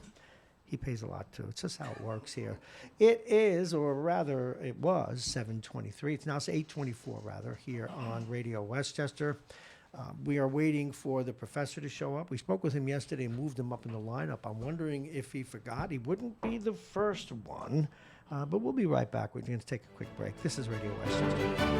he pays a lot too. It's just how it works here. It is, or rather it was, 7:23. It's now 8:24 rather, here on Radio Westchester. We are waiting for the professor to show up. We spoke with him yesterday and moved him up in the lineup. I'm wondering if he forgot. He wouldn't be the first one, but we'll be right back. We're going to take a quick break. This is Radio Westchester.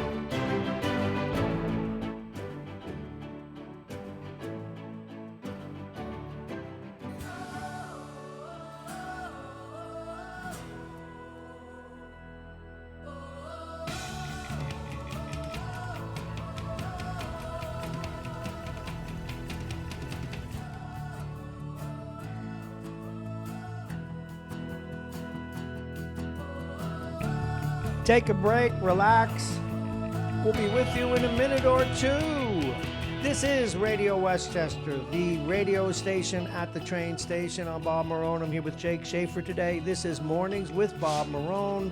Take a break, relax. We'll be with you in a minute or two. This is Radio Westchester, the radio station at the train station. I'm Bob Marrone. I'm here with Jake Schaefer today. This is Mornings with Bob Marrone.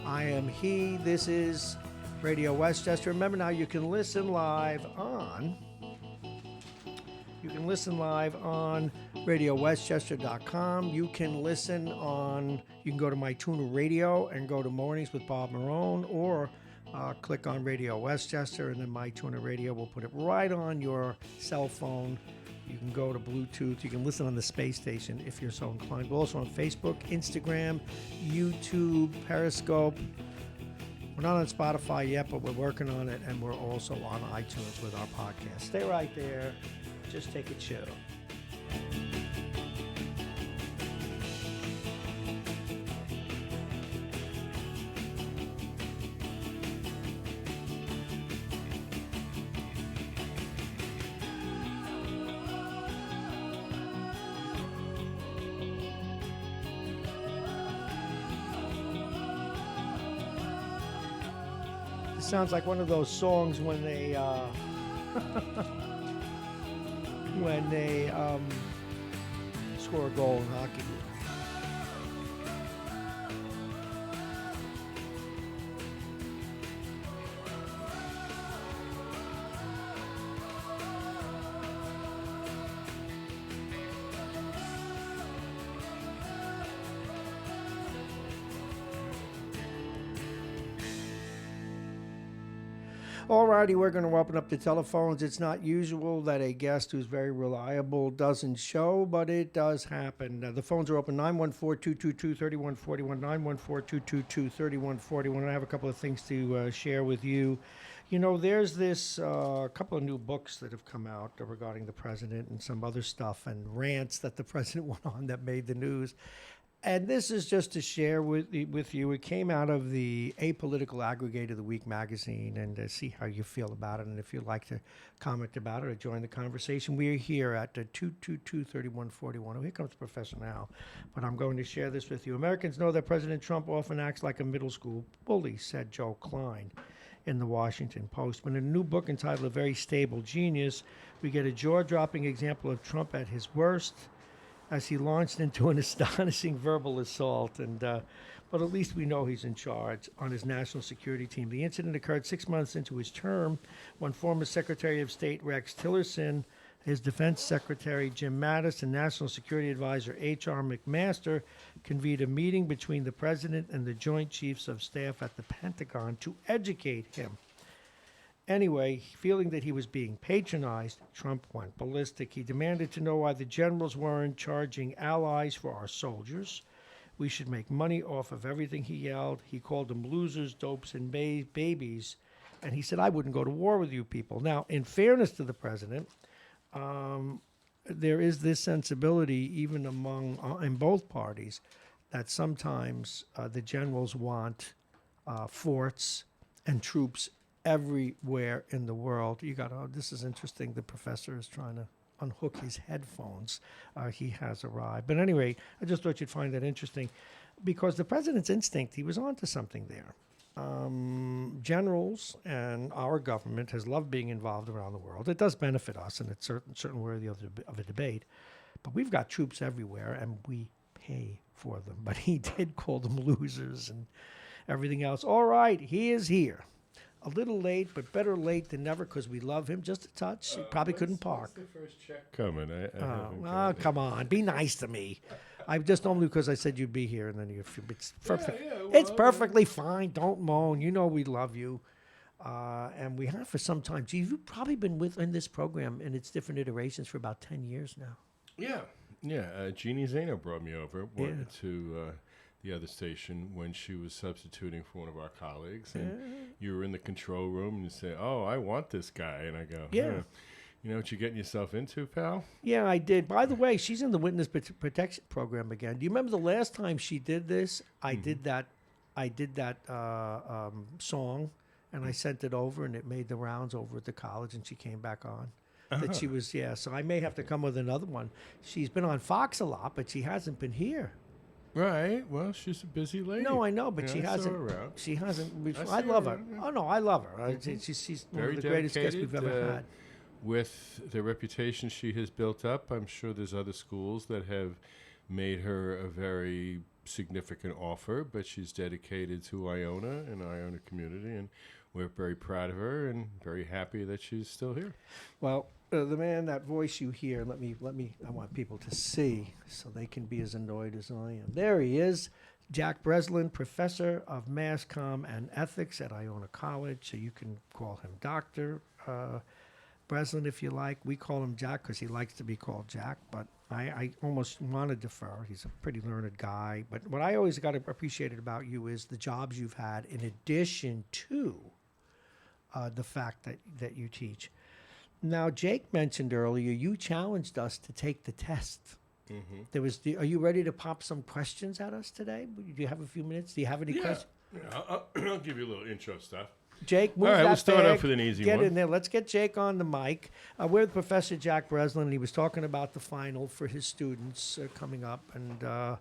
I am he. This is Radio Westchester. Remember now, you can listen live on RadioWestchester.com. You can go to MyTuner Radio and go to Mornings with Bob Marrone, or click on Radio Westchester, and then MyTuner Radio will put it right on your cell phone. You can go to Bluetooth. You can listen on the space station if you're so inclined. We're also on Facebook, Instagram, YouTube, Periscope. We're not on Spotify yet, but we're working on it, and we're also on iTunes with our podcast. Stay right there. Just take a chill. This sounds like one of those songs when they score a goal in hockey. Alrighty, we're going to open up the telephones. It's not usual that a guest who's very reliable doesn't show, but it does happen. The phones are open, 914-222-3141, 914-222-3141. I have a couple of things to share with you. You know, there's this couple of new books that have come out regarding the president and some other stuff and rants that the president went on that made the news. And this is just to share with you. It came out of the Apolitical Aggregate of the Week magazine, and see how you feel about it. And if you'd like to comment about it or join the conversation, we are here at 222-3141. Oh, here comes the professor now. But I'm going to share this with you. Americans know that President Trump often acts like a middle school bully, said Joe Klein in the Washington Post. But in a new book entitled A Very Stable Genius, we get a jaw-dropping example of Trump at his worst, as he launched into an astonishing verbal assault. But at least we know he's in charge on his national security team. The incident occurred 6 months into his term when former Secretary of State Rex Tillerson, his Defense Secretary Jim Mattis, and National Security Advisor H.R. McMaster convened a meeting between the President and the Joint Chiefs of Staff at the Pentagon to educate him. Anyway, feeling that he was being patronized, Trump went ballistic. He demanded to know why the generals weren't charging allies for our soldiers. We should make money off of everything, he yelled. He called them losers, dopes, and babies. And he said, I wouldn't go to war with you people. Now, in fairness to the president, there is this sensibility, even among in both parties, that sometimes the generals want forts and troops everywhere in the world. This is interesting. The professor is trying to unhook his headphones. He has arrived. But anyway, I just thought you'd find that interesting because the president's instinct, he was onto something there. Generals and our government has loved being involved around the world. It does benefit us, and it's certain worthy of a debate. But we've got troops everywhere, and we pay for them. But he did call them losers and everything else. All right, he is here. A little late, but better late than never because we love him just a touch. He probably couldn't park. What's the first check coming? Come on. Be nice to me. I just only because I said you'd be here, and then it's perfect. Well, it's perfectly fine. Don't moan. You know we love you. And we have for some time. Gee, you've probably been in this program in its different iterations for about 10 years now. Yeah. Jeannie Zano brought me over to the other station when she was substituting for one of our colleagues, and you were in the control room and you say, "Oh, I want this guy," and I go, "Yeah, you know what you're getting yourself into, pal?" Yeah, I did. By the way, she's in the witness protection program again. Do you remember the last time she did this? I did that song, and I sent it over, and it made the rounds over at the college, and she came back on. That she was, so I may have to come with another one. She's been on Fox a lot, but she hasn't been here. Right. Well, she's a busy lady. No, I know, but she hasn't. She hasn't. I love her. Oh no, I love her. She's one of the greatest guests we've ever had. With the reputation she has built up, I'm sure there's other schools that have made her a very significant offer. But she's dedicated to Iona and the Iona community, and we're very proud of her and very happy that she's still here. Well, the man, that voice you hear, let me, I want people to see so they can be as annoyed as I am. There he is, Jack Breslin, professor of mass comm and ethics at Iona College. So you can call him Dr. Breslin if you like. We call him Jack because he likes to be called Jack, but I almost want to defer. He's a pretty learned guy. But what I always got appreciated about you is the jobs you've had in addition to the fact that you teach. Now, Jake mentioned earlier, you challenged us to take the test. Mm-hmm. Are you ready to pop some questions at us today? Do you have a few minutes? Do you have any questions? Yeah, I'll give you a little intro stuff. Jake, move All right, that we'll start bag. off with an easy one. Get in there. Let's get Jake on the mic. We're with Professor Jack Breslin, and he was talking about the final for his students coming up. And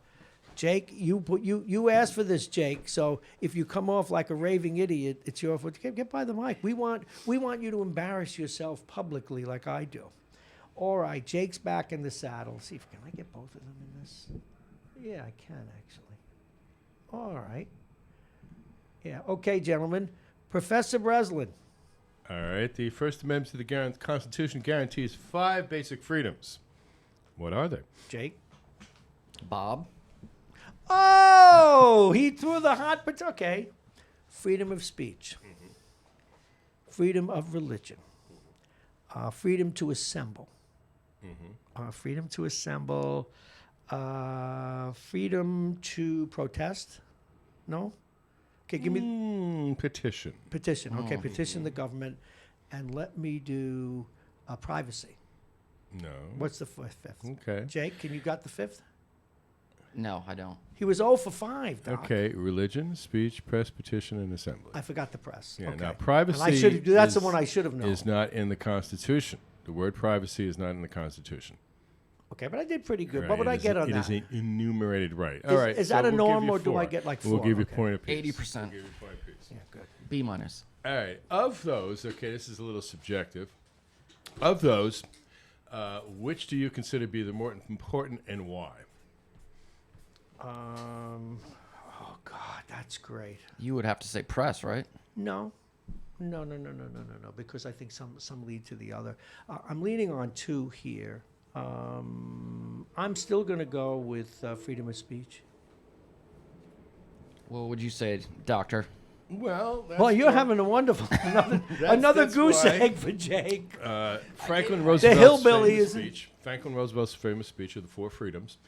Jake, you asked for this, Jake. So if you come off like a raving idiot, it's your fault. Get by the mic. We want you to embarrass yourself publicly like I do. All right, Jake's back in the saddle. See if can I get both of them in this? Yeah, I can actually. All right. Yeah. Okay, gentlemen. Professor Breslin. All right. The First Amendment to the Constitution guarantees 5 basic freedoms. What are they? Jake. Bob. Oh, he threw the hot potato. Okay. Freedom of speech. Mm-hmm. Freedom of religion. Freedom to assemble. Mm-hmm. Freedom to assemble. Freedom to protest. No? Okay, give me... Petition. Petition. Okay, petition the government. And let me do privacy. No. What's the fifth? Okay. Jake, can you got the fifth? No, I don't. He was 0 for 5, Doc. Okay, religion, speech, press, petition, and assembly. I forgot the press. Yeah, okay. now privacy that's the one I should have known. Is not in the Constitution. The word privacy is not in the Constitution. Okay, but I did pretty good. Right. What would I get on that? that? It is an enumerated right. All right. Is that a norm, or do I get like 4? We'll give you a point apiece. 80%. We'll give you a point apiece. Yeah, good. B minus. All right. Of those, okay, this is a little subjective. Of those, which do you consider to be the more important and why? Oh God, that's great. You would have to say press, right? No, because I think some lead to the other. I'm leaning on 2 here. I'm still going to go with freedom of speech. What would you say, Doctor? Well, you're having a wonderful another goose egg for Jake. Franklin Roosevelt's famous speech. Franklin Roosevelt's famous speech of the 4 freedoms.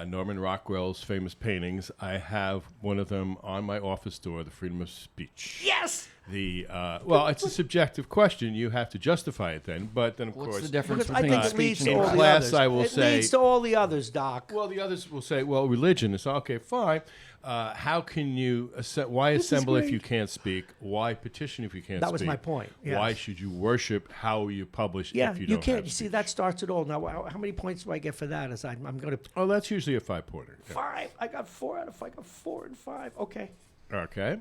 Norman Rockwell's famous paintings. I have one of them on my office door, the freedom of speech. Yes! It's a subjective question. You have to justify it then. But then, of course... What's the difference Because I between think it leads speech to and all press? the others. I will say... It leads to all the others, Doc. Well, the others will say, well, religion is okay, fine. How can you... why assemble if you can't speak? Why petition if you can't speak? That was my point. Yes. Why should you worship? How will you publish if you don't can't. have You see, speech? that starts it all. Now, how many points do I get for that? As I'm going to... Oh, that's usually a 5-pointer. Yeah. 5. I got 4 out of 5. I got 4 and 5. Okay. Okay.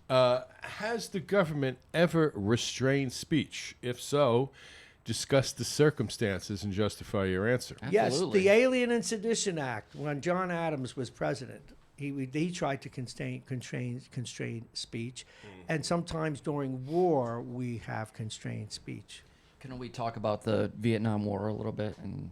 Has the government ever restrained speech? If so, discuss the circumstances and justify your answer. Absolutely. Yes, the Alien and Sedition Act, when John Adams was president, he tried to constrain speech, and sometimes during war we have constrained speech. Can we talk about the Vietnam War a little bit and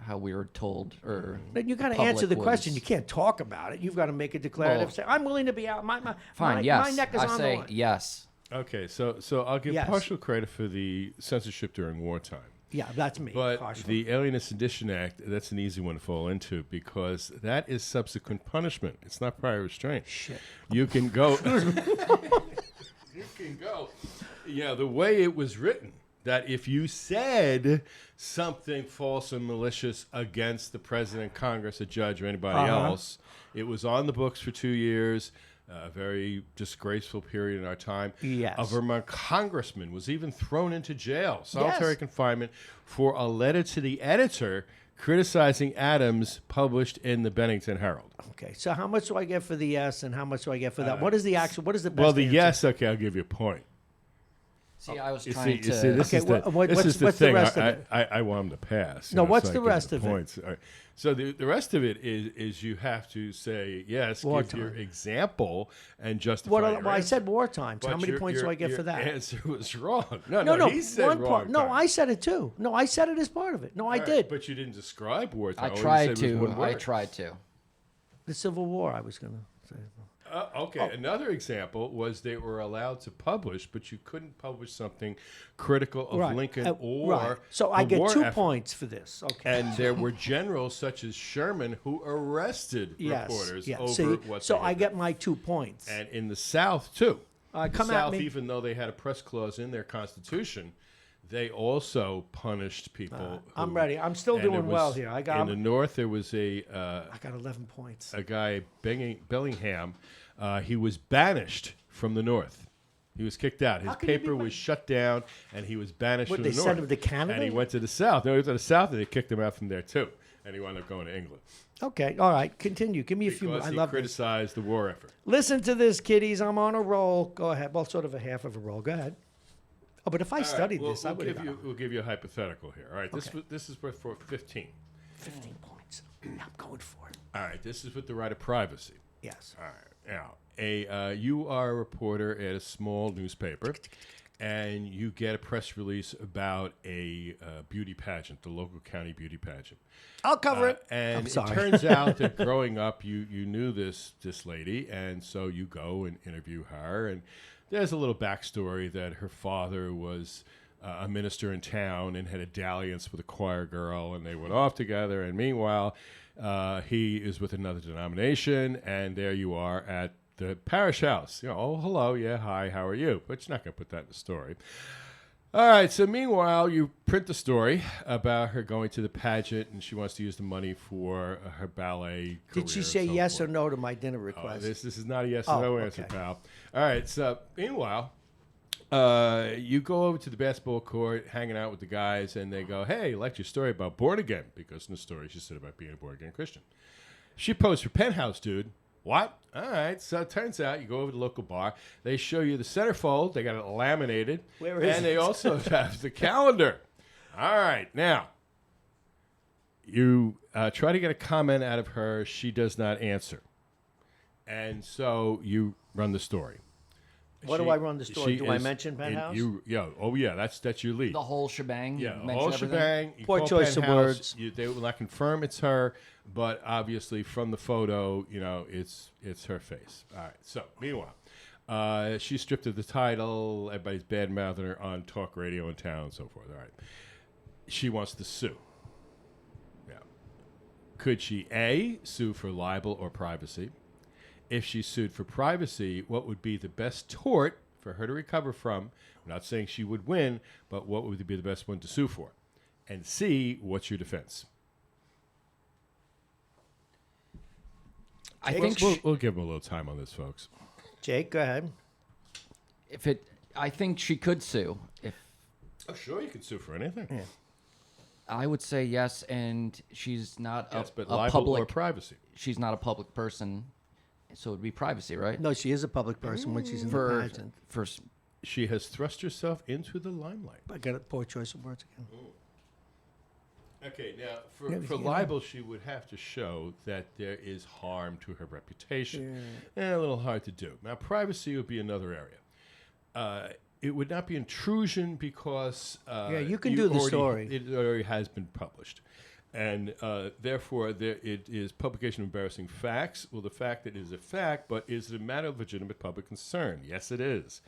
how we were told, or But you got to answer the question. You can't talk about it. You've got to make a declarative. Say, I'm willing to be out. My neck is on the line. Yes. Okay, so I'll give partial credit for the censorship during wartime. Yeah, that's me. But partially. the Alien and Sedition Act, that's an easy one to fall into because that is subsequent punishment. It's not prior restraint. Shit. You can go. You can go. Yeah, the way it was written, that if you said something false and malicious against the president, Congress, a judge, or anybody else, it was on the books for 2 years. A very disgraceful period in our time. Yes. A Vermont congressman was even thrown into jail, solitary confinement, for a letter to the editor criticizing Adams published in the Bennington Herald. Okay, so how much do I get for the yes, and how much do I get for that? What is the actual? What is the best? Well, the answer? yes, okay, I'll give you a point. See, I was You trying see, to. this is the what's the thing. rest of it? I want him to pass. No, what's so I the give you rest of it? points. All right. So the rest of it is you have to say yes, Wartime. give your example, and justify What? your Well, I answer. said wartime. So how But many your- points do I get your for that? Answer was wrong. No. No. He said One wrong. part. No, time. I said it too. No, I said it as part of it. No, I All right, did. but you didn't describe wartime. I All you tried said was to. one I word. tried to. The Civil War. I was gonna say. Okay. Another example was they were allowed to publish, but you couldn't publish something critical of Lincoln or right. So the I get war 2 effort. points for this. Okay. And there were generals such as Sherman who arrested reporters over See, what so they I had get my 2 points. And in the South, too. Come the at South, me. even though they had a press clause in their Constitution, they also punished people. I'm ready. I'm still doing well here. In the North, there was I got 11 points. a guy, Bellingham. He was banished from the North. He was kicked out. His paper was shut down, and he was banished from the North. They sent him to Canada? And he went to the South. No, he went to the South, and they kicked him out from there, too. And he wound up going to England. Okay, all right. Continue. Give me a few more. Because I he love this. criticized the war effort. Listen to this, kiddies. I'm on a roll. Go ahead. Well, sort of a half of a roll. Go ahead. Oh, but if I studied this, I would have. We'll give you a hypothetical here. All right, this is worth for 15. 15 points. I'm going for it. All right, this is with the right of privacy. Yes. All right, now you are a reporter at a small newspaper, and you get a press release about a beauty pageant, the local county beauty pageant. I'll cover it. And it turns out that growing up, you knew this lady, and so you go and interview her. And there's a little backstory that her father was a minister in town and had a dalliance with a choir girl, and they went off together. And meanwhile, he is with another denomination, and there you are at the parish house. Oh, hello, yeah, hi, how are you? But you're not going to put that in the story. All right, so meanwhile, you print the story about her going to the pageant, and she wants to use the money for her ballet career. Did she say yes or no to my dinner request? This is not a yes or no answer, pal. All right, so meanwhile, you go over to the basketball court, hanging out with the guys, and they go, hey, I liked your story about born again, because in the story she said about being a born again Christian. She posed for Penthouse, dude. What? All right. So it turns out you go over to the local bar. They show you the centerfold. They got it laminated. Where is and it? they also have the calendar. All right. Now, you try to get a comment out of her. She does not answer. And so you run the story. What do I run the story? Do I mention Penthouse? That's your lead. The whole shebang. Yeah, the mention whole everything? shebang. You Poor call choice of Penthouse. words. They will not confirm it's her, but obviously from the photo, it's her face. All right. So meanwhile, she's stripped of the title. Everybody's bad-mouthing her on talk radio in town and so forth. All right. She wants to sue. Now, could she A, sue for libel or privacy? If she sued for privacy, what would be the best tort for her to recover from? I'm not saying she would win, but what would be the best one to sue for? And C, what's your defense? I think we'll give them a little time on this, folks. Jake, go ahead. I think she could sue. Oh, sure, you can sue for anything. Yeah. I would say yes, and she's not but a libel public or privacy. She's not a public person, so it would be privacy, right? No, she is a public person when she's in the pageant. She has thrust herself into the limelight. I got a poor choice of words again. Okay, now for libel, she would have to show that there is harm to her reputation. Yeah. A little hard to do. Now, privacy would be another area. It would not be intrusion because you can do the story. It already has been published, and therefore it is publication of embarrassing facts. Well, the fact that it is a fact, but is it a matter of legitimate public concern? Yes, it is.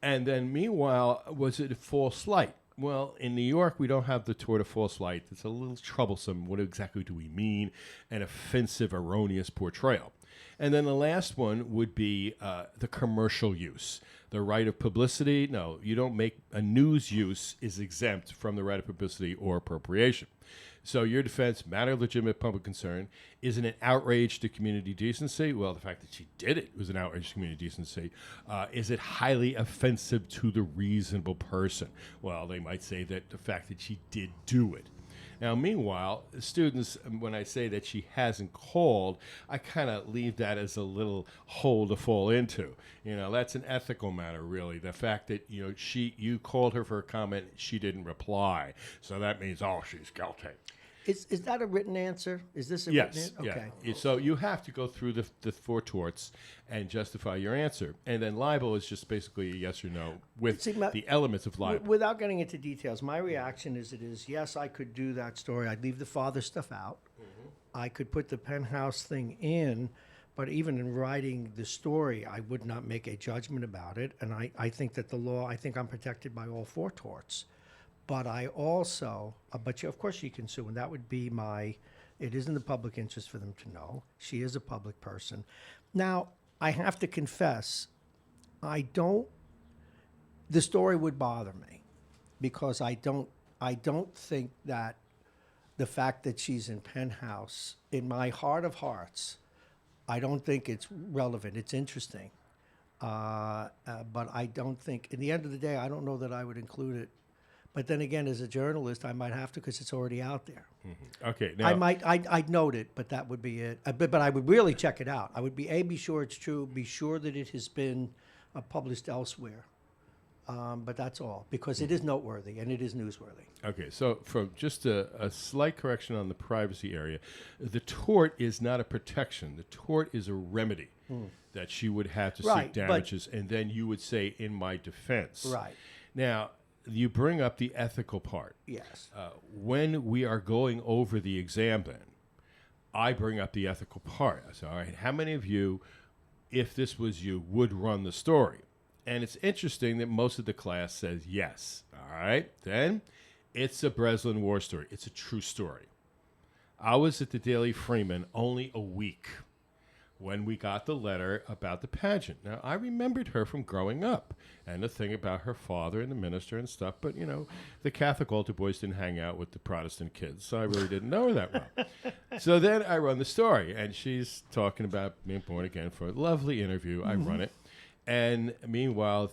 And then, meanwhile, was it a false light? Well, in New York, we don't have the tort of false light. It's a little troublesome. What exactly do we mean? An offensive, erroneous portrayal. And then the last one would be the commercial use. The right of publicity, no, you don't make a news use is exempt from the right of publicity or appropriation. So your defense, matter of legitimate public concern, is it an outrage to community decency? Well, the fact that she did it was an outrage to community decency. Is it highly offensive to the reasonable person? Well, they might say that the fact that she did do it. Now, meanwhile, students, when I say that she hasn't called, I kind of leave that as a little hole to fall into. That's an ethical matter, really. The fact that, you called her for a comment, she didn't reply. So that means, she's guilty. Is that a written answer? Is this a written answer? Okay. Yeah. So you have to go through the four torts and justify your answer. And then libel is just basically a yes or no with the elements of libel. Without getting into details, my reaction is yes, I could do that story. I'd leave the father stuff out. Mm-hmm. I could put the Penthouse thing in, but even in writing the story, I would not make a judgment about it. And I think that the law, I think I'm protected by all four torts. But I also, of course she can sue, and that would be it is in the public interest for them to know. She is a public person. Now, I have to confess, the story would bother me because I don't think that the fact that she's in Penthouse, in my heart of hearts, I don't think it's relevant. It's interesting. But I don't think, in the end of the day, I don't know that I would include it. But then again, as a journalist, I might have to because it's already out there. Mm-hmm. Okay. Now, I'd note it, but that would be it. But I would really check it out. I would be sure it's true, be sure that it has been published elsewhere. But that's all, because it is noteworthy and it is newsworthy. Okay, so from just a slight correction on the privacy area, the tort is not a protection. The tort is a remedy that she would have to seek damages, and then you would say, in my defense. Right. Now, you bring up the ethical part. Yes. When we are going over the exam, then, I bring up the ethical part. I say, all right, how many of you, if this was you, would run the story? And it's interesting that most of the class says yes. All right, then it's a Breslin war story. It's a true story. I was at the Daily Freeman only a week when we got the letter about the pageant. Now, I remembered her from growing up and the thing about her father and the minister and stuff, but, the Catholic altar boys didn't hang out with the Protestant kids, so I really didn't know her that well. So then I run the story, and she's talking about being born again for a lovely interview. I run it. And meanwhile,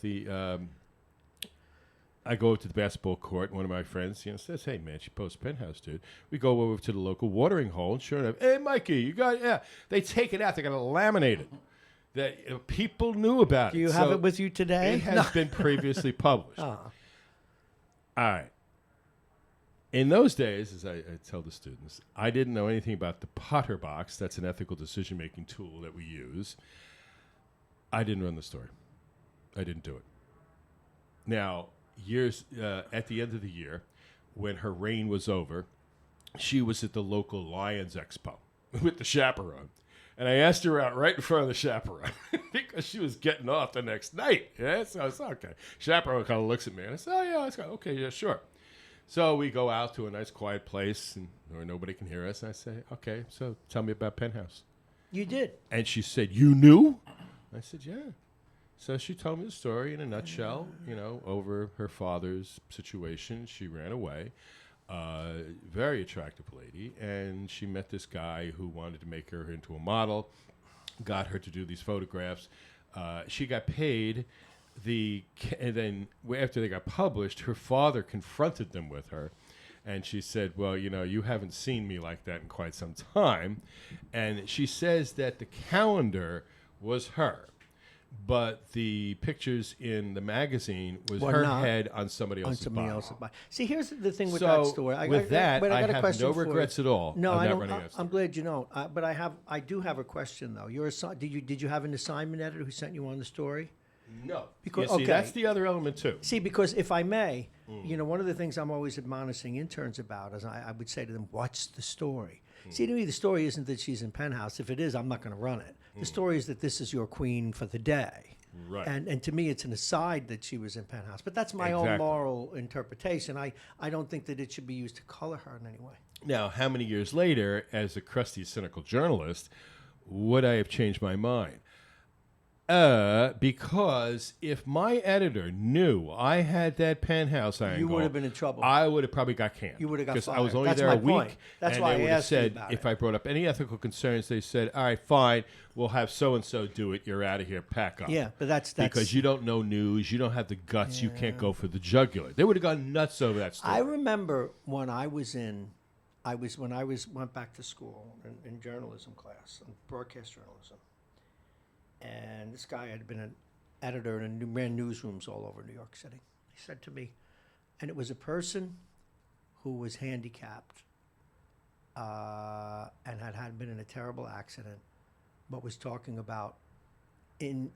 I go over to the basketball court, and one of my friends, says, "Hey, man, she posts Penthouse, dude." We go over to the local watering hole, and sure enough, "Hey, Mikey, you got it?" Yeah. They take it out. They're going to laminate it. That people knew about it. Do you have it with you today? It has been previously published. All right. In those days, as I tell the students, I didn't know anything about the Potter box. That's an ethical decision-making tool that we use. I didn't run the story. I didn't do it. Now, years at the end of the year, when her reign was over, she was at the local Lions Expo with the chaperone. And I asked her out right in front of the chaperone because she was getting off the next night. Yeah, so I said, okay. Chaperone kind of looks at me, and I said, "Oh, yeah, let's go." "Okay, yeah, sure." So we go out to a nice quiet place where nobody can hear us. And I say, "Okay, so tell me about Penthouse." You did. And she said, "You knew?" I said, "Yeah." So she told me the story in a nutshell, over her father's situation. She ran away, very attractive lady, and she met this guy who wanted to make her into a model, got her to do these photographs. She got paid. And then after they got published, her father confronted them with her. And she said, "Well, you haven't seen me like that in quite some time." And she says that the calendar was her, but the pictures in the magazine was her head on somebody else's body. See, here's the thing with that story. I have no regrets at all. No, I don't. I'm glad you don't. But I do have a question though. Did you have an assignment editor who sent you on the story? No. Because that's the other element too. See, because if I may, one of the things I'm always admonishing interns about is I would say to them, "What's the story?" See, to me, the story isn't that she's in Penthouse. If it is, I'm not going to run it. The story is that this is your queen for the day. Right. And to me, it's an aside that she was in Penthouse. But that's my own moral interpretation. I don't think that it should be used to color her in any way. Now, how many years later, as a crusty, cynical journalist, would I have changed my mind? Because if my editor knew I had that Penthouse angle, you would have been in trouble. I would have probably got canned. You would have got fired. Because I was only That's there my a week. point. That's and why they I asked said, you about if it. I brought up any ethical concerns, they said, "All right, fine, we'll have so-and-so do it. You're out of here. Pack up." Yeah, but that's because you don't know news. You don't have the guts. You can't go for the jugular. They would have gone nuts over that story. I remember when when I went back to school in journalism class, in broadcast journalism, and this guy had been an editor and ran newsrooms all over New York City. He said to me, and it was a person who was handicapped and had been in a terrible accident, but was talking about in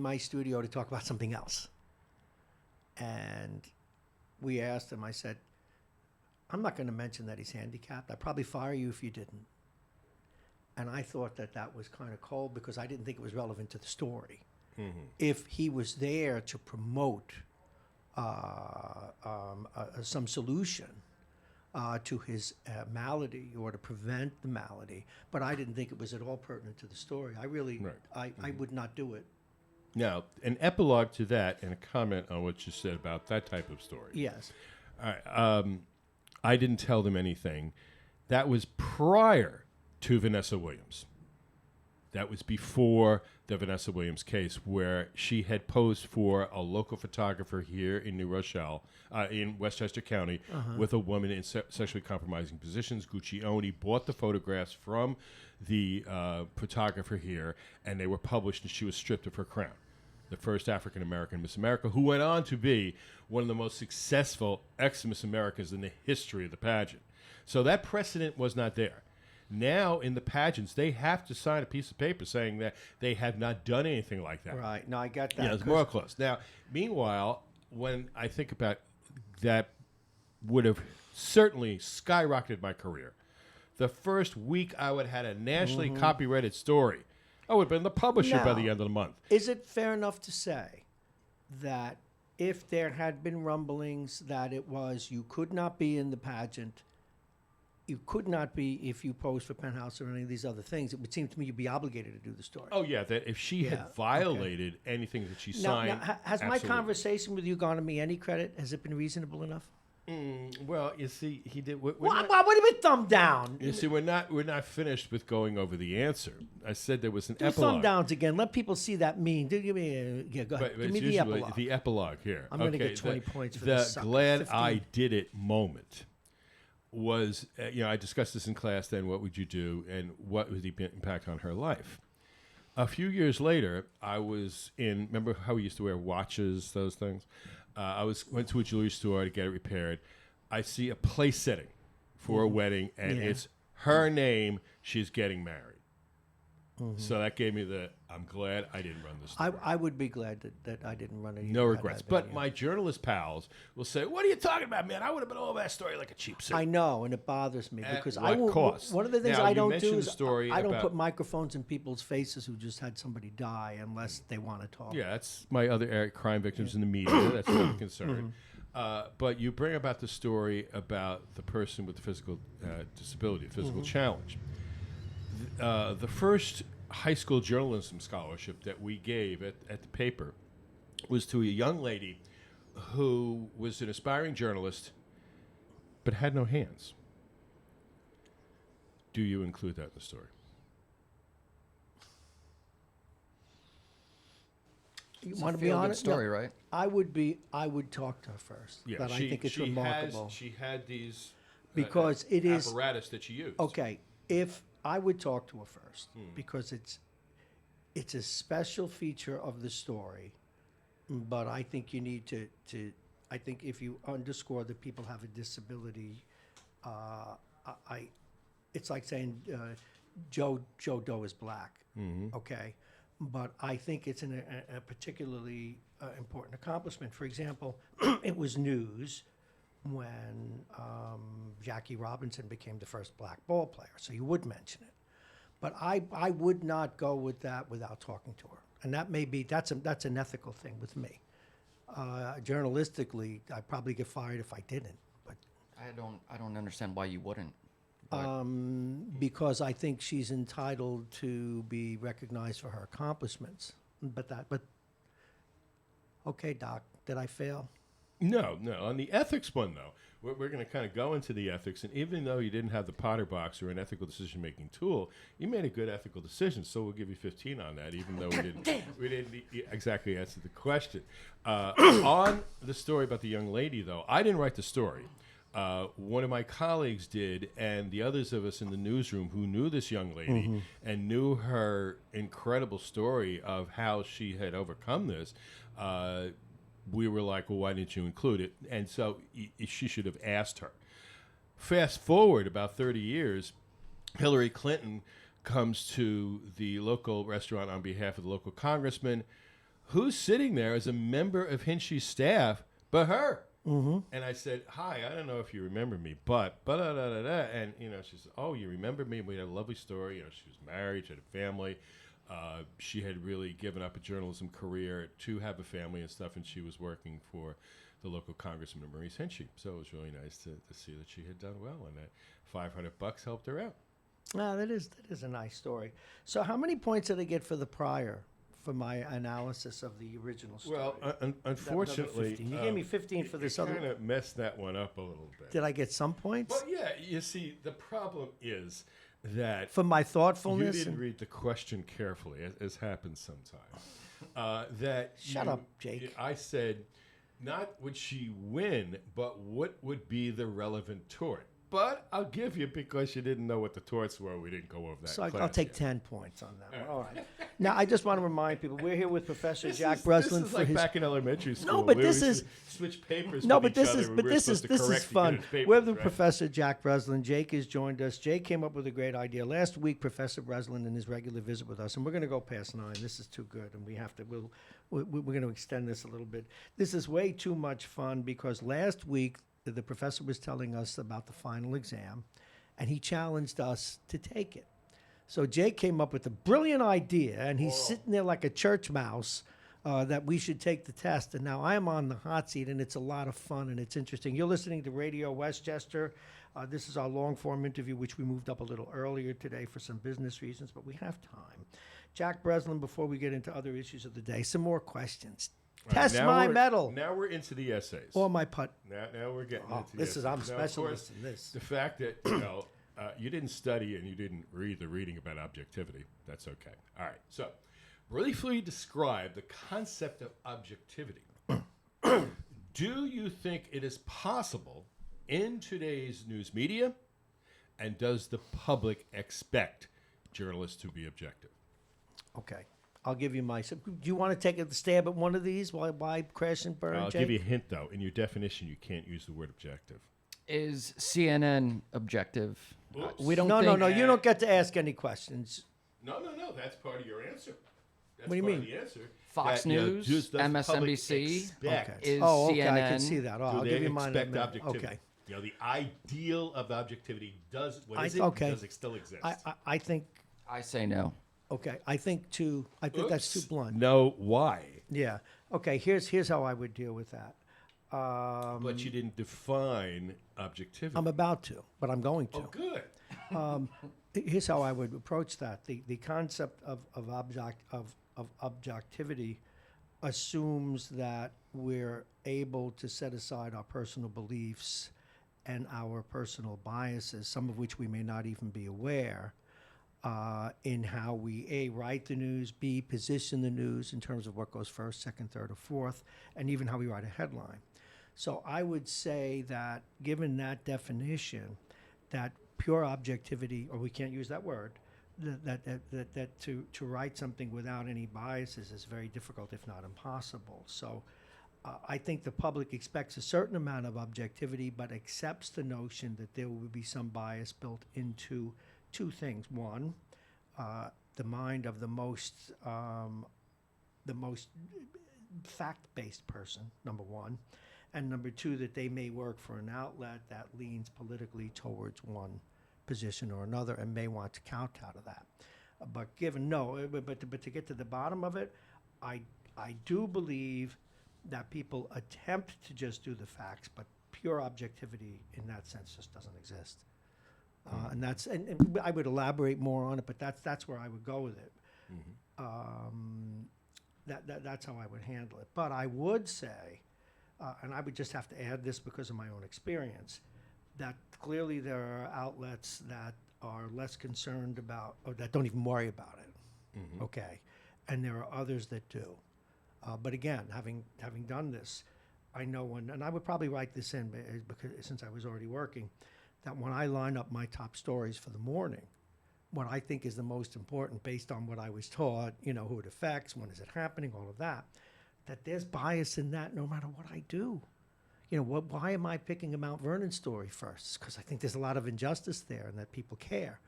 my studio to talk about something else. And we asked him, I said, "I'm not going to mention that he's handicapped. I'd probably fire you if you didn't." And I thought that was kind of cold because I didn't think it was relevant to the story. Mm-hmm. If he was there to promote some solution to his malady or to prevent the malady, but I didn't think it was at all pertinent to the story. I would not do it. Now, an epilogue to that and a comment on what you said about that type of story. Yes. All right. I didn't tell them anything. That was prior to Vanessa Williams. That was before the Vanessa Williams case, where she had posed for a local photographer here in New Rochelle, in Westchester County, with a woman in sexually compromising positions. Guccione bought the photographs from the photographer here, and they were published, and she was stripped of her crown. The first African-American Miss America, who went on to be one of the most successful ex-Miss Americas in the history of the pageant. So that precedent was not there. Now, in the pageants, they have to sign a piece of paper saying that they have not done anything like that. Right. No, I get that. Yeah, it's more close. Now, meanwhile, when I think about that, would have certainly skyrocketed my career. The first week I would have had a nationally copyrighted story. I would have been the publisher by the end of the month. Is it fair enough to say that if there had been rumblings that it was you could not be in the pageant, you could not be if you posed for Penthouse or any of these other things. It would seem to me you'd be obligated to do the story. Oh yeah, that if she had violated anything that she signed. Now, has my conversation with you garnered me any credit? Has it been reasonable enough? Well, you see, he did. What do you mean thumb down? You see, we're not finished with going over the answer. I said there was an Do epilogue. thumb downs again. Let people see that meme. Give me go ahead. Give me the epilogue. The epilogue here. I'm going to get 20 points for the this. glad 15. I did it moment was, I discussed this in class then, what would you do, and what was the impact on her life. A few years later, I was remember how we used to wear watches, those things? Went to a jewelry store to get it repaired. I see a place setting for a wedding, and it's her name. She's getting married. So that gave me I'm glad I didn't run this story. I would be glad that I didn't run it. No regrets. But my journalist pals will say, "What are you talking about, man? I would have been all over that story like a cheap suit." I know, and it bothers me because At what cost? One of the things Now, I you don't mentioned do the is story I don't about- put microphones in people's faces who just had somebody die unless they want to talk. Yeah, that's my other area, crime victims in the media. That's not a concern. But you bring about the story about the person with the physical disability, physical challenge. The first high school journalism scholarship that we gave at the paper was to a young lady who was an aspiring journalist but had no hands. Do you include that in the story? You want to be honest? Story, right? I would talk to her first. Yeah, but I think it's remarkable. She had these because it is apparatus that she used. Okay, if I would talk to her first because it's a special feature of the story, but I think you need to I think if you underscore that people have a disability, it's like saying Joe Doe is black. Okay, but I think it's a particularly important accomplishment. For example, it was news when Jackie Robinson became the first black ball player, so you would mention it. But I would not go with that without talking to her, and that's an ethical thing with me. Journalistically, I'd probably get fired if I didn't. But I don't understand why you wouldn't. because I think she's entitled to be recognized for her accomplishments. But okay, Doc, did I fail? No. On the ethics one, though, we're going to kind of go into the ethics. And even though you didn't have the Potter box or an ethical decision-making tool, you made a good ethical decision. So we'll give you 15 on that, even though we didn't exactly answer the question. On the story about the young lady, though, I didn't write the story. One of my colleagues did, and the others of us in the newsroom who knew this young lady and knew her incredible story of how she had overcome this, we were like, well, why didn't you include it? And so she should have asked her. Fast forward about 30 years, Hillary Clinton comes to the local restaurant on behalf of the local congressman. Who's sitting there as a member of Hinchy's staff but her? Mm-hmm. And I said, hi, I don't know if you remember me, but da-da-da-da-da. And, she said, oh, you remember me? We had a lovely story. She was married, she had a family. She had really given up a journalism career to have a family and stuff, and she was working for the local congressman, Maurice Hinchy. So it was really nice to see that she had done well, and that $500 helped her out. That is a nice story. So how many points did I get for the prior, for my analysis of the original story? Well, unfortunately, you gave me 15 for this other. You kind of messed that one up a little bit. Did I get some points? Well, yeah. You see, the problem is that for my thoughtfulness. You didn't read the question carefully, as happens sometimes. Shut up, Jake. I said, not would she win, but what would be the relevant tort? But I'll give you, because you didn't know what the torts were, we didn't go over that. So I'll take 10 points on that one. All right. Now, I just want to remind people, we're here with Professor Jack Breslin. This is like back in elementary school. No, but this is... switch papers No, with but each this other. is this is fun. Papers, We're the right? Professor Jack Breslin. Jake has joined us. Jake came up with a great idea last week. Professor Breslin in his regular visit with us, and we're going to go past 9. This is too good, and we have to. We're going to extend this a little bit. This is way too much fun because last week the professor was telling us about the final exam, and he challenged us to take it. So Jake came up with a brilliant idea, and he's sitting there like a church mouse. That we should take the test. And now I am on the hot seat, and it's a lot of fun, and it's interesting. You're listening to Radio Westchester. This is our long-form interview, which we moved up a little earlier today for some business reasons, but we have time. Jack Breslin, before we get into other issues of the day, some more questions. Test my mettle. Now we're into the essays. Or my putt. Now we're getting into the this essays. is I'm now, specialist in this. The fact that you didn't study and you didn't read the reading about objectivity, that's okay. All right. So, briefly describe the concept of objectivity. Do you think it is possible in today's news media, and does the public expect journalists to be objective? Okay. I'll give you my... So do you want to take a stab at one of these while I crash and burn, I'll Jake? give you a hint, though. In your definition, you can't use the word objective. Is CNN objective? We don't. No. You don't get to ask any questions. No. That's part of your answer. That's what do you mean? Of the answer. Fox News, MSNBC. Okay. Is okay. CNN. I can see that. I'll give you mine in a minute. Objectivity. Okay. The ideal of objectivity does does it still exist? I think. I say no. Okay. I think that's too blunt. No. Why? Yeah. Okay. Here's how I would deal with that. But you didn't define objectivity. I'm about to, but I'm going to. Oh, good. Here's how I would approach that. The concept of objectivity assumes that we're able to set aside our personal beliefs and our personal biases, some of which we may not even be aware, in how we A, write the news, B, position the news in terms of what goes first, second, third, or fourth, and even how we write a headline. So I would say that given that definition, that pure objectivity, or we can't use that word, that to write something without any biases is very difficult, if not impossible. So I think the public expects a certain amount of objectivity, but accepts the notion that there will be some bias built into two things. One, the mind of the most fact-based person, number one. And number two, that they may work for an outlet that leans politically towards one position or another and may want to count out of that. But to get to the bottom of it, I do believe that people attempt to just do the facts, but pure objectivity in that sense just doesn't exist. And I would elaborate more on it, but that's where I would go with it. That's how I would handle it. But I would say, and I would just have to add this because of my own experience, that clearly there are outlets that are less concerned about, or that don't even worry about it. Okay, and there are others that do. But again, having done this, I know when, and I would probably write this in because since I was already working, that when I line up my top stories for the morning, what I think is the most important based on what I was taught, who it affects, when is it happening, all of that there's bias in that no matter what I do. Why am I picking a Mount Vernon story first? Because I think there's a lot of injustice there and that people care.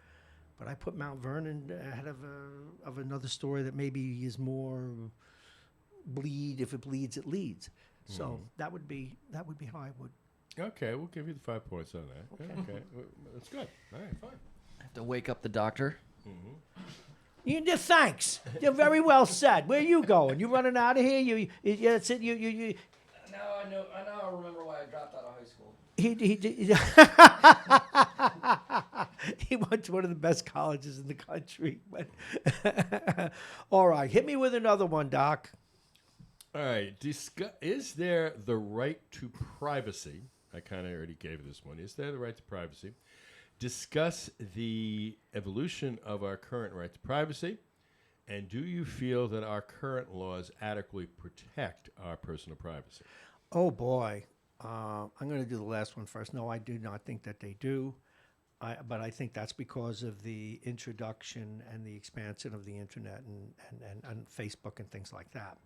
But I put Mount Vernon ahead of another story that maybe is more bleed. If it bleeds, it leads. So that would be how I would. Okay, we'll give you the 5 points on that. Okay, that's good. All right, fine. I have to wake up the doctor. Thanks. You're very well said. Where are you going? You running out of here? You. Now I know. I remember why I dropped out of high school. He went to one of the best colleges in the country. But all right, hit me with another one, Doc. All right. Is there the right to privacy? I kind of already gave this one. Is there the right to privacy? Discuss the evolution of our current right to privacy, and do you feel that our current laws adequately protect our personal privacy? Oh, boy. I'm going to do the last one first. No, I do not think that they do, but I think that's because of the introduction and the expansion of the Internet and Facebook and things like that.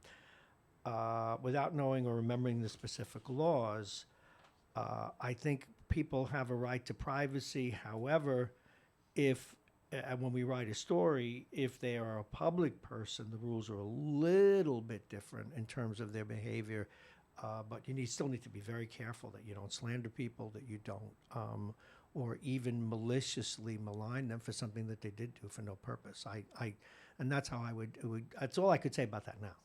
Without knowing or remembering the specific laws, I think people have a right to privacy. However, when we write a story, if they are a public person, the rules are a little bit different in terms of their behavior. But you still need to be very careful that you don't slander people, that you don't, or even maliciously malign them for something that they did do for no purpose. And that's how I would. That's all I could say about that now.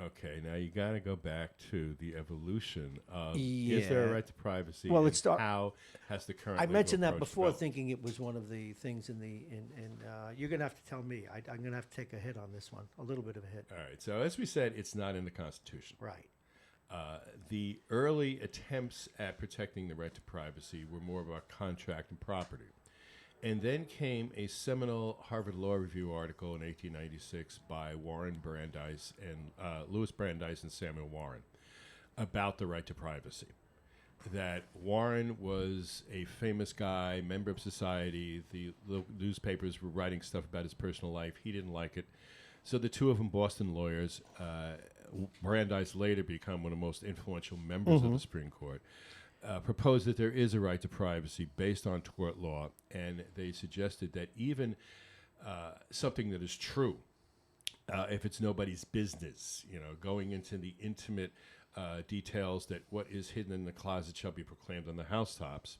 Okay, now you got to go back to the evolution of is there a right to privacy? Well, how has the current I legal mentioned that approach before, developed? thinking it was one of the things in the you're going to have to tell me. I'm going to have to take a hit on this one, a little bit of a hit. All right. So as we said, it's not in the Constitution. Right. The early attempts at protecting the right to privacy were more about contract and property. And then came a seminal Harvard Law Review article in 1896 by Warren Brandeis and Louis Brandeis and Samuel Warren about the right to privacy. That Warren was a famous guy, member of society. The newspapers were writing stuff about his personal life. He didn't like it. So the two of them, Boston lawyers, Brandeis later become one of the most influential members of the Supreme Court, proposed that there is a right to privacy based on tort law, and they suggested that even something that is true, if it's nobody's business, going into the intimate details that what is hidden in the closet shall be proclaimed on the housetops,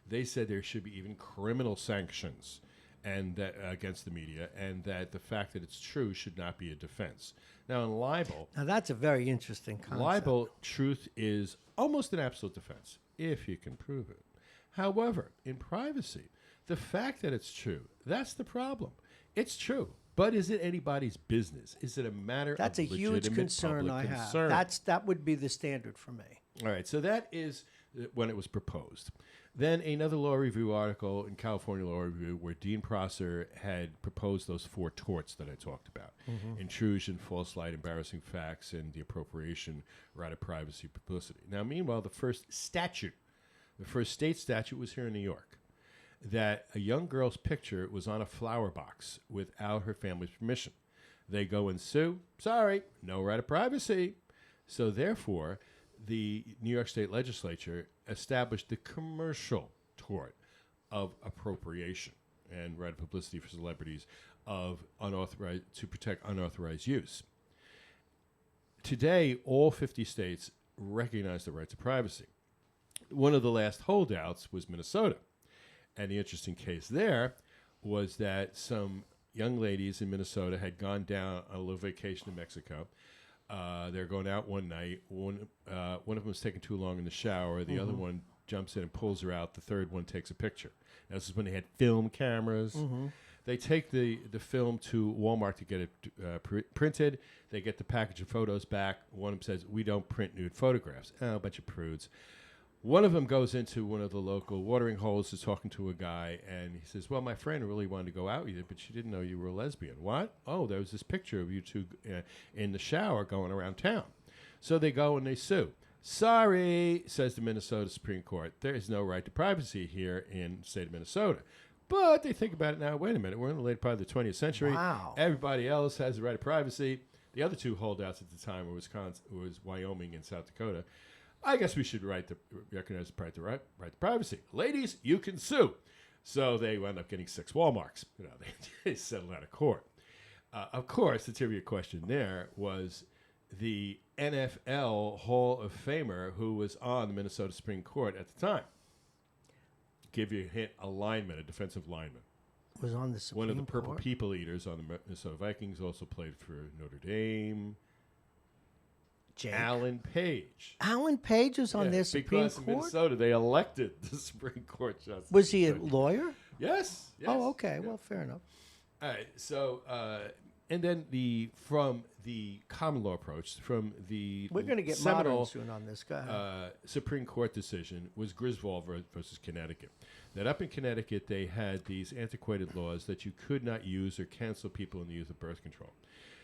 they said there should be even criminal sanctions and that against the media, and that the fact that it's true should not be a defense. Now, in libel... Now, that's a very interesting concept. Libel, truth is almost an absolute defense, if you can prove it. However, in privacy, the fact that it's true, that's the problem. It's true, but is it anybody's business? Is it a matter That's of a huge concern public I have. concern? That would be the standard for me. All right, so that is when it was proposed. Then another law review article in California Law Review where Dean Prosser had proposed those 4 torts that I talked about. Intrusion, false light, embarrassing facts, and the appropriation, right of privacy, publicity. Now, meanwhile, the first state statute was here in New York, that a young girl's picture was on a flower box without her family's permission. They go and sue. Sorry, no right of privacy. So therefore, the New York State Legislature established the commercial tort of appropriation and right of publicity for celebrities to protect unauthorized use. Today, all 50 states recognize the right to privacy. One of the last holdouts was Minnesota. And the interesting case there was that some young ladies in Minnesota had gone down on a little vacation in Mexico. They're going out one night. One of them was taking too long in the shower. The other one jumps in and pulls her out. The third one takes a picture. Now, this is when they had film cameras. They take the film to Walmart to get it printed. They get the package of photos back. One of them says, "We don't print nude photographs." Oh, a bunch of prudes. One of them goes into one of the local watering holes, is talking to a guy, and he says, "Well, my friend really wanted to go out with you, but she didn't know you were a lesbian." "What?" "Oh, there was this picture of you two in the shower going around town." So they go and they sue. "Sorry," says the Minnesota Supreme Court, "there is no right to privacy here in the state of Minnesota." But they think about it now. Wait a minute, we're in the late part of the 20th century. Wow. Everybody else has the right of privacy. The other two holdouts at the time were was Wyoming and South Dakota. I guess we should recognize the right to privacy. Ladies, you can sue. So they wound up getting 6 wall marks. They settled out of court. Of course, the trivia question there was the NFL Hall of Famer who was on the Minnesota Supreme Court at the time. Give you a hint, a defensive lineman. Was on the Supreme One of the Purple Court? People Eaters on the Minnesota Vikings, also played for Notre Dame. Jake. Alan Page. Alan Page was on their Supreme because Court? in Minnesota, they elected the Supreme Court justice. Was he a lawyer? Yes. Oh, okay. Well, fair enough. All right. So, and then from the common law approach, from the We're going to get seminal modern soon on this guy. Supreme Court decision was Griswold versus Connecticut. That up in Connecticut, they had these antiquated laws that you could not use or cancel people in the use of birth control.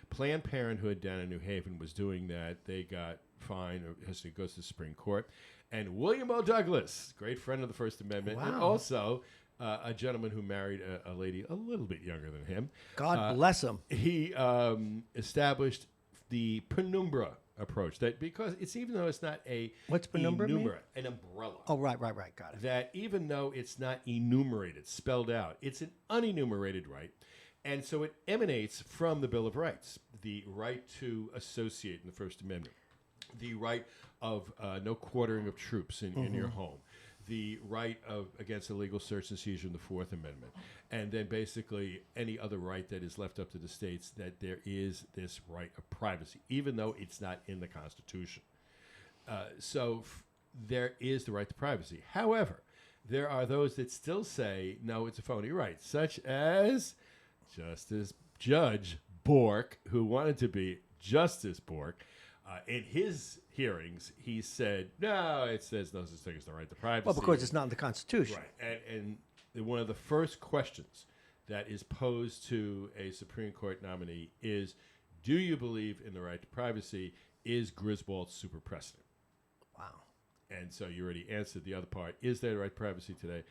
Planned Parenthood down in New Haven was doing that. They got fined, or has to go to the Supreme Court. And William O. Douglas, great friend of the First Amendment, and also a gentleman who married a lady a little bit younger than him. God bless him. He established the penumbra approach. That because it's even though it's not a What's penumbra mean? An umbrella. Oh, right. Got it. That even though it's not enumerated, spelled out, it's an unenumerated right. And so it emanates from the Bill of Rights, the right to associate in the First Amendment, the right of no quartering of troops in your home, the right against illegal search and seizure in the Fourth Amendment, and then basically any other right that is left up to the states, that there is this right of privacy, even though it's not in the Constitution. There is the right to privacy. However, there are those that still say, no, it's a phony right, such as Justice Judge Bork, who wanted to be Justice Bork. In his hearings, he said, no, it says no such thing as the right to privacy. Well, because it's not in the Constitution. Right. And one of the first questions that is posed to a Supreme Court nominee is, do you believe in the right to privacy? Is Griswold super precedent? Wow. And so you already answered the other part. Is there the right to privacy today?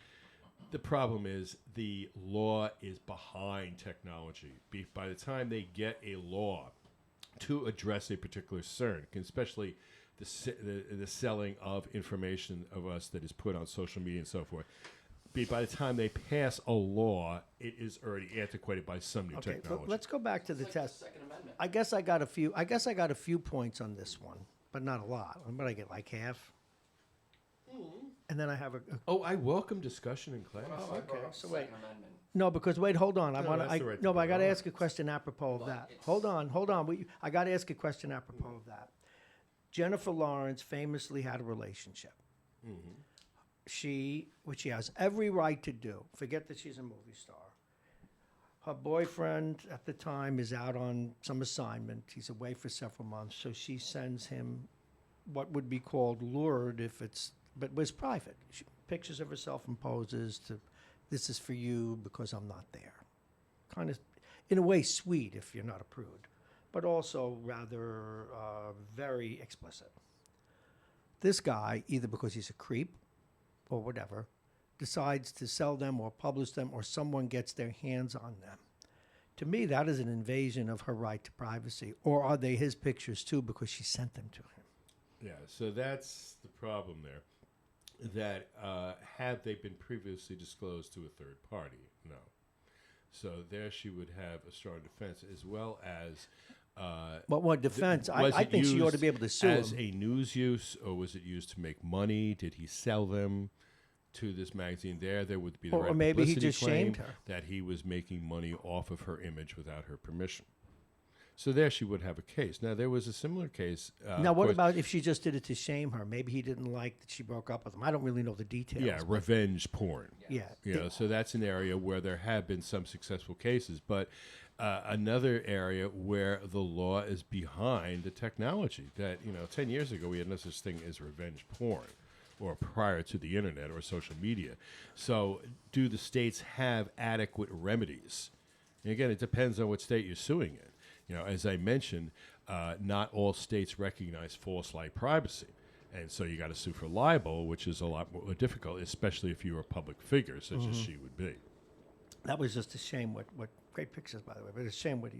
The problem is the law is behind technology. By the time they get a law to address a particular concern, especially the selling of information of us that is put on social media and so forth, by the time they pass a law, it is already antiquated by some new technology. So let's go back to the test. The Second Amendment. I guess I got a few points on this one, but not a lot. But I get like half. And then I have I welcome discussion in class. Oh, okay. So wait. Second Amendment. No, because wait, hold on. that's the right but I to got to vote. ask a question apropos of that. Hold on. I got to ask a question apropos of that. Jennifer Lawrence famously had a relationship. Which she has every right to do. Forget that she's a movie star. Her boyfriend at the time is out on some assignment. He's away for several months, so she sends him what would be called lured but was private. Pictures of herself and poses to, this is for you because I'm not there. Kind of, in a way, sweet if you're not a prude, but also rather very explicit. This guy, either because he's a creep or whatever, decides to sell them or publish them, or someone gets their hands on them. To me, that is an invasion of her right to privacy. Or are they his pictures too because she sent them to him? Yeah, so that's the problem there. That have they been previously disclosed to a third party? No. So there she would have a strong defense, as well as What defense? I think she ought to be able to sue as him. a news use, or was it used to make money? Did he sell them to this magazine? There would be the Or right maybe he publicity just claim shamed her. that he was making money off of her image without her permission. So there she would have a case. Now, there was a similar case. Now, of what course- about if she just did it to shame her? Maybe he didn't like that she broke up with him. I don't really know the details. Yeah, revenge porn. Yeah. You know, so that's an area where there have been some successful cases. But another area where the law is behind the technology. That, 10 years ago, we had no such thing as revenge porn, or prior to the internet or social media. So do the states have adequate remedies? And again, it depends on what state you're suing in. As I mentioned, not all states recognize false light privacy. And so you got to sue for libel, which is a lot more difficult, especially if you're a public figure, such as she would be. That was just a shame. What great pictures, by the way. But it's a shame what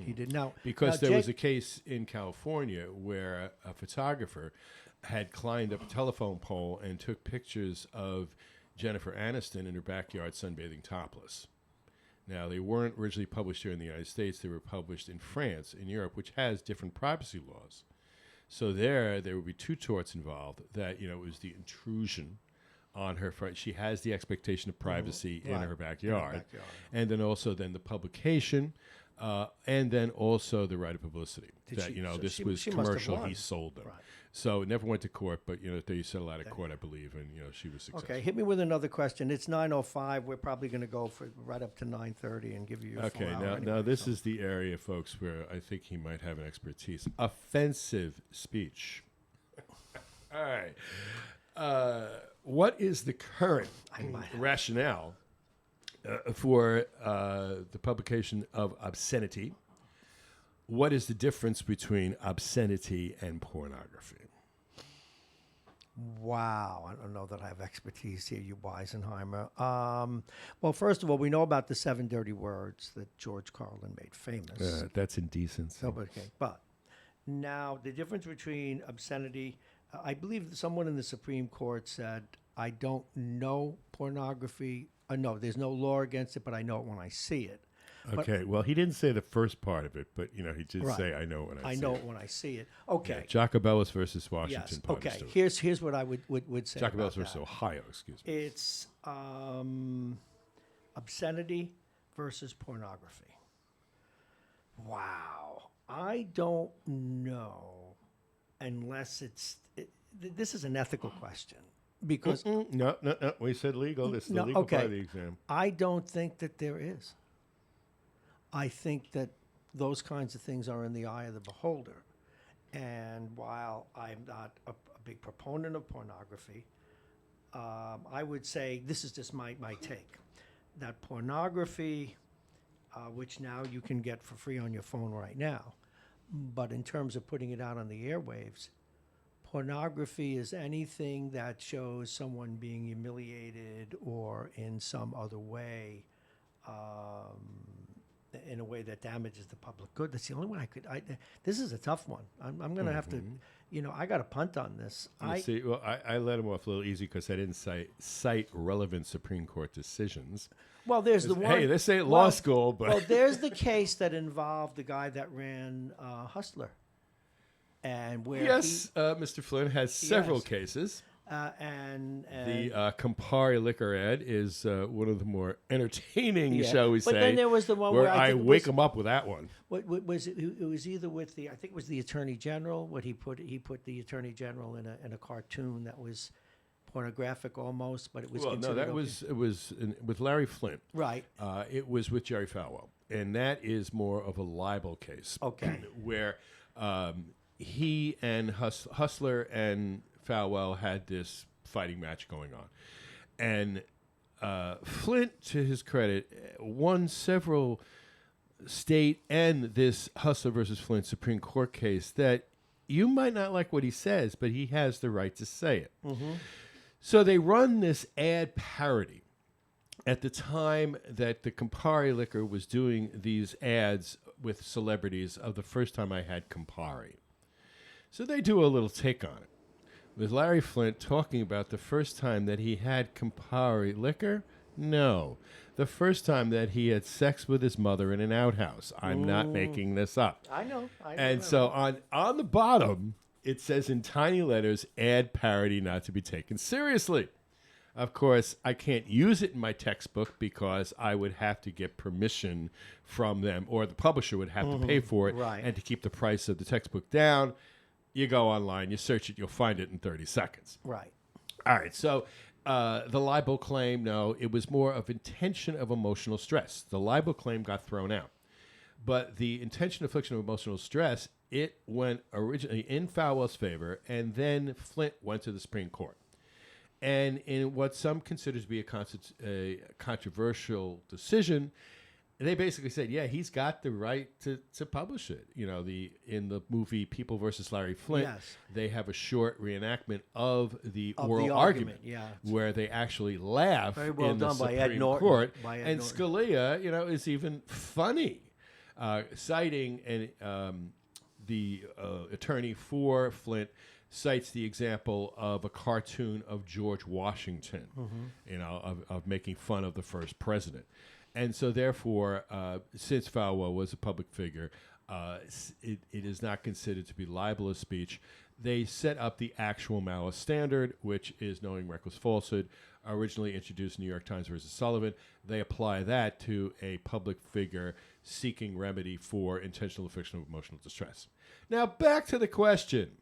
he did. Now, Because now, there was Jake- a case in California where a photographer had climbed up a telephone pole and took pictures of Jennifer Aniston in her backyard sunbathing topless. Now, they weren't originally published here in the United States. They were published in France, in Europe, which has different privacy laws. So there would be two torts involved. That, it was the intrusion on her front. She has the expectation of privacy in Right. her backyard. backyard. And then also the publication, and then also the right of publicity. Did That, she- so this she- was she must have commercial. won. He sold them. Right. So it never went to court, but, they settled out of court, I believe, and, she was successful. Okay, hit me with another question. It's 9:05. We're probably going to go for right up to 9:30 and give you your full Okay, hour now anyway, this so. is the area, folks, where I think he might have an expertise. Offensive speech. All right. What is the current rationale for the publication of obscenity? What is the difference between obscenity and pornography? Wow, I don't know that I have expertise here, you Weisenheimer. Well, first of all, we know about the 7 dirty words that George Carlin made famous. That's indecent. Okay, but now the difference between obscenity, I believe someone in the Supreme Court said, I don't know pornography. No, there's no law against it, but I know it when I see it. Okay, well, he didn't say the first part of it, but he did say, "I know it when I see it." I know it when I see it. Okay. Yeah, Jacobellis versus Washington. Yes. Party Okay. Stewart. Here's what I would say. Jacobellis versus Ohio. Excuse me. It's obscenity versus pornography. Wow. I don't know unless this is an ethical question because No. We said legal. This is the legal part of the exam. I don't think that there is. I think that those kinds of things are in the eye of the beholder. And while I'm not a big proponent of pornography, I would say this is just my take, that pornography, which now you can get for free on your phone right now, but in terms of putting it out on the airwaves, pornography is anything that shows someone being humiliated or in some other way, in a way that damages the public good. That's the only one I could. This is a tough one. I'm going to have to. I got to punt on this. I let him off a little easy because I didn't cite relevant Supreme Court decisions. Well, there's the one. Hey, this ain't law school, but well, there's the case that involved the guy that ran Hustler, and where Mr. Flynn has several cases. And the Campari liquor ad is one of the more entertaining, shall we say? But then there was the one where I wake him up with that one. What was it? It was either with I think it was the Attorney General. What he put the Attorney General in a cartoon that was pornographic almost, but it was. Well, no, it was with Larry Flint. Right. It was with Jerry Falwell, and that is more of a libel case. Okay. Where he and Hustler and Falwell had this fighting match going on. And Flint, to his credit, won several state and this Hustler versus Flint Supreme Court case that you might not like what he says, but he has the right to say it. Mm-hmm. So they run this ad parody at the time that the Campari liquor was doing these ads with celebrities of the first time I had Campari. So they do a little take on it, with Larry Flint talking about the first time that he had Campari liquor? No. The first time that he had sex with his mother in an outhouse. I'm not making this up. I know. And so on the bottom, it says in tiny letters, ad parody not to be taken seriously. Of course, I can't use it in my textbook because I would have to get permission from them, or the publisher would have to pay for it. Right. And to keep the price of the textbook down, you go online, you search it, you'll find it in 30 seconds. Right. All right. So the libel claim, no, it was more of intention of emotional stress. The libel claim got thrown out. But the intention infliction of emotional stress, it went originally in Falwell's favor, and then Flint went to the Supreme Court. And in what some consider to be a controversial decision, they basically said, yeah, he's got the right to publish it. In the movie People versus Larry Flint, they have a short reenactment of the oral argument where they actually laugh in the Supreme Court. And Scalia, is even funny, citing the attorney for Flint cites the example of a cartoon of George Washington, of making fun of the first president. And so, therefore, since Falwell was a public figure, it is not considered to be libelous speech. They set up the actual malice standard, which is knowing reckless falsehood, originally introduced in New York Times versus Sullivan. They apply that to a public figure seeking remedy for intentional infliction of emotional distress. Now, back to the question.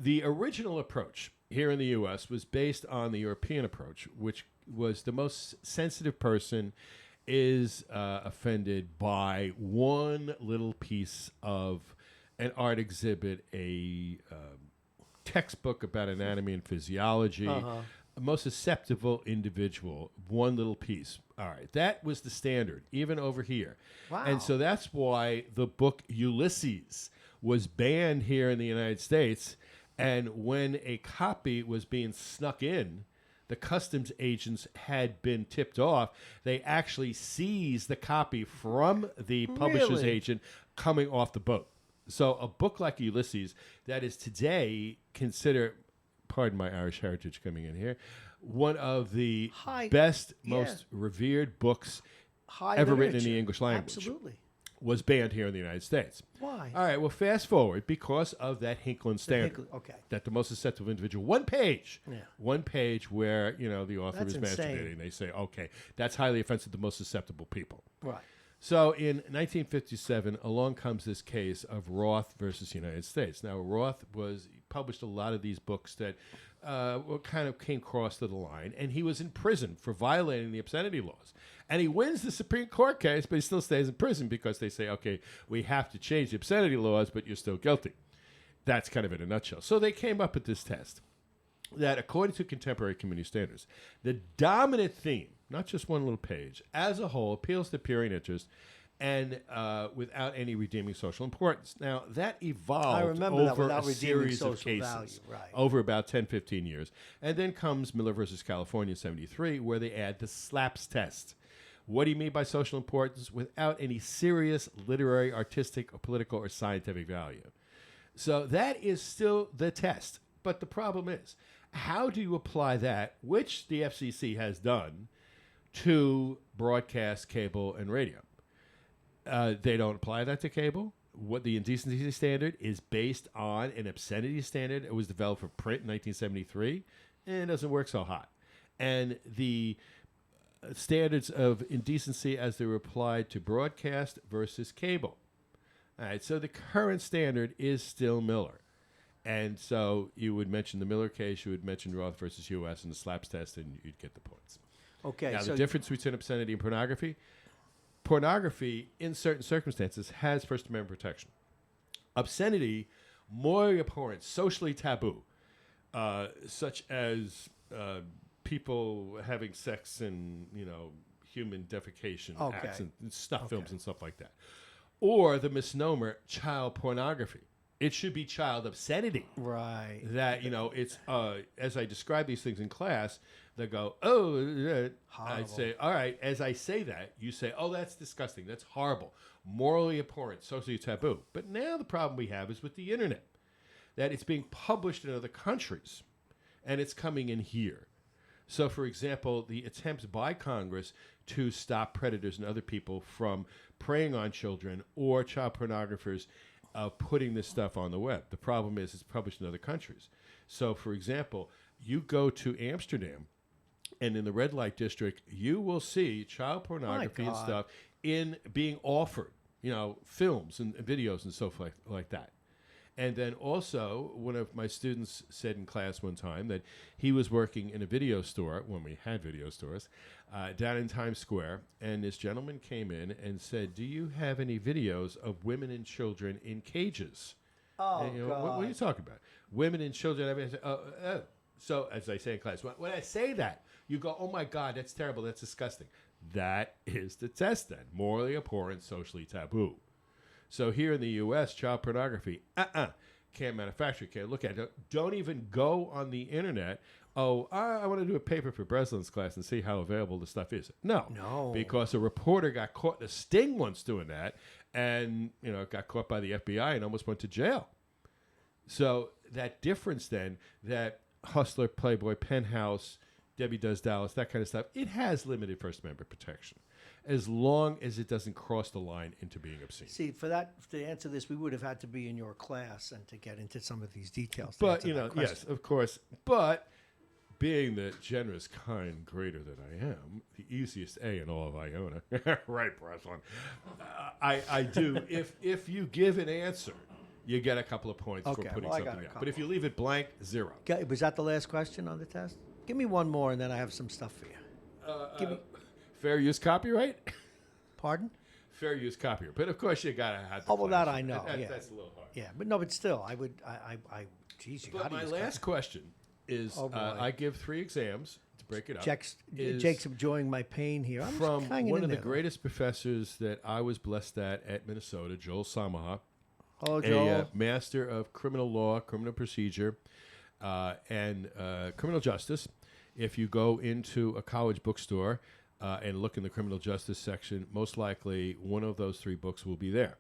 The original approach here in the U.S. was based on the European approach, which was the most sensitive person is offended by one little piece of an art exhibit, a textbook about anatomy and physiology, a most susceptible individual, one little piece. All right, that was the standard, even over here. Wow. And so that's why the book Ulysses was banned here in the United States. And when a copy was being snuck in, the customs agents had been tipped off. They actually seized the copy from the publisher's agent coming off the boat. So a book like Ulysses, that is today considered, pardon my Irish heritage coming in here, one of the best, most revered books ever written in the English language. Absolutely. Was banned here in the United States. Why? All right, well, fast forward, because of that Hinkland standard. Okay. That the most susceptible individual, one page where, the author That's is insane. masturbating. They say, okay, that's highly offensive to the most susceptible people. Right. So in 1957, along comes this case of Roth versus United States. Now, Roth published a lot of these books that kind of came across to the line, and he was in prison for violating the obscenity laws. And he wins the Supreme Court case, but he still stays in prison because they say, okay, we have to change the obscenity laws, but you're still guilty. That's kind of in a nutshell. So they came up with this test that, according to contemporary community standards, the dominant theme, not just one little page, as a whole appeals to peering interest and without any redeeming social importance. Now, that evolved over a series of cases over about 10, 15 years. And then comes Miller versus California in 73, where they add the SLAPS test. What do you mean by social importance? Without any serious literary, artistic, or political, or scientific value. So that is still the test. But the problem is, how do you apply that, which the FCC has done, to broadcast, cable, and radio? They don't apply that to cable. What the indecency standard is based on an obscenity standard. It was developed for print in 1973, and it doesn't work so hot. And the standards of indecency as they were applied to broadcast versus cable. All right, so the current standard is still Miller. And so you would mention the Miller case, you would mention Roth versus U.S. and the SLAPS test, and you'd get the points. Okay. Now, the difference between obscenity and pornography, in certain circumstances, has First Amendment protection. Obscenity, morally abhorrent, socially taboo, such as people having sex and, human defecation acts and stuff films and stuff like that. Or the misnomer child pornography. It should be child obscenity. Right. That, it's, as I describe these things in class, they go, oh, I'd say, all right, as I say that, you say, oh, that's disgusting. That's horrible. Morally abhorrent, socially taboo. But now the problem we have is with the internet, that it's being published in other countries, and it's coming in here. So, for example, the attempts by Congress to stop predators and other people from preying on children or child pornographers putting this stuff on the web. The problem is it's published in other countries. So, for example, you go to Amsterdam, and in the red light district, you will see child pornography and stuff being offered, films and videos and stuff like that. And then also, one of my students said in class one time that he was working in a video store, when we had video stores, down in Times Square, and this gentleman came in and said, do you have any videos of women and children in cages? Oh, and, God. What are you talking about? Women and children. So, as I say in class, when I say that, you go, oh, my God, that's terrible, that's disgusting. That is the test then, morally abhorrent, socially taboo. So here in the U.S., child pornography, can't manufacture, can't look at it. Don't even go on the internet. Oh, I want to do a paper for Breslin's class and see how available the stuff is. No. Because a reporter got caught in a sting once doing that and, got caught by the FBI and almost went to jail. So that difference then, that Hustler, Playboy, Penthouse, Debbie Does Dallas, that kind of stuff, it has limited First Amendment protection, as long as it doesn't cross the line into being obscene. See, to answer this, we would have had to be in your class and to get into some of these details. But, yes, of course. But being the generous, kind grader that I am, the easiest A in all of Iona, right, Breslin, I do. If you give an answer, you get a couple of points for putting something out. But if you leave it blank, 0. Was that the last question on the test? Give me one more, and then I have some stuff for you. Give me... Fair use copyright? Pardon? Fair use copyright. But of course you gotta have the well, that I know. That's a little hard. Yeah, but still, I would, geez, you But my last question is, I give 3 exams to break it up. Jake's enjoying my pain here. I'm from one of the greatest professors that I was blessed at Minnesota, Joel Samaha. Hello, Joel. A master of criminal law, criminal procedure, and criminal justice. If you go into a college bookstore and look in the criminal justice section, most likely one of those 3 books will be there.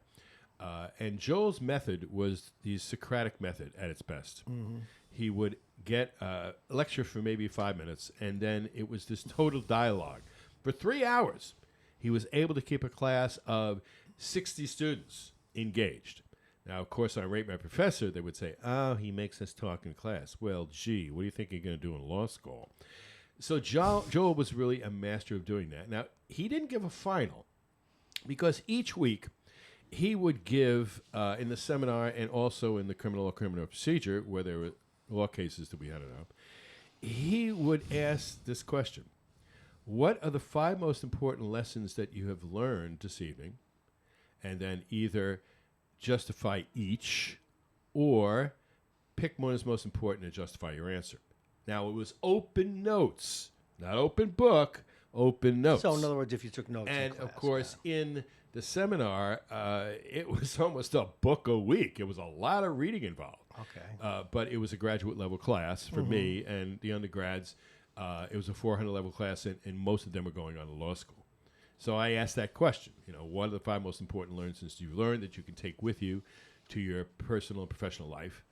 And Joel's method was the Socratic method at its best. Mm-hmm. He would get a lecture for maybe 5 minutes, and then it was this total dialogue. For 3 hours, he was able to keep a class of 60 students engaged. Now, of course, I rate my professor. They would say, "Oh, he makes us talk in class." Well, gee, what do you think you're going to do in law school? So Joel was really a master of doing that. Now, he didn't give a final because each week he would give, in the seminar and also in the criminal procedure, where there were law cases that we had it up, he would ask this question: what are the 5 most important lessons that you have learned this evening? And then either justify each or pick one that's most important and justify your answer. Now, it was open notes, not open book, open notes. So, in other words, if you took notes and in class, of course, in the seminar, it was almost a book a week. It was a lot of reading involved. Okay. But it was a graduate level class for me, and the undergrads, it was a 400 level class, and most of them were going on to law school. So I asked that question, what are the 5 most important lessons you've learned that you can take with you to your personal and professional life?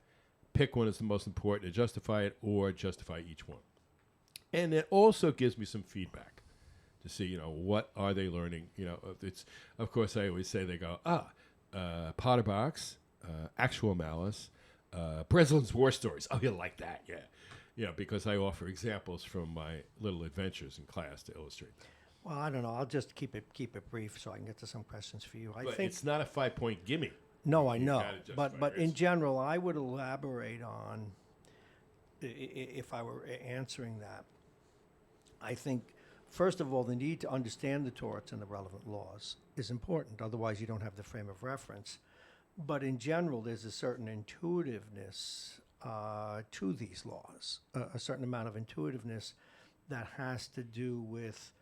Pick one that's the most important and justify it, or justify each one. And it also gives me some feedback to see, what are they learning? It's, of course, I always say, they go, Potter Box, Actual Malice, President's War Stories. Oh, you'll like that, yeah. Yeah, because I offer examples from my little adventures in class to illustrate that. Well, I don't know. I'll just keep it brief so I can get to some questions for you. But it's not a 5-point gimme. No, I know. But in general, I would elaborate on, if I were answering that, I think, first of all, the need to understand the torts and the relevant laws is important. Otherwise, you don't have the frame of reference. But in general, there's a certain intuitiveness to these laws, a certain amount of intuitiveness that has to do with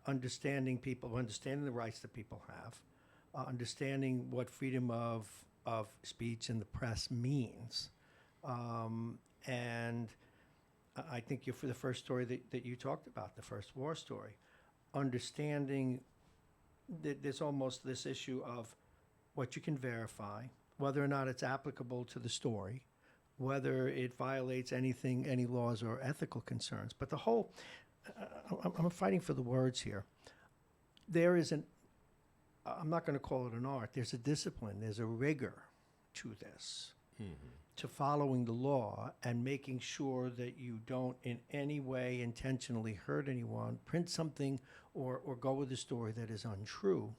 understanding people, understanding the rights that people have, understanding what freedom of speech in the press means. And I think for the first story that you talked about, the first war story, understanding that there's almost this issue of what you can verify, whether or not it's applicable to the story, whether it violates any laws or ethical concerns. But the whole, I'm fighting for the words here. There is I'm not going to call it an art, there's a discipline, there's a rigor to this, to following the law and making sure that you don't in any way intentionally hurt anyone, print something or go with a story that is untrue,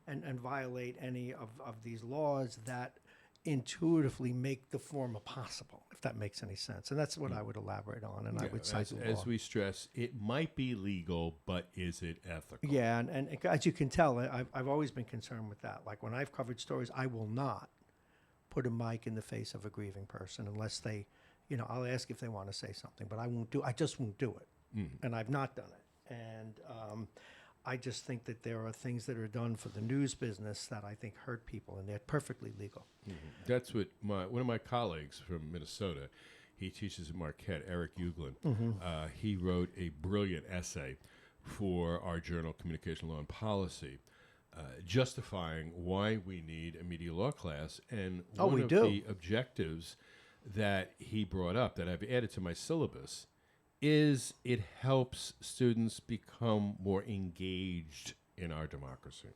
and violate any of these laws that intuitively make the form possible, if that makes any sense. And that's what I would elaborate on, and I would cite the law. As we stress, it might be legal, but is it ethical? Yeah, and as you can tell, I've always been concerned with that. Like when I've covered stories, I will not put a mic in the face of a grieving person unless they, I'll ask if they want to say something, but I just won't do it. And I've not done it. And I just think that there are things that are done for the news business that I think hurt people, and they're perfectly legal. That's what one of my colleagues from Minnesota, he teaches at Marquette, Eric Uglin, he wrote a brilliant essay for our journal, Communication Law and Policy, justifying why we need a media law class. And one of the objectives that he brought up that I've added to my syllabus is it helps students become more engaged in our democracy.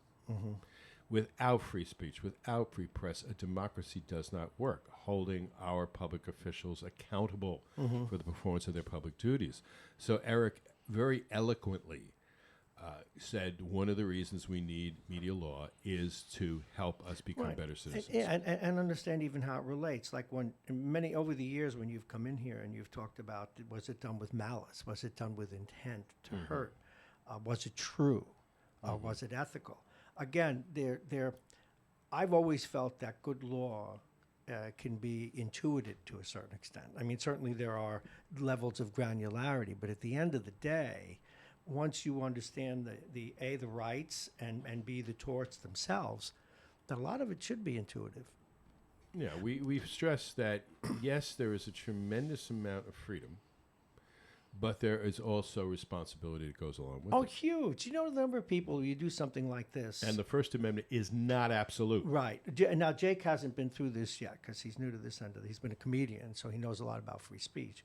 Without free speech, without free press, a democracy does not work, holding our public officials accountable for the performance of their public duties. So Eric very eloquently said one of the reasons we need media law is to help us become better citizens. And understand even how it relates. Like over the years when you've come in here and you've talked about, was it done with malice? Was it done with intent to hurt? Was it true? Was it ethical? Again, I've always felt that good law can be intuited to a certain extent. I mean, certainly there are levels of granularity, but at the end of the day, once you understand the rights and B, the torts themselves, that a lot of it should be intuitive. Yeah, we've stressed that, yes, there is a tremendous amount of freedom, but there is also responsibility that goes along with it. Oh, huge. You know the number of people, you do something like this. And the First Amendment is not absolute. Right. Now, Jake hasn't been through this yet because he's new to this end of it. He's been a comedian, so he knows a lot about free speech.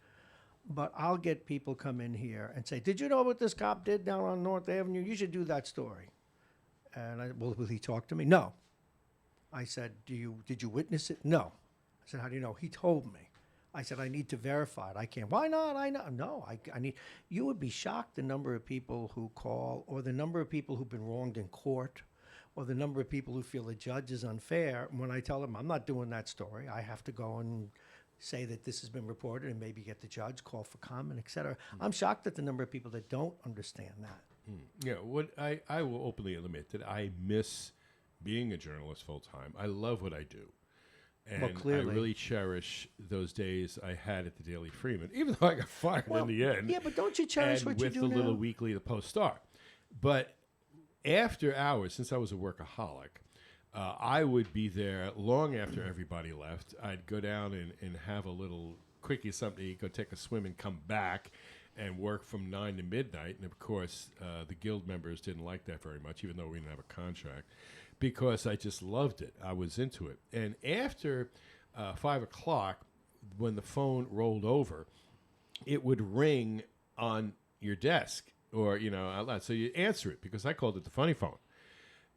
But I'll get people come in here and say, "Did you know what this cop did down on North Avenue? You should do that story." And will he talk to me? No. I said, did you witness it? No. I said, how do you know? He told me. I said, I need to verify it. I can't. Why not? I know. No, I need. You would be shocked the number of people who call, or the number of people who've been wronged in court, or the number of people who feel the judge is unfair. When I tell them I'm not doing that story, I have to go and say that this has been reported and maybe get the judge, call for comment, etc. I'm shocked at the number of people that don't understand that. Yeah, what I will openly admit that I miss being a journalist full time. I love what I do. And I really cherish those days I had at the Daily Freeman, even though I got fired in the end. Yeah, but don't you cherish what you do now? With the little weekly, the Post-Star. But after hours, since I was a workaholic, I would be there long after everybody left. I'd go down and have a little quickie, something to eat, go take a swim and come back and work from 9 to midnight. And, of course, the guild members didn't like that very much, even though we didn't have a contract, because I just loved it. I was into it. And after 5 o'clock, when the phone rolled over, it would ring on your desk or, out loud. So you answer it, because I called it the funny phone,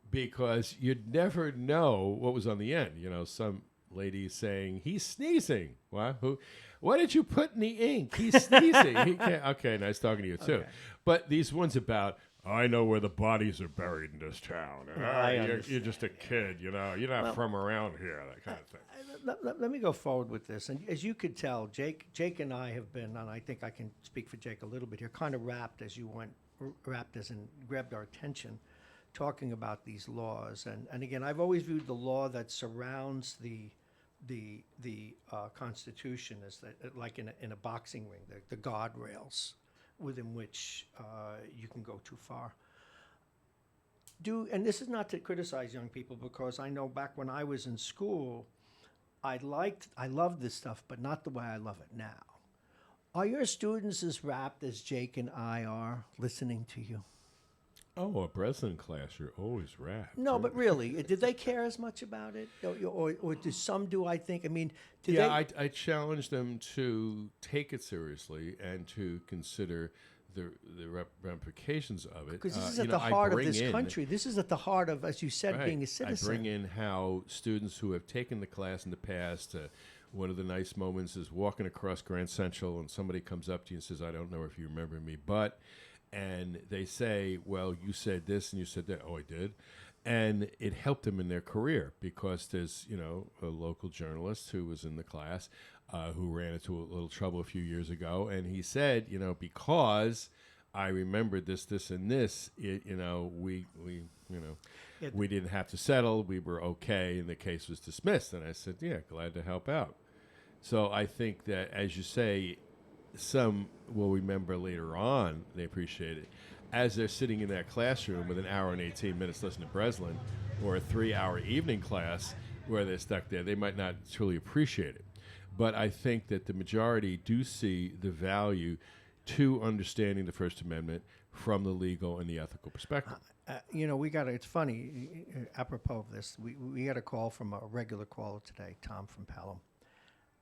because you'd never know what was on the end. Some lady saying, he's sneezing. What? Who? What did you put in the ink? He's sneezing. He can't. Okay, nice talking to you, too. Okay. But these ones about, I know where the bodies are buried in this town. You're just a kid, You're not from around here, that kind of thing. Let me go forward with this. And as you could tell, Jake and I have been, and I think I can speak for Jake a little bit here, kind of wrapped as in grabbed our attention, talking about these laws. And again, I've always viewed the law that surrounds the Constitution as like in a boxing ring, the guardrails within which you can go too far. And this is not to criticize young people, because I know back when I was in school, I loved this stuff, but not the way I love it now. Are your students as rapt as Jake and I are listening to you? Oh, a Breslin class, you're always rapt. No, but really, did they care as much about it? Or do some do, I think? I mean, I challenge them to take it seriously and to consider the ramifications of it. Because this is at the heart of this country. This is at the heart of, as you said, being a citizen. I bring in how students who have taken the class in the past, one of the nice moments is walking across Grand Central and somebody comes up to you and says, I don't know if you remember me, but... And they say, well, you said this and you said that. Oh, I did. And it helped them in their career, because there's, a local journalist who was in the class who ran into a little trouble a few years ago. And he said, because I remembered this, and this, we didn't have to settle. We were okay. And the case was dismissed. And I said, yeah, glad to help out. So I think that, as you say, some will remember later on, they appreciate it. As they're sitting in that classroom with an hour and 18 minutes listening to Breslin, or a 3-hour evening class where they're stuck there, they might not truly appreciate it. But I think that the majority do see the value to understanding the First Amendment from the legal and the ethical perspective. It's funny, apropos of this, we got a call from a regular caller today, Tom from Pelham,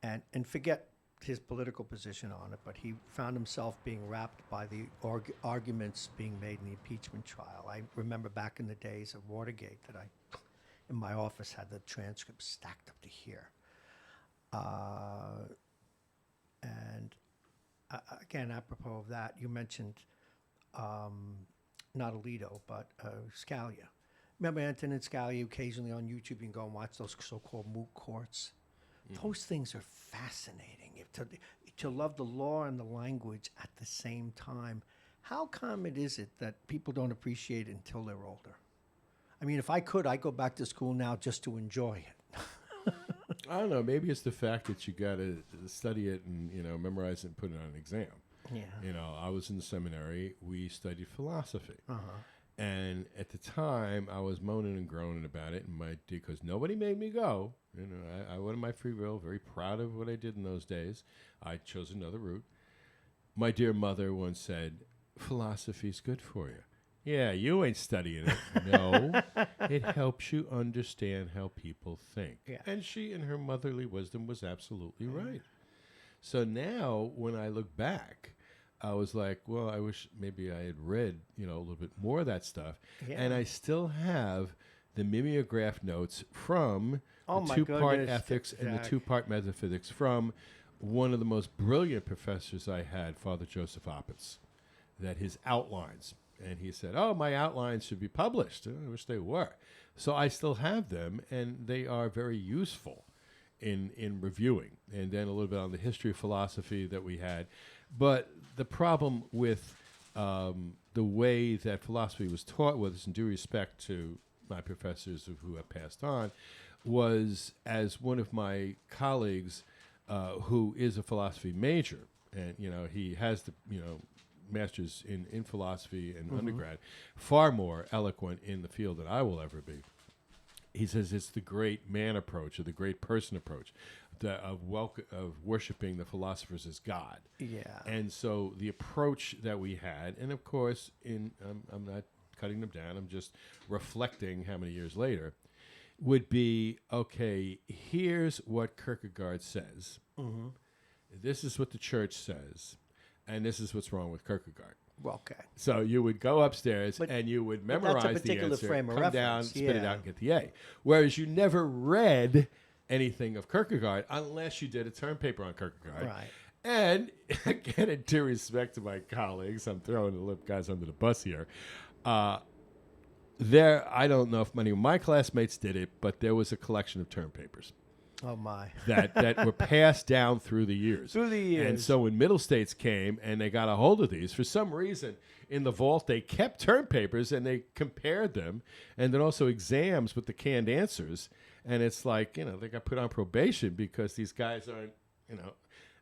and forget his political position on it, but he found himself being wrapped by the arguments being made in the impeachment trial. I remember back in the days of Watergate that I, in my office, had the transcripts stacked up to here. Again, apropos of that, you mentioned not Alito, but Scalia. Remember Antonin Scalia? Occasionally on YouTube, you can go and watch those so-called moot courts. Those things are fascinating. To love the law and the language at the same time. How common is it that people don't appreciate it until they're older? I mean, if I could, I'd go back to school now just to enjoy it. I don't know. Maybe it's the fact that you got to study it and memorize it and put it on an exam. Yeah. I was in the seminary. We studied philosophy. And at the time, I was moaning and groaning about it, because nobody made me go. I went on my free will, very proud of what I did in those days. I chose another route. My dear mother once said, philosophy's good for you. Yeah, you ain't studying it. No, it helps you understand how people think. Yeah. And she, in her motherly wisdom, was absolutely right. So now when I look back, I was like, well, I wish maybe I had read, a little bit more of that stuff. Yeah. And I still have the mimeograph notes from the two-part ethics and the two-part metaphysics from one of the most brilliant professors I had, Father Joseph Oppitz, that his outlines. And he said, my outlines should be published. I wish they were. So I still have them, and they are very useful in reviewing. And then a little bit on the history of philosophy that we had. But the problem with the way that philosophy was taught, with in due respect to my professors who have passed on, was, as one of my colleagues who is a philosophy major, and he has the master's in philosophy and undergrad, far more eloquent in the field than I will ever be. He says it's the great man approach, or the great person approach, of worshiping the philosophers as God. Yeah. And so the approach that we had, and of course, I'm not cutting them down, I'm just reflecting how many years later, would be, okay, here's what Kierkegaard says. This is what the church says. And this is what's wrong with Kierkegaard. Okay. So you would go upstairs and you would memorize the answer, come down, spit it out, and get the A. Whereas you never read anything of Kierkegaard unless you did a term paper on Kierkegaard. Right. And again, in due respect to my colleagues, I'm throwing the guys under the bus here. I don't know if many of my classmates did it, but there was a collection of term papers. Oh, my. that were passed down through the years. Through the years. And so when Middle States came and they got a hold of these, for some reason in the vault they kept term papers and they compared them, and then also exams with the canned answers. And it's like, they got put on probation because these guys aren't,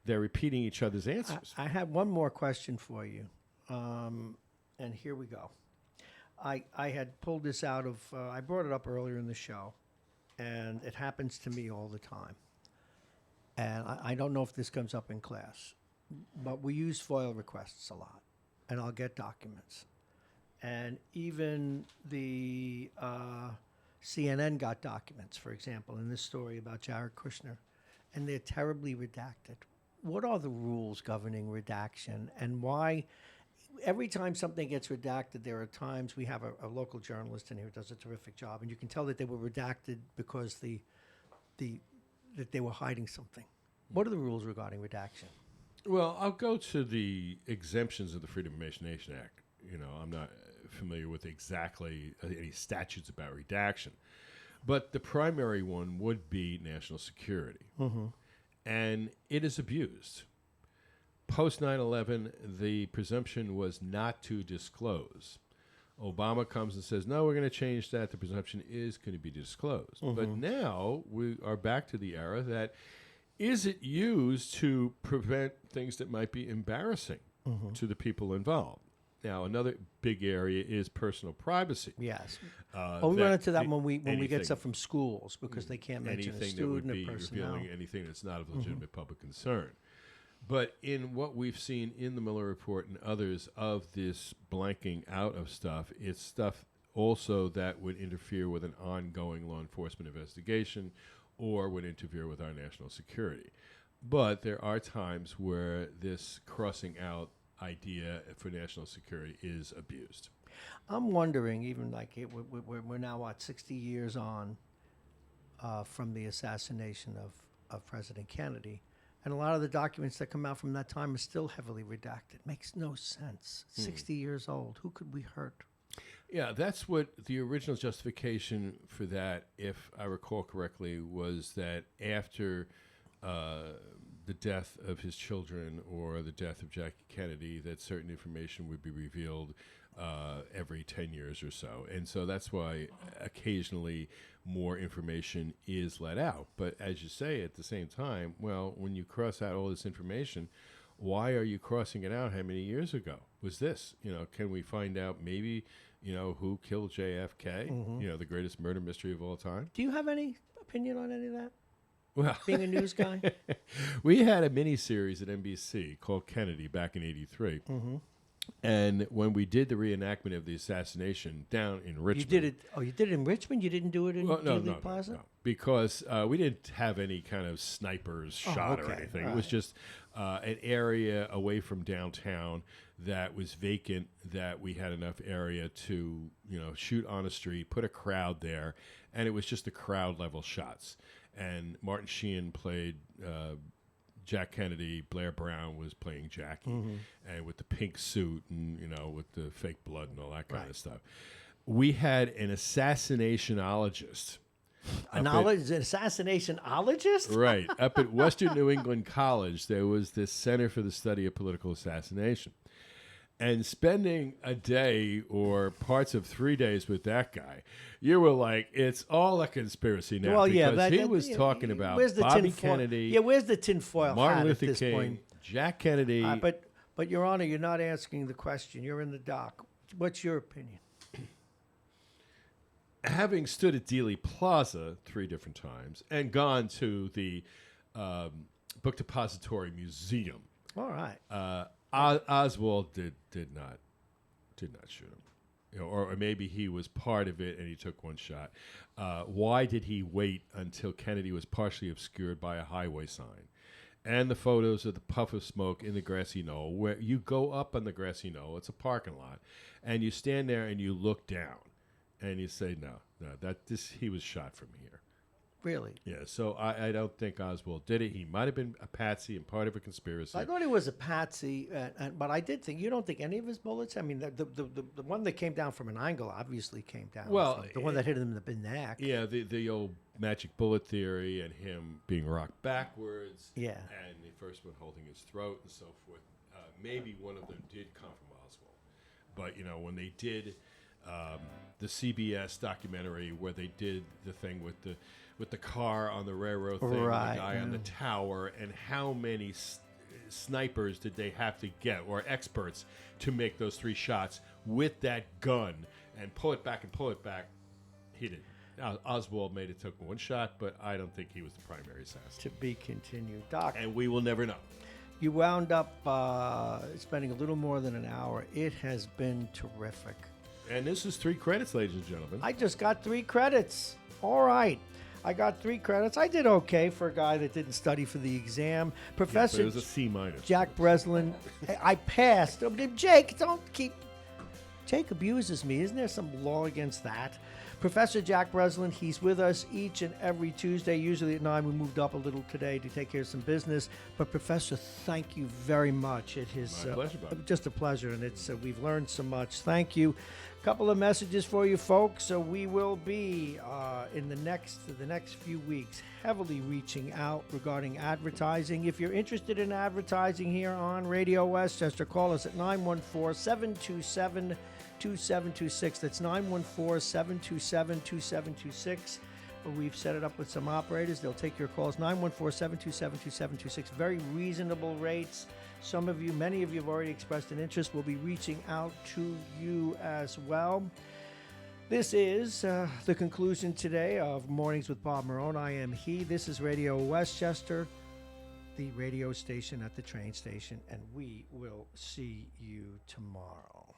they're repeating each other's answers. I have one more question for you. And here we go. I had pulled this out of, I brought it up earlier in the show. And it happens to me all the time. And I don't know if this comes up in class, but we use FOIL requests a lot, and I'll get documents. And even the CNN got documents, for example, in this story about Jared Kushner, and they're terribly redacted. What are the rules governing redaction, and why? Every time something gets redacted, there are times we have a local journalist in here who does a terrific job, and you can tell that they were redacted because that they were hiding something. What are the rules regarding redaction? Well, I'll go to the exemptions of the Freedom of Information Act. I'm not familiar with exactly any statutes about redaction, but the primary one would be national security, and it is abused. Post 9/11, the presumption was not to disclose. Obama comes and says, no, we're going to change that. The presumption is going to be disclosed. But now we are back to the era that, is it used to prevent things that might be embarrassing to the people involved? Now, another big area is personal privacy. Yes. We run into that when we get stuff from schools, because they can't mention a student or personnel. Anything that would be revealing anything that's not of legitimate public concern. But in what we've seen in the Miller Report and others of this blanking out of stuff, it's stuff also that would interfere with an ongoing law enforcement investigation or would interfere with our national security. But there are times where this crossing out idea for national security is abused. I'm wondering, even like we're now, 60 years on from the assassination of President Kennedy. And a lot of the documents that come out from that time are still heavily redacted. Makes no sense. 60 years old. Who could we hurt? Yeah, that's what the original justification for that, if I recall correctly, was that after the death of his children or the death of Jackie Kennedy, that certain information would be revealed every 10 years or so. And so that's why occasionally more information is let out. But as you say, at the same time, well, when you cross out all this information, why are you crossing it out? How many years ago was this? Can we find out maybe, who killed JFK? The greatest murder mystery of all time. Do you have any opinion on any of that? Well, being a news guy? We had a mini-series at NBC called Kennedy back in '83. And when we did the reenactment of the assassination down in Richmond, you did it. Oh, you did it in Richmond. You didn't do it in Dealey Plaza. No, because we didn't have any kind of snipers shot or anything. It was just an area away from downtown that was vacant. That we had enough area to shoot on a street, put a crowd there, and it was just the crowd level shots. And Martin Sheen played Jack Kennedy. Blair Brown was playing Jackie, and with the pink suit and with the fake blood and all that kind of stuff. We had an assassinationologist. An assassinationologist? Right. Up at Western New England College, there was this Center for the Study of Political Assassination. And spending a day or parts of 3 days with that guy, you were like, it's all a conspiracy now. Well, because he was talking about Bobby Kennedy. Yeah, where's the tinfoil Martin hat Luther at this King, point? Jack Kennedy. But Your Honor, you're not asking the question. You're in the dock. What's your opinion? Having stood at Dealey Plaza 3 different times and gone to the Book Depository Museum. All right. Oswald did not shoot him, or maybe he was part of it and he took one shot. Why did he wait until Kennedy was partially obscured by a highway sign? And the photos of the puff of smoke in the grassy knoll, where you go up on the grassy knoll, it's a parking lot, and you stand there and you look down, and you say, no, he was shot from here. Really? Yeah, so I don't think Oswald did it. He might have been a patsy and part of a conspiracy. I thought he was a patsy, but I did think, you don't think any of his bullets? I mean, the one that came down from an angle obviously came down. Well, the one that hit him in the neck. Yeah, the old magic bullet theory and him being rocked backwards. Yeah. And the first one holding his throat and so forth. Maybe one of them did come from Oswald. But, when they did the CBS documentary where they did the thing with the car on the railroad thing, and the guy on the tower, and how many snipers did they have to get, or experts, to make those 3 shots with that gun and pull it back, he didn't. Oswald made it took 1 shot, but I don't think he was the primary assassin. To be continued. Doc. And we will never know. You wound up spending a little more than an hour. It has been terrific. And this is 3 credits, ladies and gentlemen. I just got 3 credits. All right. I got 3 credits. I did okay for a guy that didn't study for the exam. Professor it was a C-. Jack Breslin. I passed. Jake, don't keep... Jake abuses me. Isn't there some law against that? Professor Jack Breslin, he's with us each and every Tuesday, usually at 9. We moved up a little today to take care of some business. But Professor, thank you very much. It is My pleasure, buddy. just a pleasure, and it's we've learned so much. Thank you. Couple of messages for you folks. So we will be in the next few weeks heavily reaching out regarding advertising. If you're interested in advertising here on Radio Westchester, call us at 914-727-2726. That's 914-727-2726. We've set it up with some operators. They'll take your calls. 914-727-2726. Very reasonable rates. Many of you have already expressed an interest. We'll be reaching out to you as well. This is the conclusion today of Mornings with Bob Marrone. I am he. This is Radio Westchester, the radio station at the train station, and we will see you tomorrow.